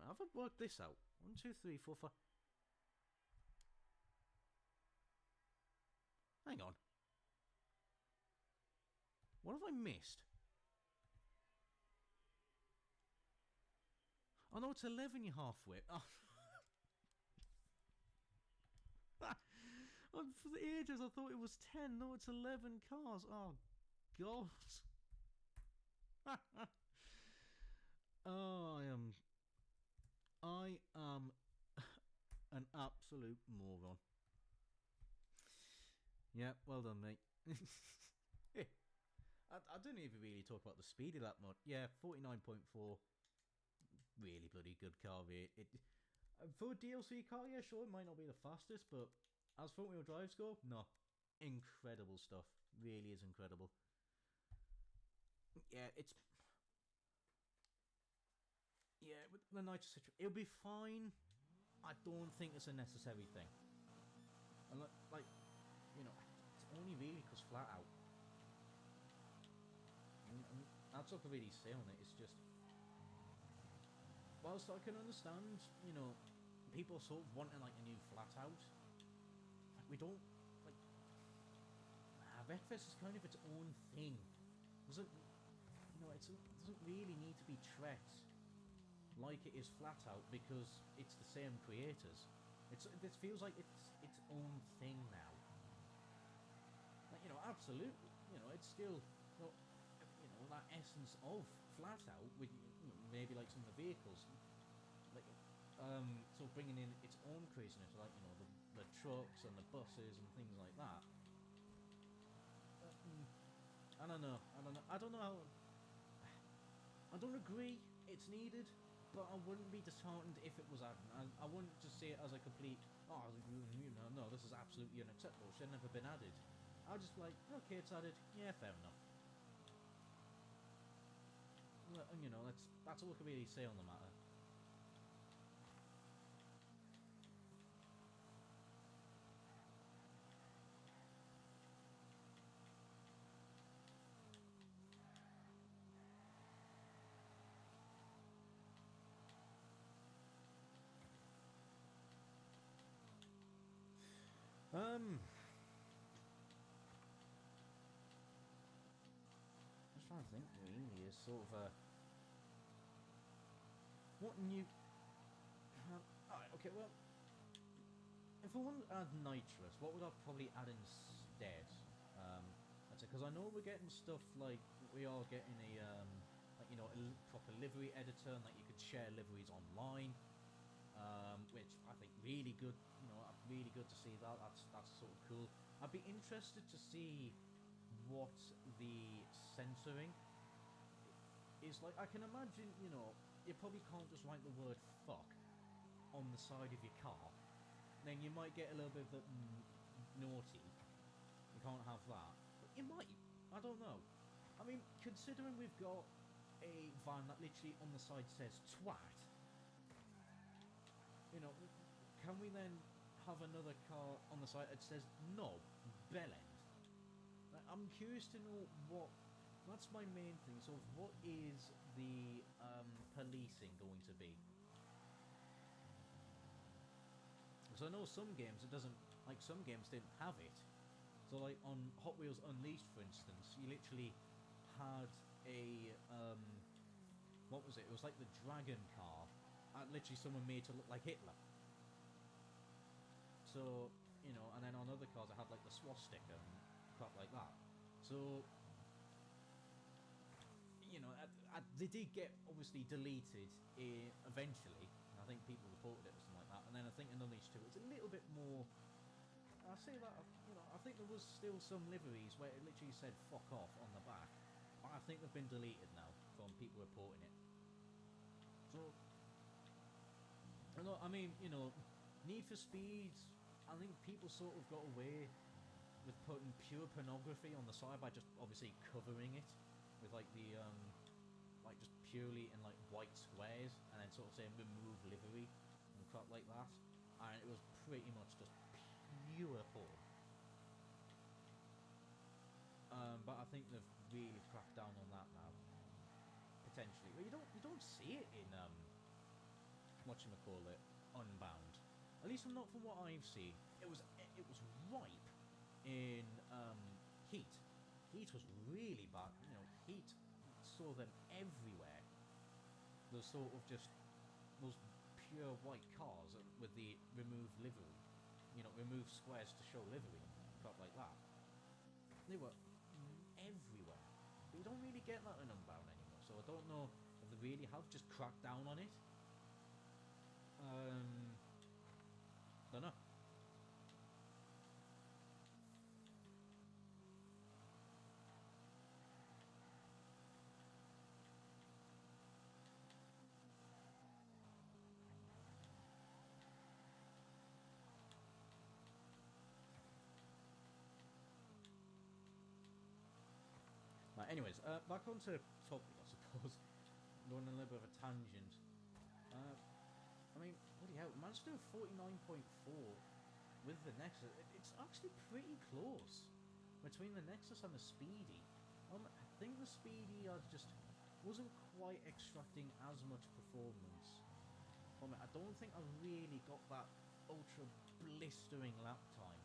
I've worked this out. 1, 2, 3, 4, 5. Hang on. What have I missed? Oh no, it's 11 you're halfway. Oh. For the ages I thought it was 10. No, it's 11 cars. Oh goals. Oh, I am an absolute moron. Yeah, well done, mate. I didn't even really talk about the speed of that mod. Yeah, 49.4. Really bloody good car rate. For a DLC car, yeah, sure, it might not be the fastest, but as front-wheel drive score, no. Incredible stuff. Really is incredible. Yeah, it's... Yeah, with the Nitro Citroen, it'll be fine. I don't think it's a necessary thing. And like, you know, it's only really because flat out. And that's what I really say on it. It's just, whilst I can understand, you know, people sort of wanting like a new flat out. Like, we don't like. Wreckfest is kind of its own thing. Doesn't, you know, it doesn't really need to be treated like it is flat out because it's the same creators. This feels like it's its own thing now. Like, you know, absolutely. You know, it's still, you know, that essence of flat out with, you know, maybe like some of the vehicles, like so bringing in its own craziness, like, you know, the trucks and the buses and things like that. I don't know. I don't know how. I don't agree it's needed, but I wouldn't be disheartened if it was added. I wouldn't just see it as a complete, oh, you know, no, this is absolutely unacceptable. Should have never been added. I'll just be like, okay, it's added. Yeah, fair enough. You know, that's all I can really say on the matter. Just trying to think. Really, is sort of a what new. Alright, okay, well, if I wanted to add nitrous, what would I probably add instead? Because I know we're getting stuff like we are getting like, you know, a proper livery editor, and like you could share liveries online, which I think really good. You know, really good to see that. That's sort of cool. I'd be interested to see what the censoring is like. I can imagine, you know, you probably can't just write the word fuck on the side of your car. Then you might get a little bit of the naughty. You can't have that. But you might. I don't know. I mean, considering we've got a van that literally on the side says twat, you know, can we then have another car on the side that says knob, bellend? Like, I'm curious to know what. That's my main thing. So, what is the policing going to be? Because I know some games it doesn't. Like, some games didn't have it. So, like on Hot Wheels Unleashed, for instance, you literally had a what was it? It was like the dragon car. Literally, someone made to look like Hitler. So, you know, and then on other cars, I had like the swastika and crap like that. So, you know, they did get obviously deleted eventually. I think people reported it or something like that. And then I think in Unleashed 2, it's a little bit more. I say that, you know, I think there was still some liveries where it literally said "fuck off" on the back. I think they've been deleted now from people reporting it. So, I mean, you know, Need for Speed. I think people sort of got away with putting pure pornography on the side by just obviously covering it with like the like just purely in like white squares, and then sort of saying remove livery and crap like that. And it was pretty much just pure porn. But I think they've really cracked down on that now. Potentially, but you don't see it in whatchamacallit, Unbound. At least not from what I've seen. It was ripe in Heat. Heat was really bad. You know, Heat saw them everywhere. Those sort of just those pure white cars with the removed livery. You know, remove squares to show livery, crap like that. They were everywhere. But you don't really get that in Unbound anymore, so I don't know if they really have just cracked down on it. Don't know. Anyways, back onto topic, I suppose. Going on a little bit of a tangent. I mean, bloody hell, managed to do 49.4 with the Nexus. It's actually pretty close between the Nexus and the Speedy. I think the Speedy just wasn't quite extracting as much performance from it. I don't think I really got that ultra blistering lap time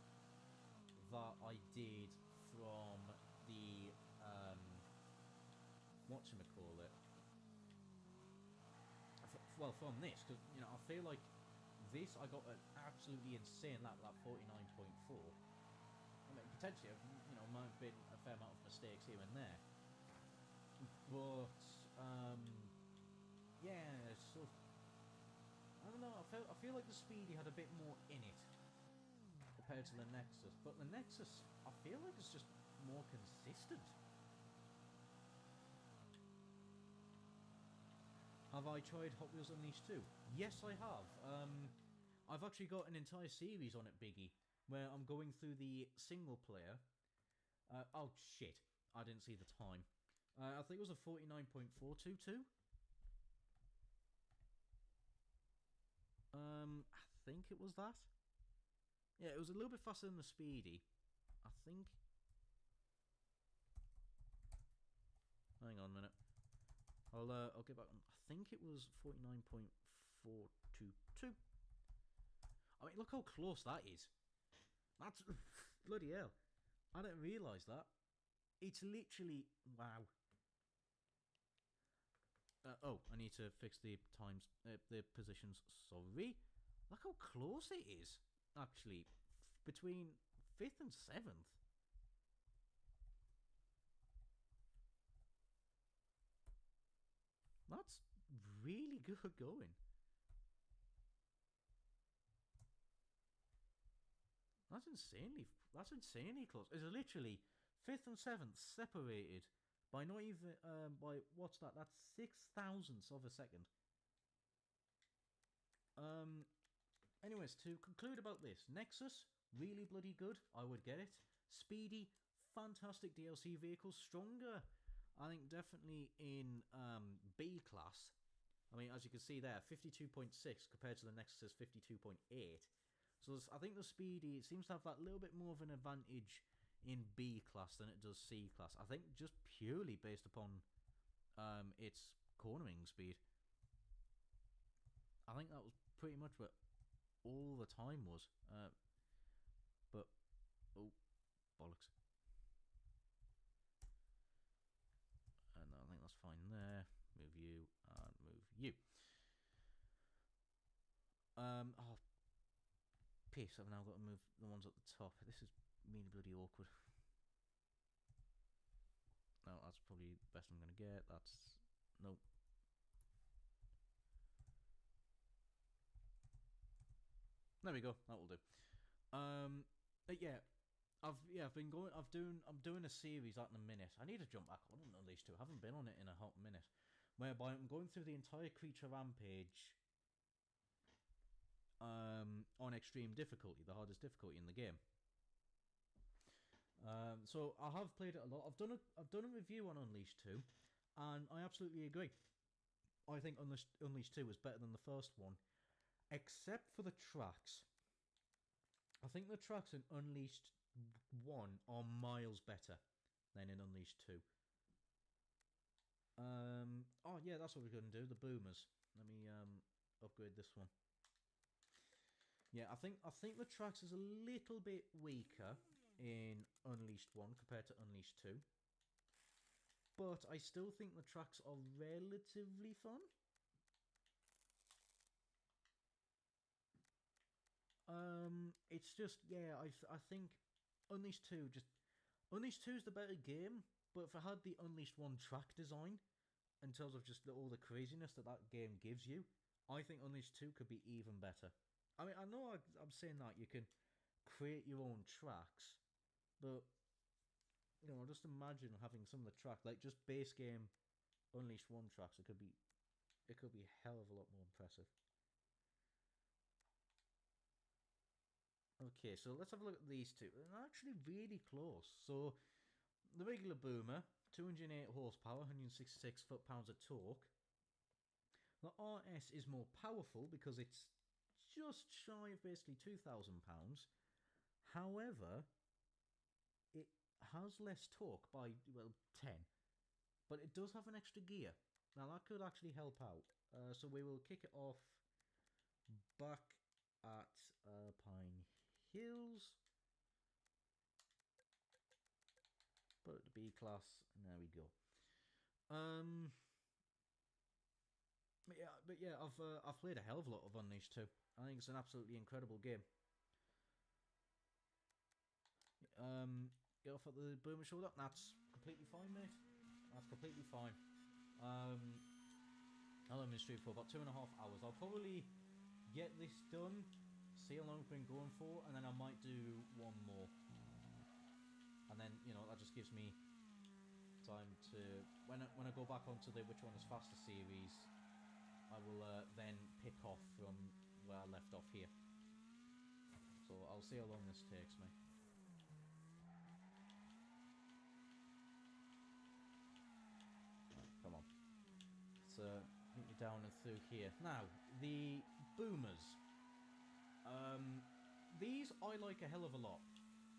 that I did from the whatchamacallit. Well, from this, because I feel like this I got an absolutely insane lap, like 49.4. I mean, potentially, might have been a fair amount of mistakes here and there, but yeah, so I don't know. I feel like the Speedy had a bit more in it compared to the Nexus, but the Nexus I feel like it's just more consistent. Have I tried Hot Wheels Unleashed 2? Yes, I have. I've actually got an entire series on it, Biggie, where I'm going through the single player. Oh shit, I didn't see the time. I think it was a 49.422. I think it was that. Yeah, it was a little bit faster than the Speedy. I think. Hang on a minute. I'll get back on. I think it was 49.422. I mean, look how close that is. That's bloody hell. I didn't realise that. It's literally wow. Oh, I need to fix the times, the positions. Sorry. Look how close it is. Actually, between 5th and 7th. That's really good going. That's insanely close. It's literally 5th and 7th separated by not even by what's that? That's 6,000ths of a second. Anyways, to conclude about this, Nexus really bloody good. I would get it. Speedy, fantastic DLC vehicle, stronger. I think definitely in B class. I mean, as you can see there, 52.6 compared to the Nexus 52.8. So I think the Speedy seems to have that little bit more of an advantage in B class than it does C class. I think just purely based upon its cornering speed. I think that was pretty much what all the time was. But oh, bollocks. And I think that's fine there. Move you and move you. Oh, piss! I've now got to move the ones at the top. This is really bloody awkward. No, that's probably the best I'm gonna get. That's nope. There we go. That will do. Yeah. I've been going. I'm doing a series at the minute. I need to jump back on Unleashed 2. I haven't been on it in a hot minute. Whereby I'm going through the entire Creature Rampage on extreme difficulty, the hardest difficulty in the game. So I have played it a lot. I've done a review on Unleashed 2, and I absolutely agree. I think Unleashed 2 is better than the first one, except for the tracks. I think the tracks in Unleashed 1 are miles better than in Unleashed 2. Oh yeah, that's what we're going to do. The boomers. Let me upgrade this one. Yeah, I think the tracks is a little bit weaker in Unleashed 1 compared to Unleashed 2. But I still think the tracks are relatively fun. It's just, yeah, I think Unleashed 2 is the better game, But if it had the Unleashed 1 track design, in terms of just all the craziness that that game gives you, I think Unleashed 2 could be even better. I mean, I know I'm saying that you can create your own tracks, but, you know, just imagine having some of the track, like just base game Unleashed 1 tracks, it could be a hell of a lot more impressive. Okay, so let's have a look at these two. They're actually really close. So, the regular Boomer, 208 horsepower, 166 foot-pounds of torque. The RS is more powerful because it's just shy of basically 2,000 pounds. However, it has less torque by, well, 10. But it does have an extra gear. Now, that could actually help out. So we will kick it off back at Pine Hills. Put it to B class, and there we go. But yeah, I've played a hell of a lot of Unleashed 2. I think it's an absolutely incredible game. Get off at the Boomer shoulder. That's completely fine, mate. That's completely fine. I'll only stream for about 2.5 hours. I'll probably get this done, see how long I've been going for, and then I might do one more. And then, you know, that just gives me time to... When I go back onto the Which One Is Faster series, I will then pick off from where I left off here. So I'll see how long this takes me. Right, come on. So, hit me down and through here. Now, the Boomers. These I like a hell of a lot.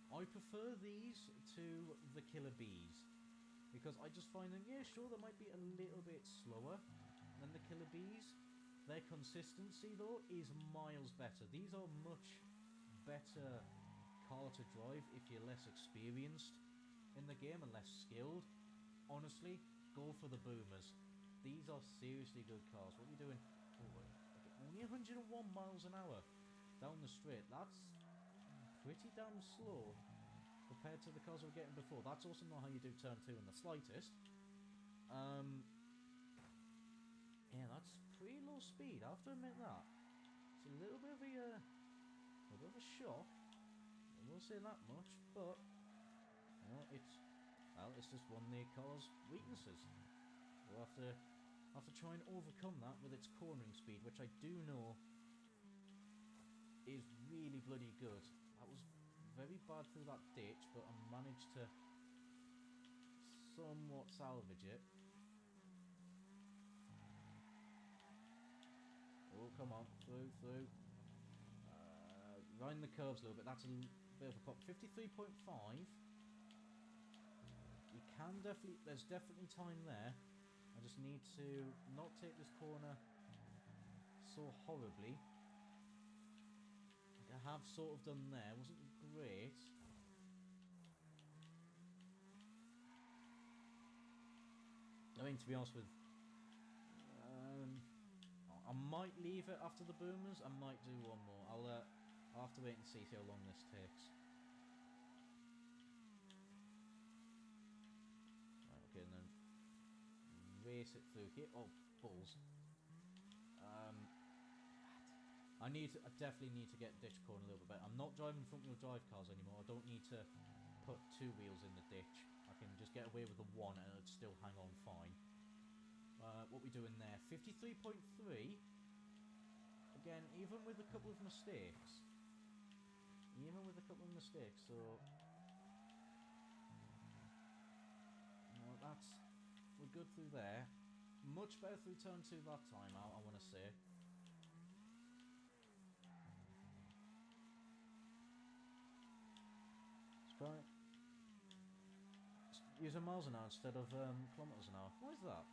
I prefer these to the Killer Bees, because I just find them, yeah, sure, they might be a little bit slower than the Killer Bees. Their consistency, though, is miles better. These are much better car to drive if you're less experienced in the game and less skilled. Honestly, go for the Boomers. These are seriously good cars. What are we doing? Oh, okay. Only 101 miles an hour down the straight. That's pretty damn slow compared to the cars we were getting before. That's also not how you do turn 2 in the slightest. Yeah, that's pretty low speed. I have to admit that. It's a little bit of a shock. I will say that much, but you know, it's just one of the car's weaknesses. We'll have to try and overcome that with its cornering speed, which I do know is really bloody good. That was very bad through that ditch, but I managed to somewhat salvage it. Oh, come on, through. Round the curves a little bit. That's a bit of a pop. 53.5. You can definitely... There's definitely time there. I just need to not take this corner so horribly. I have sort of done there. Wasn't great. I mean, to be honest with... I might leave it after the Boomers. I might do one more. I'll have to wait and see how long this takes. Right, okay, and then race it through here. Oh, balls. I definitely need to get ditch corner a little bit better. I'm not driving front-wheel drive cars anymore. I don't need to put 2 wheels in the ditch. I can just get away with the 1 and it'll still hang on fine. What we doing there? 53.3. Again, even with a couple of mistakes. So... We're good through there. Much better through turn 2 that time out, I want to say. Let's try it. Using miles an hour instead of kilometers an hour. Why is that?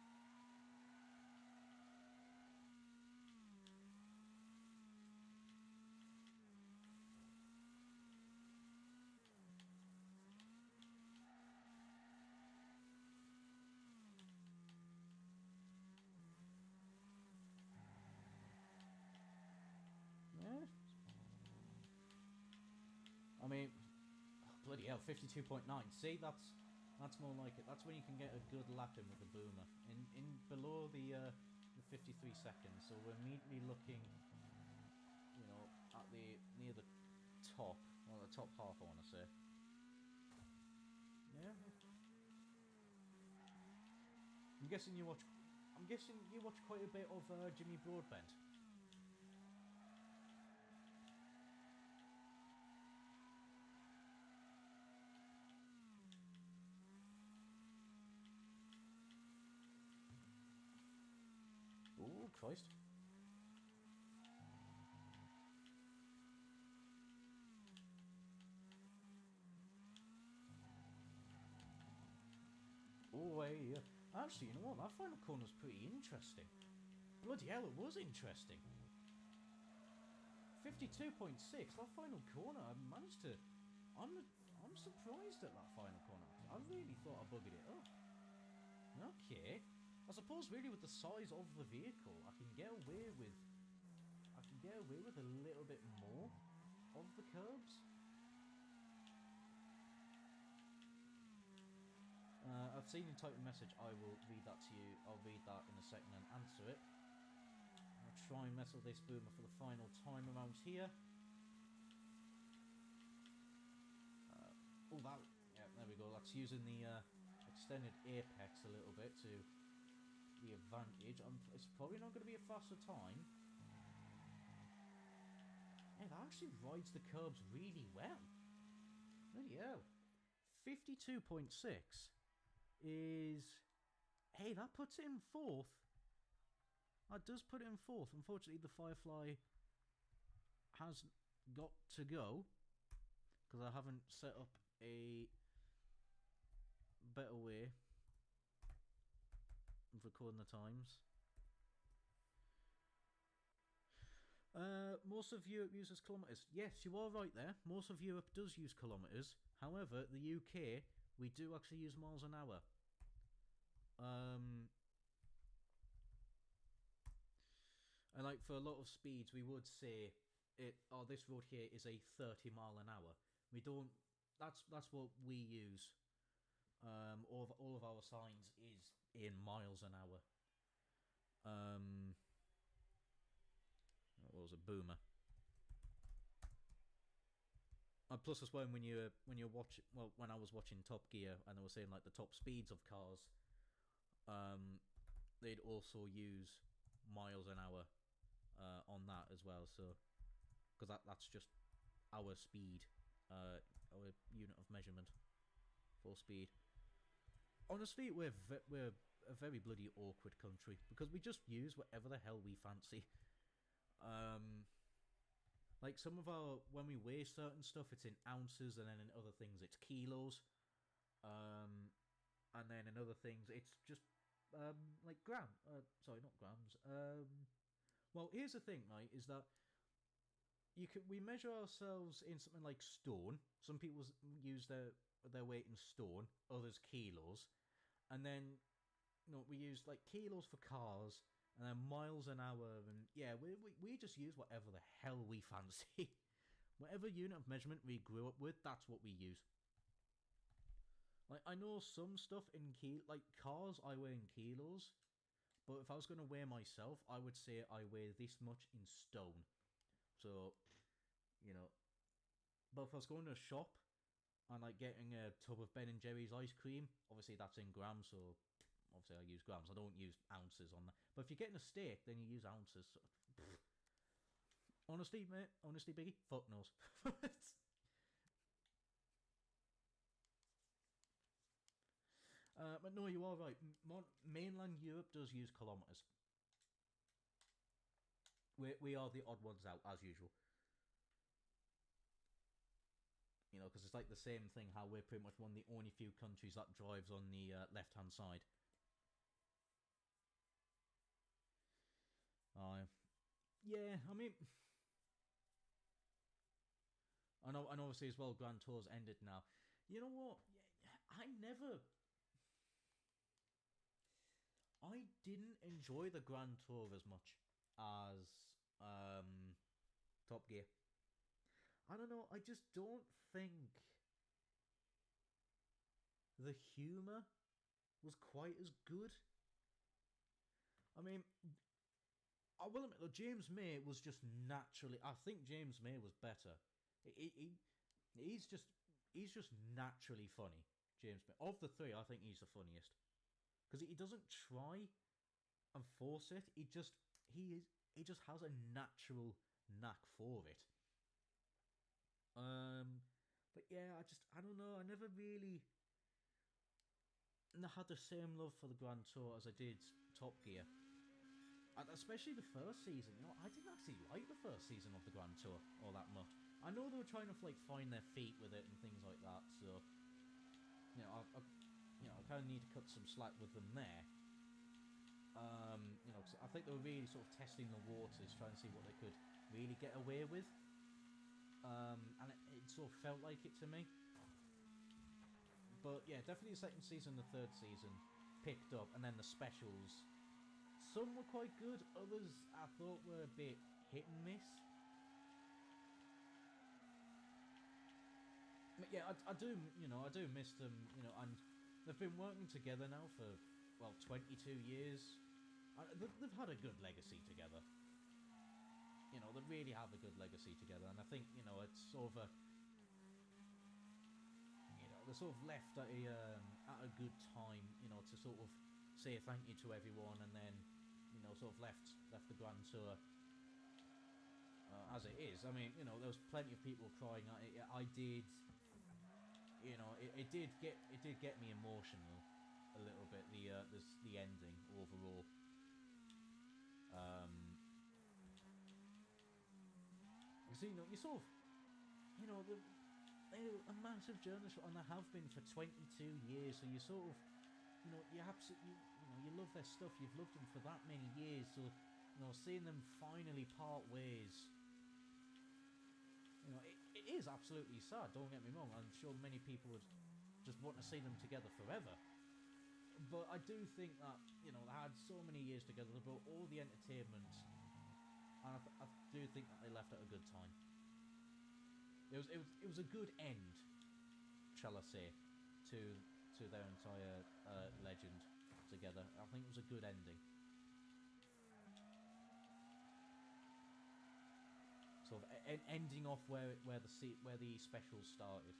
Yeah. I mean, bloody hell, 52.9. See, that's That's more like it. That's when you can get a good lap in with the boomer. In below the 53 seconds. So we're immediately looking, at the near the top, well, the top half, I want to say. Yeah. I'm guessing you watch. I'm guessing you watch quite a bit of Jimmy Broadbent. Oh Christ! Oh, hey. Actually, you know what? That final corner was pretty interesting. Bloody hell, it was interesting. 52.6. That final corner, I managed to. I'm surprised at that final corner. I really thought I buggered it up. Okay. I suppose really with the size of the vehicle, I can get away with. I can get away with a little bit more of the curbs. I've seen you type a message. I will read that to you. I'll read that in a second and answer it. I'll try and mess with this boomer for the final time around here. Oh, that. Yeah, there we go. That's using the extended apex a little bit to the advantage. It's probably not going to be a faster time. Yeah, that actually rides the curbs really well. Bloody hell. 52.6 is... Hey, that puts it in fourth. That does put it in fourth. Unfortunately, the Firefly has got to go because I haven't set up a better way of recording the times. Most of Europe uses kilometres. Yes, you are right there. Most of Europe does use kilometres. However, the UK, we do actually use miles an hour. And like for a lot of speeds, we would say this road here is a 30 mile an hour. We don't. That's what we use. All of our signs is in miles an hour. What was it, boomer? Plus, as well, when you're when I was watching Top Gear and they were saying like the top speeds of cars, they'd also use miles an hour on that as well. So, because that's just our speed, our unit of measurement for speed. Honestly, we're a very bloody awkward country because we just use whatever the hell we fancy. Like some of when we weigh certain stuff, it's in ounces, and then in other things, it's kilos. And then in other things, it's just like sorry, not grams. Well, here's the thing, right? Is that we measure ourselves in something like stone. Some people use their weight in stone, others kilos, and then we use like kilos for cars, and then miles an hour, and yeah, we just use whatever the hell we fancy. Whatever unit of measurement we grew up with, that's what we use. Like I know some stuff in like cars I weigh in kilos, but if I was going to weigh myself, I would say I weigh this much in stone. So, but if I was going to a shop and like getting a tub of Ben and Jerry's ice cream, obviously that's in grams, so obviously I use grams. I don't use ounces on that. But if you're getting a steak, then you use ounces. So, honestly, mate, Biggie, fuck knows. But no, you are right. Mainland Europe does use kilometres. We are the odd ones out, as usual. Because it's like the same thing how we're pretty much one of the only few countries that drives on the left-hand side. Yeah, I mean... And obviously as well, Grand Tour's ended now. You know what? I didn't enjoy the Grand Tour as much as Top Gear. I don't know, I just don't think the humour was quite as good. I mean, I will admit, James May was just naturally. I think James May was better. He's just naturally funny. James May, of the three, I think he's the funniest because he doesn't try and force it. He just has a natural knack for it. But yeah, I don't know. I never really had the same love for the Grand Tour as I did Top Gear. And especially the first season. You know, I didn't actually like the first season of the Grand Tour all that much. I know they were trying to like find their feet with it and things like that. So, you know, I kind of need to cut some slack with them there. You know, 'cause I think they were really sort of testing the waters, trying to see what they could really get away with. And it sort of felt like it to me. But yeah, definitely the second season, the third season picked up, and then the specials. Some were quite good, others I thought were a bit hit and miss. But yeah, I do miss them, you know, and they've been working together now for, well, 22 years. They've had a good legacy together. You know, they really have a good legacy together, and I think, you know, it's sort of a, you know, they're sort of left at a good time, you know, to sort of say thank you to everyone, and then, you know, sort of left the Grand Tour as it is. I mean, you know, there was plenty of people crying at it. I did, you know, it did get me emotional a little bit. The ending overall. Um, you know, you sort of, you know, they're a massive journalist, and they have been for 22 years. So you sort of, you know, you absolutely, you know, you love their stuff. You've loved them for that many years. So, you know, seeing them finally part ways, you know, it is absolutely sad. Don't get me wrong. I'm sure many people would just want to see them together forever. But I do think that, you know, they had so many years together. They brought all the entertainment, and I do think that they left at a good time. It was a good end, shall I say, to their entire legend together. I think it was a good ending. Sort of ending off where the specials started.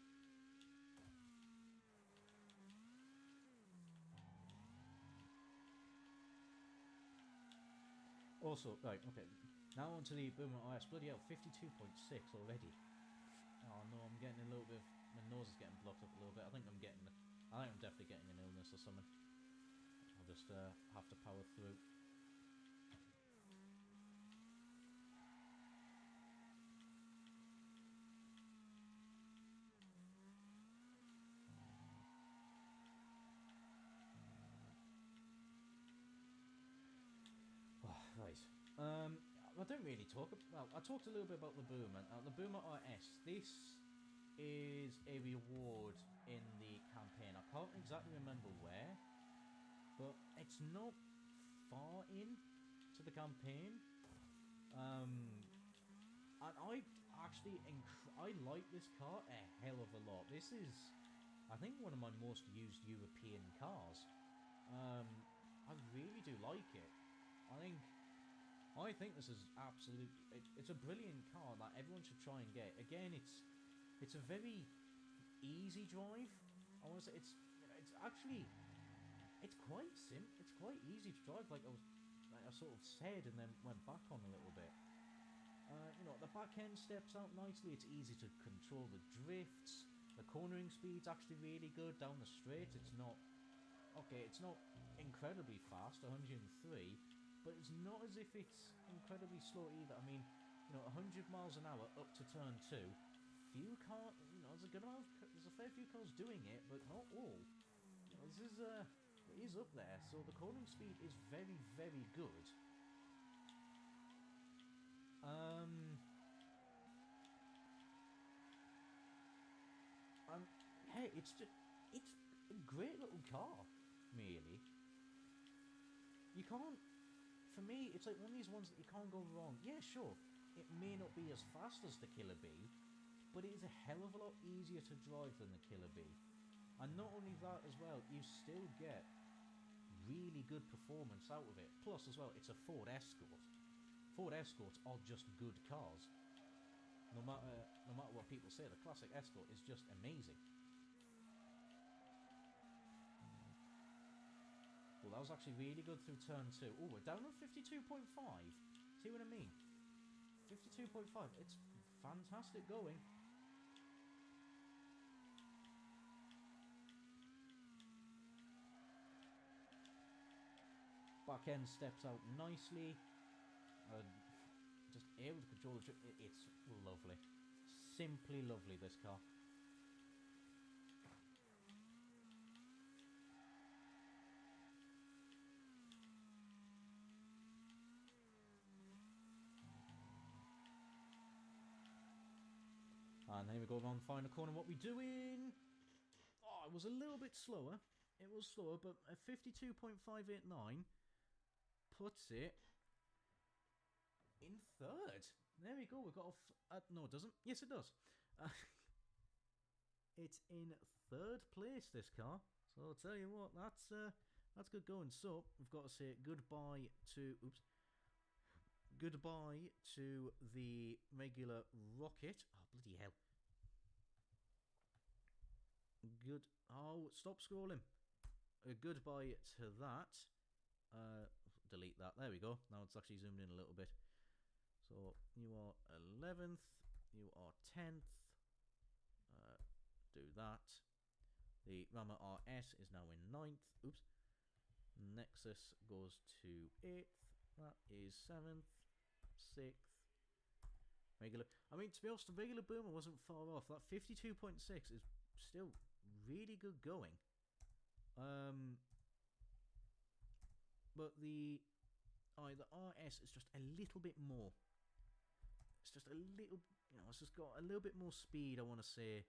Also, right, okay. Now on to the Boomer OS. Bloody hell, 52.6 already. Oh no, I'm getting a little bit of, my nose is getting blocked up a little bit. I think I'm definitely getting an illness or something. I'll just have to power through. Oh, right. I don't really talk. Well, I talked a little bit about the Boomer. The Boomer RS. This is a reward in the campaign. I can't exactly remember where, but it's not far in to the campaign. And I actually I like this car a hell of a lot. This is, I think, one of my most used European cars. Um, I really do like it. I think this is absolutely. It's a brilliant car that everyone should try and get. Again, it's a very easy drive. I want to say it's actually it's quite It's quite easy to drive. Like I sort of said and then went back on a little bit. You know, the back end steps out nicely. It's easy to control the drifts. The cornering speed's actually really good down the straight. It's not okay. It's not incredibly fast, 103, but it's not as if it's incredibly slow either. I mean, you know, 100 miles an hour up to turn two. You know, there's a fair few cars doing it, but not all. You know, it is up there. So the cornering speed is very, very good. Um, and hey, it's a great little car. Really, you can't. For me, it's like one of these ones that you can't go wrong. Yeah, sure, it may not be as fast as the Killer Bee, but it is a hell of a lot easier to drive than the Killer Bee. And not only that as well, you still get really good performance out of it. Plus as well, it's a Ford Escort. Ford Escorts are just good cars. No matter what people say, the classic Escort is just amazing. Well, that was actually really good through turn 2. Oh, we're down on 52.5. See what I mean? 52.5. It's fantastic going. Back end steps out nicely. Just able to control the trip. It's lovely. Simply lovely, this car. And here we go around the final corner. What we doing? Oh, it was a little bit slower. It was slower, but a 52.589 puts it in third. There we go. We've got no, it doesn't. Yes, it does. It's in third place, this car. So I'll tell you what, that's good going. So we've got to say goodbye to goodbye to the regular rocket. Oh, bloody hell. Good. Oh, stop scrolling. Goodbye to that. Delete that. There we go. Now it's actually zoomed in a little bit. So you are 11th. You are 10th. Do that. The Rammer RS is now in 9th. Oops. Nexus goes to 8th. That is 7th. 6th. Regular. I mean, to be honest, the regular Boomer wasn't far off. That 52.6 is still really good going. But the RS is just a little bit more. It's just a little, it's just got a little bit more speed, I want to say,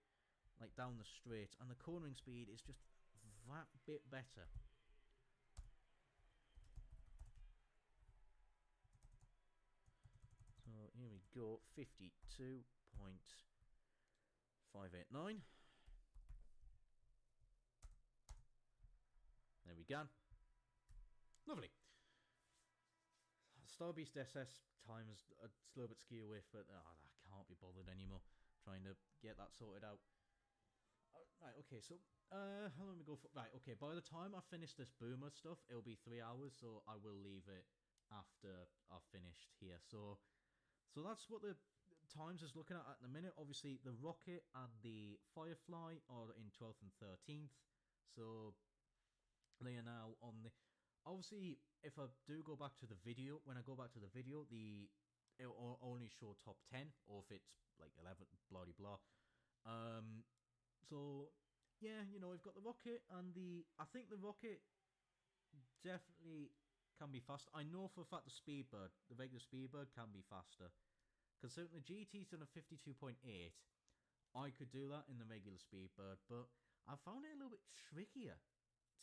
like down the straight, and the cornering speed is just that bit better. So here we go, 52.589. There we go. Lovely. Starbeast SS times a slow bit ski with, but I can't be bothered anymore trying to get that sorted out. Right, okay, so how long we go for? Right, okay, by the time I finish this Boomer stuff, it'll be 3 hours, so I will leave it after I've finished here. So that's what the times is looking at the minute. Obviously, the Rocket and the Firefly are in 12th and 13th, so they are now on the... Obviously, if I do go back to the video, when I go back to the video, it'll only show top 10, or if it's like 11, blah blah. So yeah, we've got the Rocket and I think the Rocket definitely can be faster. I know for a fact the Speedbird, the regular Speedbird, can be faster. Considering the GT's done a 52.8, I could do that in the regular Speedbird, but I found it a little bit trickier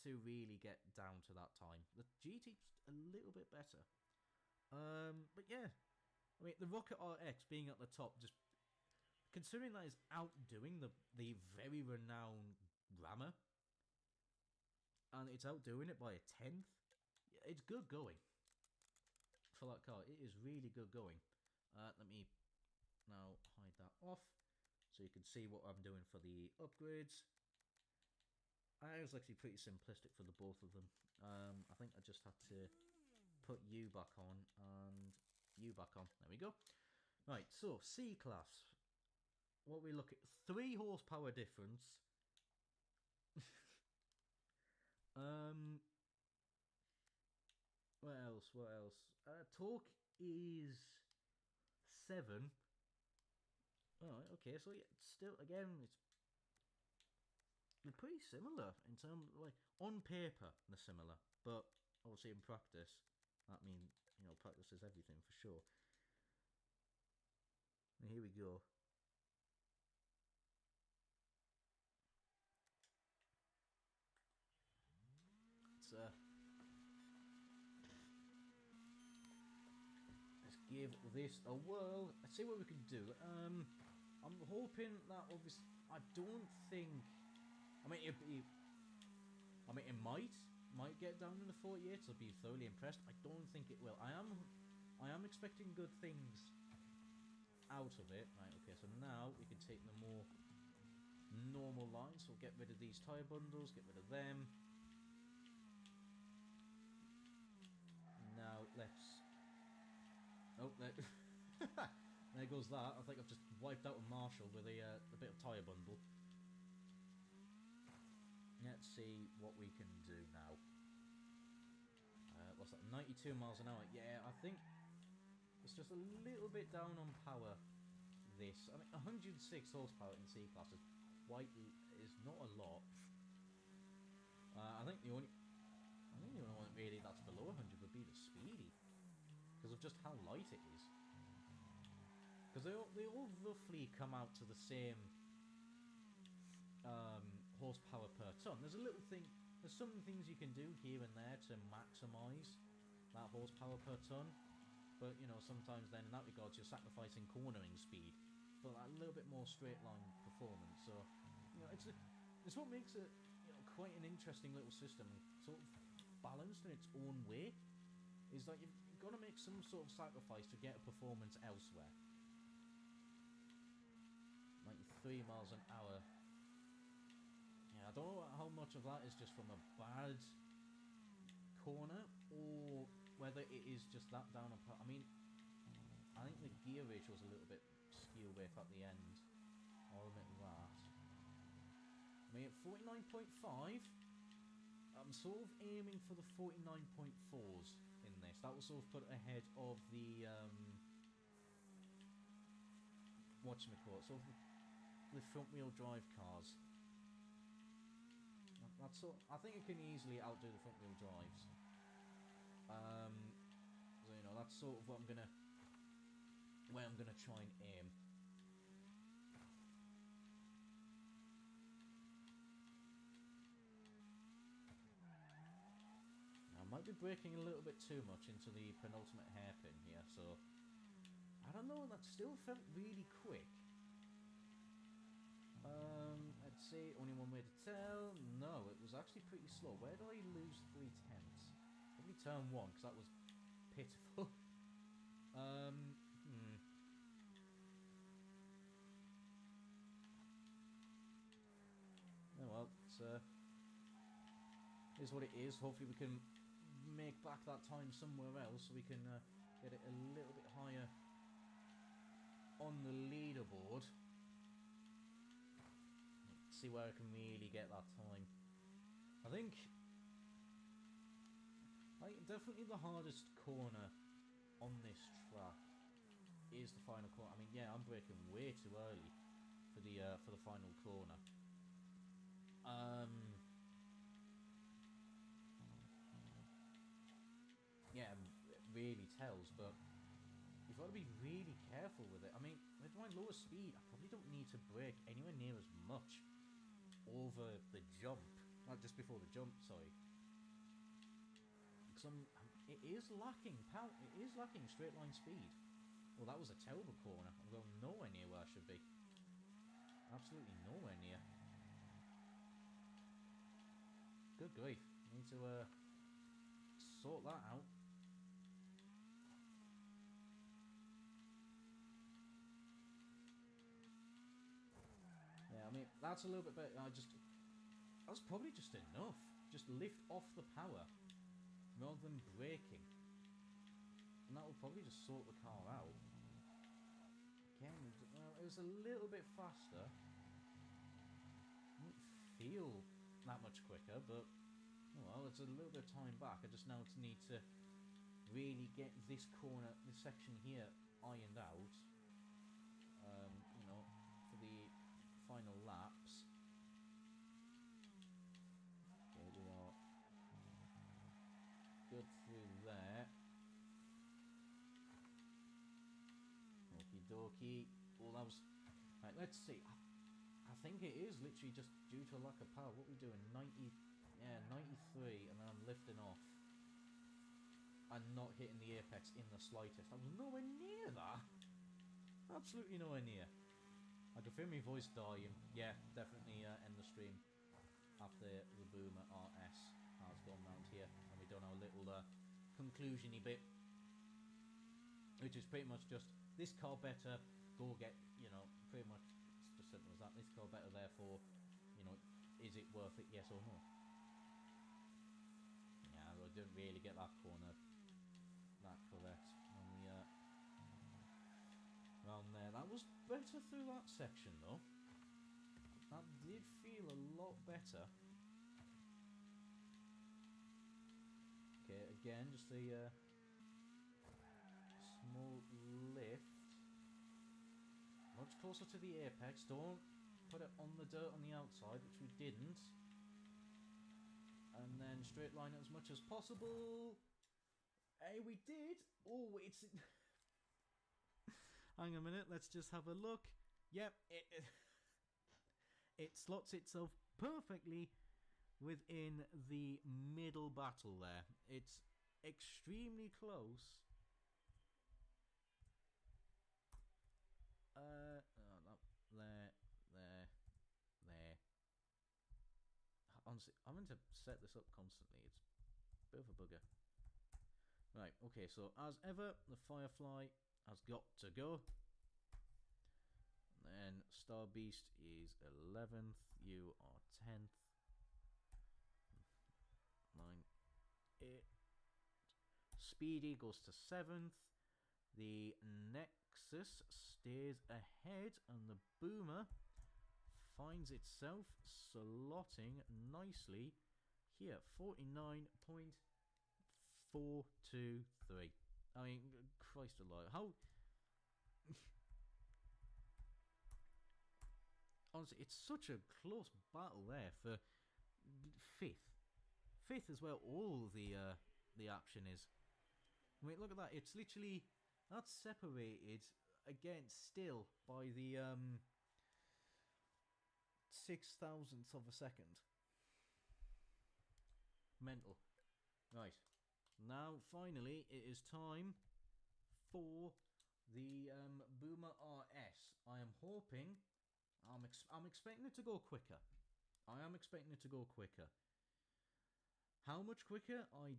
to really get down to that time. The GT's a little bit better. But yeah, I mean, the Rocket RX being at the top, just considering that is outdoing the very renowned Rammer, and it's outdoing it by a 10th, it's good going for that car. It is really good going. Let me now hide that off so you can see what I'm doing for the upgrades. I was actually pretty simplistic for the both of them. I think I just had to put you back on and you back on. There we go. Right, so C-Class. What we look at, 3 horsepower difference. What else? Torque is 7. Alright, okay, so yeah, still, again, they're pretty similar in terms of, like, on paper, they're similar, but obviously in practice, that means, practice is everything for sure. And here we go. Let's give this a whirl. Let's see what we can do. I'm hoping that obviously I don't think I mean, it might get down in the 48s. I'll be thoroughly impressed. I don't think it will. I am expecting good things out of it. Right, okay, so now we can take the more normal lines. So we'll get rid of these tyre bundles, get rid of them. Now let's... Oh, there... there goes that. I think I've just wiped out a Marshall with a bit of tyre bundle. Let's see what we can do now. What's that? 92 miles an hour. Yeah, I think it's just a little bit down on power. This, I mean, 106 horsepower in C-Class is not a lot. I think the only one really that's below 100 would be the Speedy, because of just how light it is. Because they all roughly come out to the same horsepower per ton. There's some things you can do here and there to maximise that horsepower per ton. But, you know, sometimes then in that regard you're sacrificing cornering speed for that little bit more straight line performance. So, you know, it's what makes it, you know, quite an interesting little system, sort of balanced in its own way, is that you've got to make some sort of sacrifice to get a performance elsewhere. 93 miles an hour. Yeah, I don't know how much of that is just from a bad corner, or whether it is just that down on power. I mean, I think the gear ratio was a little bit skew away at the end. I'll admit that. I mean, at 49.5, I'm sort of aiming for the 49.4s in this. That will sort of put it ahead of the whatchamacallit, sort of the front wheel drive cars. I think it can easily outdo the front wheel drives. So, you know, that's sort of where I'm gonna try and aim. Now, I might be braking a little bit too much into the penultimate hairpin here, so I don't know. That still felt really quick. Let's see. Only one way to tell. No, it was actually pretty slow. Where did I lose 3/10? Probably turn 1, because that was pitiful. Oh well, is what it is. Hopefully we can make back that time somewhere else, so we can get it a little bit higher on the leaderboard. See where I can really get that time. I think definitely the hardest corner on this track is the final corner. I mean, yeah, I'm braking way too early for the final corner. Yeah, it really tells, but you've got to be really careful with it. I mean, with my lower speed, I probably don't need to brake anywhere near as much over the jump, not just before the jump, sorry. Because it is lacking power. It is lacking straight line speed. Well, that was a terrible corner. I'm going nowhere near where I should be. Absolutely nowhere near. Good grief. Need to sort that out. Yeah, I mean, that's a little bit better. That's probably just enough. Just lift off the power rather than braking. And that will probably just sort the car out. Again, well, it was a little bit faster. Didn't feel that much quicker, but well, it's a little bit of time back. I just now need to really get this corner, this section here, ironed out. You know, for the final laps. Okay, we are good through there. Okie dokie. Well, that was... Right, let's see. I think it is literally just due to a lack of power. What are we doing? 90... Yeah, 93, and then I'm lifting off. And not hitting the apex in the slightest. I was nowhere near that. Absolutely nowhere near. I can feel my voice dying. Yeah, definitely end the stream. after the Boomer RS has gone round here, and we've done our little conclusion-y bit, which is pretty much just this car better, go get, you know, pretty much it's just simple as that. This car better, therefore, you know, is it worth it, yes or no? Yeah, I didn't really get that corner that correct on the around there. That was better through that section though. That did feel a lot better. Okay, again, just a small lift. Much closer to the apex. Don't put it on the dirt on the outside, which we didn't. And then straight line it as much as possible. Hey, we did. Oh, it's... Hang on a minute, let's just have a look. Yep, it slots itself perfectly within the middle battle there. It's extremely close. There. Honestly, I'm going to set this up constantly. It's a bit of a bugger. Right, okay, so as ever, the Firefly has got to go. And then Star Beast is 11th, you are 10th. 9, 8. Speedy goes to 7th. The Nexus stays ahead, and the Boomer finds itself slotting nicely here, 49.423. I mean, Christ alive, how... Honestly, it's such a close battle there for 5th is where all the action is. I mean, look at that, it's literally... That's separated, again, still by the 6,000th of a second. Mental. Right. Now, finally, it is time for the Boomer RS. I am hoping... I'm expecting it to go quicker. I am expecting it to go quicker. How much quicker? I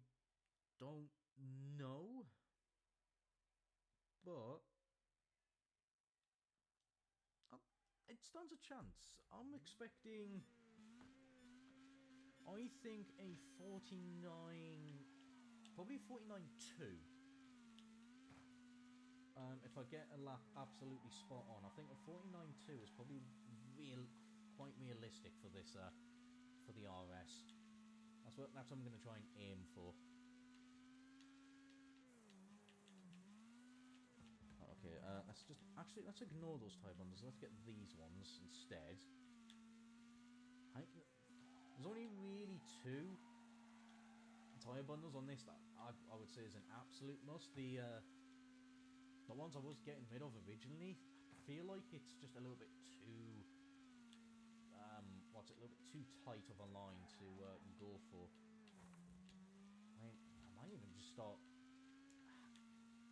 don't know. But it stands a chance. I'm expecting, I think, a 49, probably 49.2. If I get a lap absolutely spot on, I think a 49.2 is probably quite realistic for this, for the RS. That's what I'm going to try and aim for. Okay, let's ignore those tyre bundles. Let's get these ones instead. There's only really 2 tyre bundles on this that I would say is an absolute must. The ones I was getting rid of originally, I feel like it's just a little bit too a little bit too tight of a line to go for. I might even just start...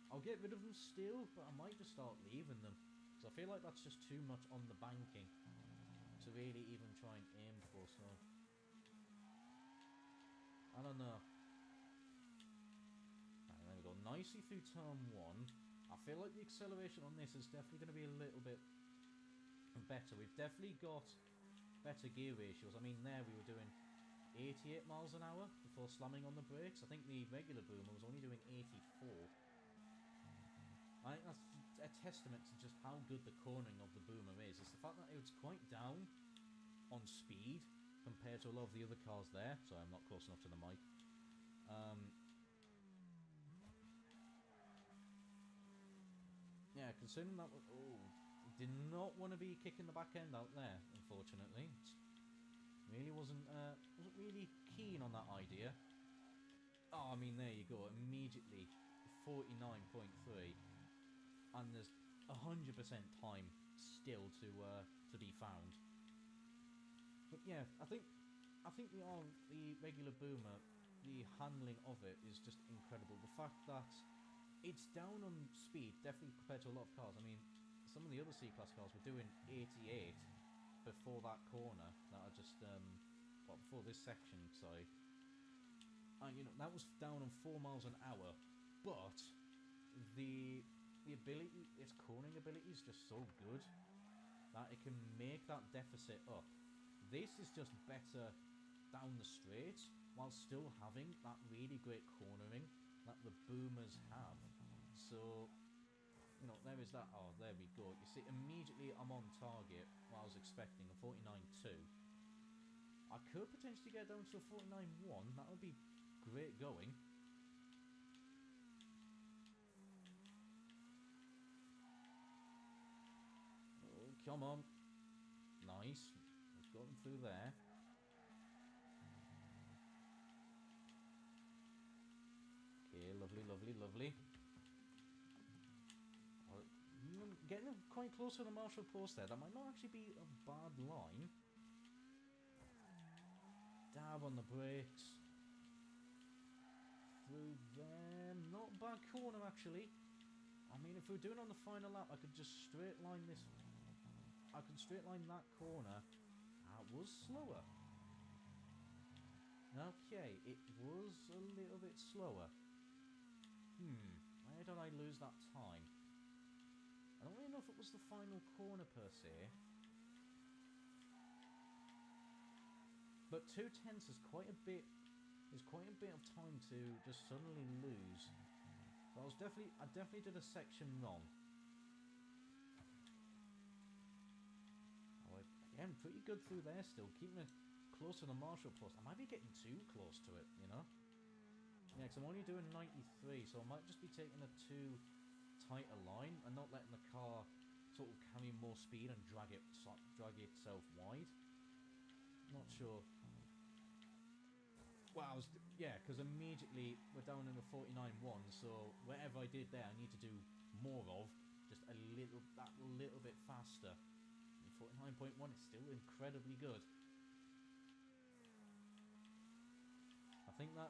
I'll get rid of them still, but I might just start leaving them. Because I feel like that's just too much on the banking to really even try and aim for, so... I don't know. Right, there we go. Nicely through turn 1. I feel like the acceleration on this is definitely going to be a little bit better. We've definitely got better gear ratios. I mean, there we were doing 88 miles an hour before slamming on the brakes. I think the regular Boomer was only doing 84. I think that's a testament to just how good the cornering of the Boomer is. It's the fact that it's quite down on speed compared to a lot of the other cars there. Sorry, I'm not close enough to the mic. Yeah, considering that... Oh, did not want to be kicking the back end out there, unfortunately. Really wasn't really keen on that idea. Oh, I mean, there you go. Immediately, 49.3. And there's 100% time still to be found. But yeah, I think the regular Boomer, the handling of it is just incredible. The fact that it's down on speed, definitely compared to a lot of cars. I mean, some of the other C-Class cars were doing 88 before that corner that I just, for this section, sorry. And, you know, that was down on 4 miles an hour. But the ability, its cornering ability is just so good that it can make that deficit up. This is just better down the straight while still having that really great cornering that the boomers have. So, you know, there is that. Oh, there we go. You see, immediately I'm on target what I was expecting, a 49.2. I could potentially get down to a 49.1. That would be great going. Oh, come on. Nice. We've gotten through there. Okay, lovely, lovely, lovely. Getting quite close to the marshal post there. That might not actually be a bad line. Dab on the brakes. Through there. Not a bad corner, actually. I mean, if we were doing it on the final lap, I could just straight line this. I could straight line that corner. That was slower. Okay, it was a little bit slower. Where did I lose that time? I don't really know if it was the final corner per se. But 2/10 is quite a bit. Is quite a bit of time to just suddenly lose. So I definitely did a section wrong. Oh, again, pretty good through there still, keeping it close to the marshal post. I might be getting too close to it, you know. Yeah, because I'm only doing 93, so I might just be taking a too tighter line and not letting the car sort of carry more speed and drag itself wide. Not sure. Well, yeah, because immediately we're down in the 49.1, so whatever I did there, I need to do more of, just that little bit faster. And 49.1 is still incredibly good. I think that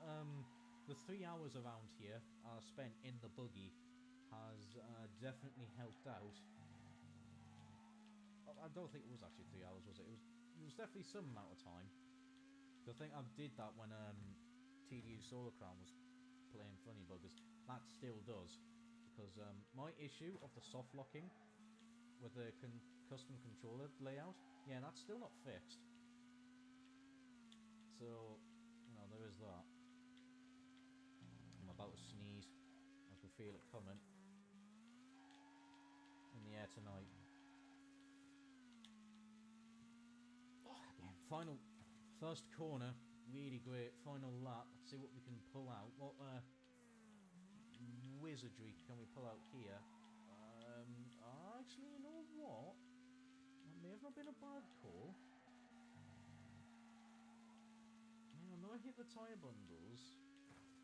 the 3 hours around here spent in the buggy has definitely helped out. I don't think it was actually 3 hours, was it? It was definitely some amount of time. I think I did that when TDU Solar Crown was playing Funny Buggers. That still does. Because my issue of the soft locking with the custom controller layout, yeah, that's still not fixed. So, you know, there is that. I'm about to sneeze. I can feel it coming. In the air tonight. Oh, again, final, first corner. Really great. Final lap. Let's see what we can pull out. What wizardry can we pull out here? Actually, you know what? That may have not been a bad call. I mean, I know I hit the tyre bundles.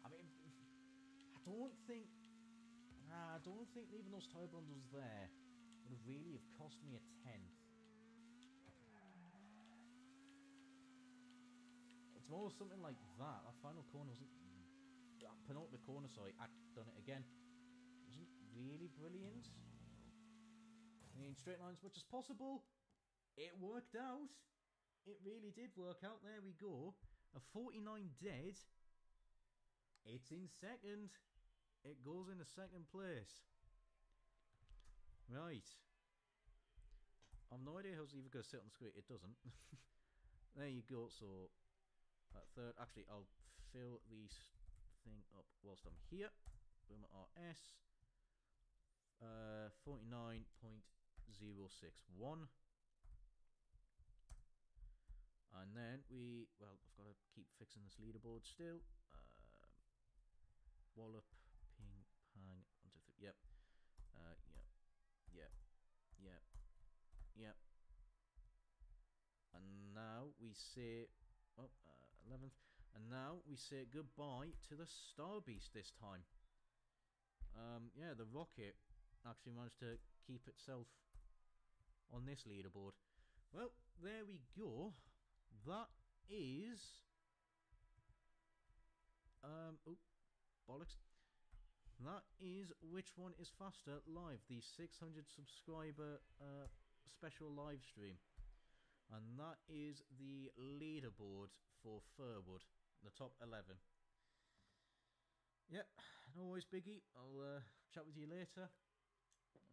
I mean, I don't think leaving those tyre bundles there would have really have cost me a 10th. It's more something like that. That final corner wasn't... That penultimate corner, sorry, I've done it again. Wasn't really brilliant. I mean, straight line as much as possible. It worked out. It really did work out. There we go. A 49 dead. It's in second. It goes into second place. Right. I've no idea how it's even going to sit on the screen. It doesn't. There you go. So, third. Actually, I'll fill this thing up whilst I'm here. Boomer RS. 49.061. And then well, I've got to keep fixing this leaderboard still. Wallop, ping, pang, 1, 2, 3. Yep. Yep. And now we say, 11th. And now we say goodbye to the Star Beast this time. Yeah, the rocket actually managed to keep itself on this leaderboard. Well, there we go. That is... oh, bollocks. That is Which One Is Faster Live, the 600 subscriber special live stream. And that is the leaderboard for Furwood, the top 11. Yep, no worries, Biggie. I'll chat with you later.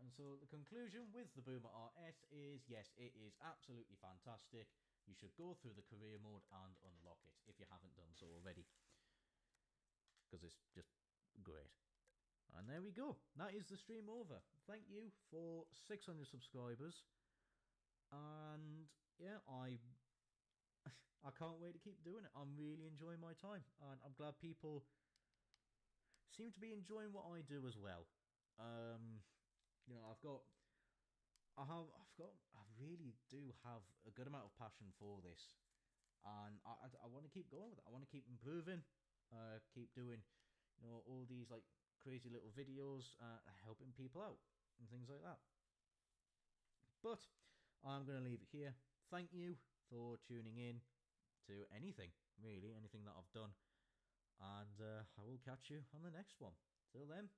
And so the conclusion with the Boomer RS is, yes, it is absolutely fantastic. You should go through the career mode and unlock it if you haven't done so already, because it's just great. And there we go. That is the stream over. Thank you for 600 subscribers. And yeah, I can't wait to keep doing it. I'm really enjoying my time, and I'm glad people seem to be enjoying what I do as well. You know, I really do have a good amount of passion for this, and I want to keep going with it. I want to keep improving, keep doing, you know, all these like crazy little videos, helping people out and things like that. But I'm going to leave it here. Thank you for tuning in to anything that I've done, and I will catch you on the next one. Till then,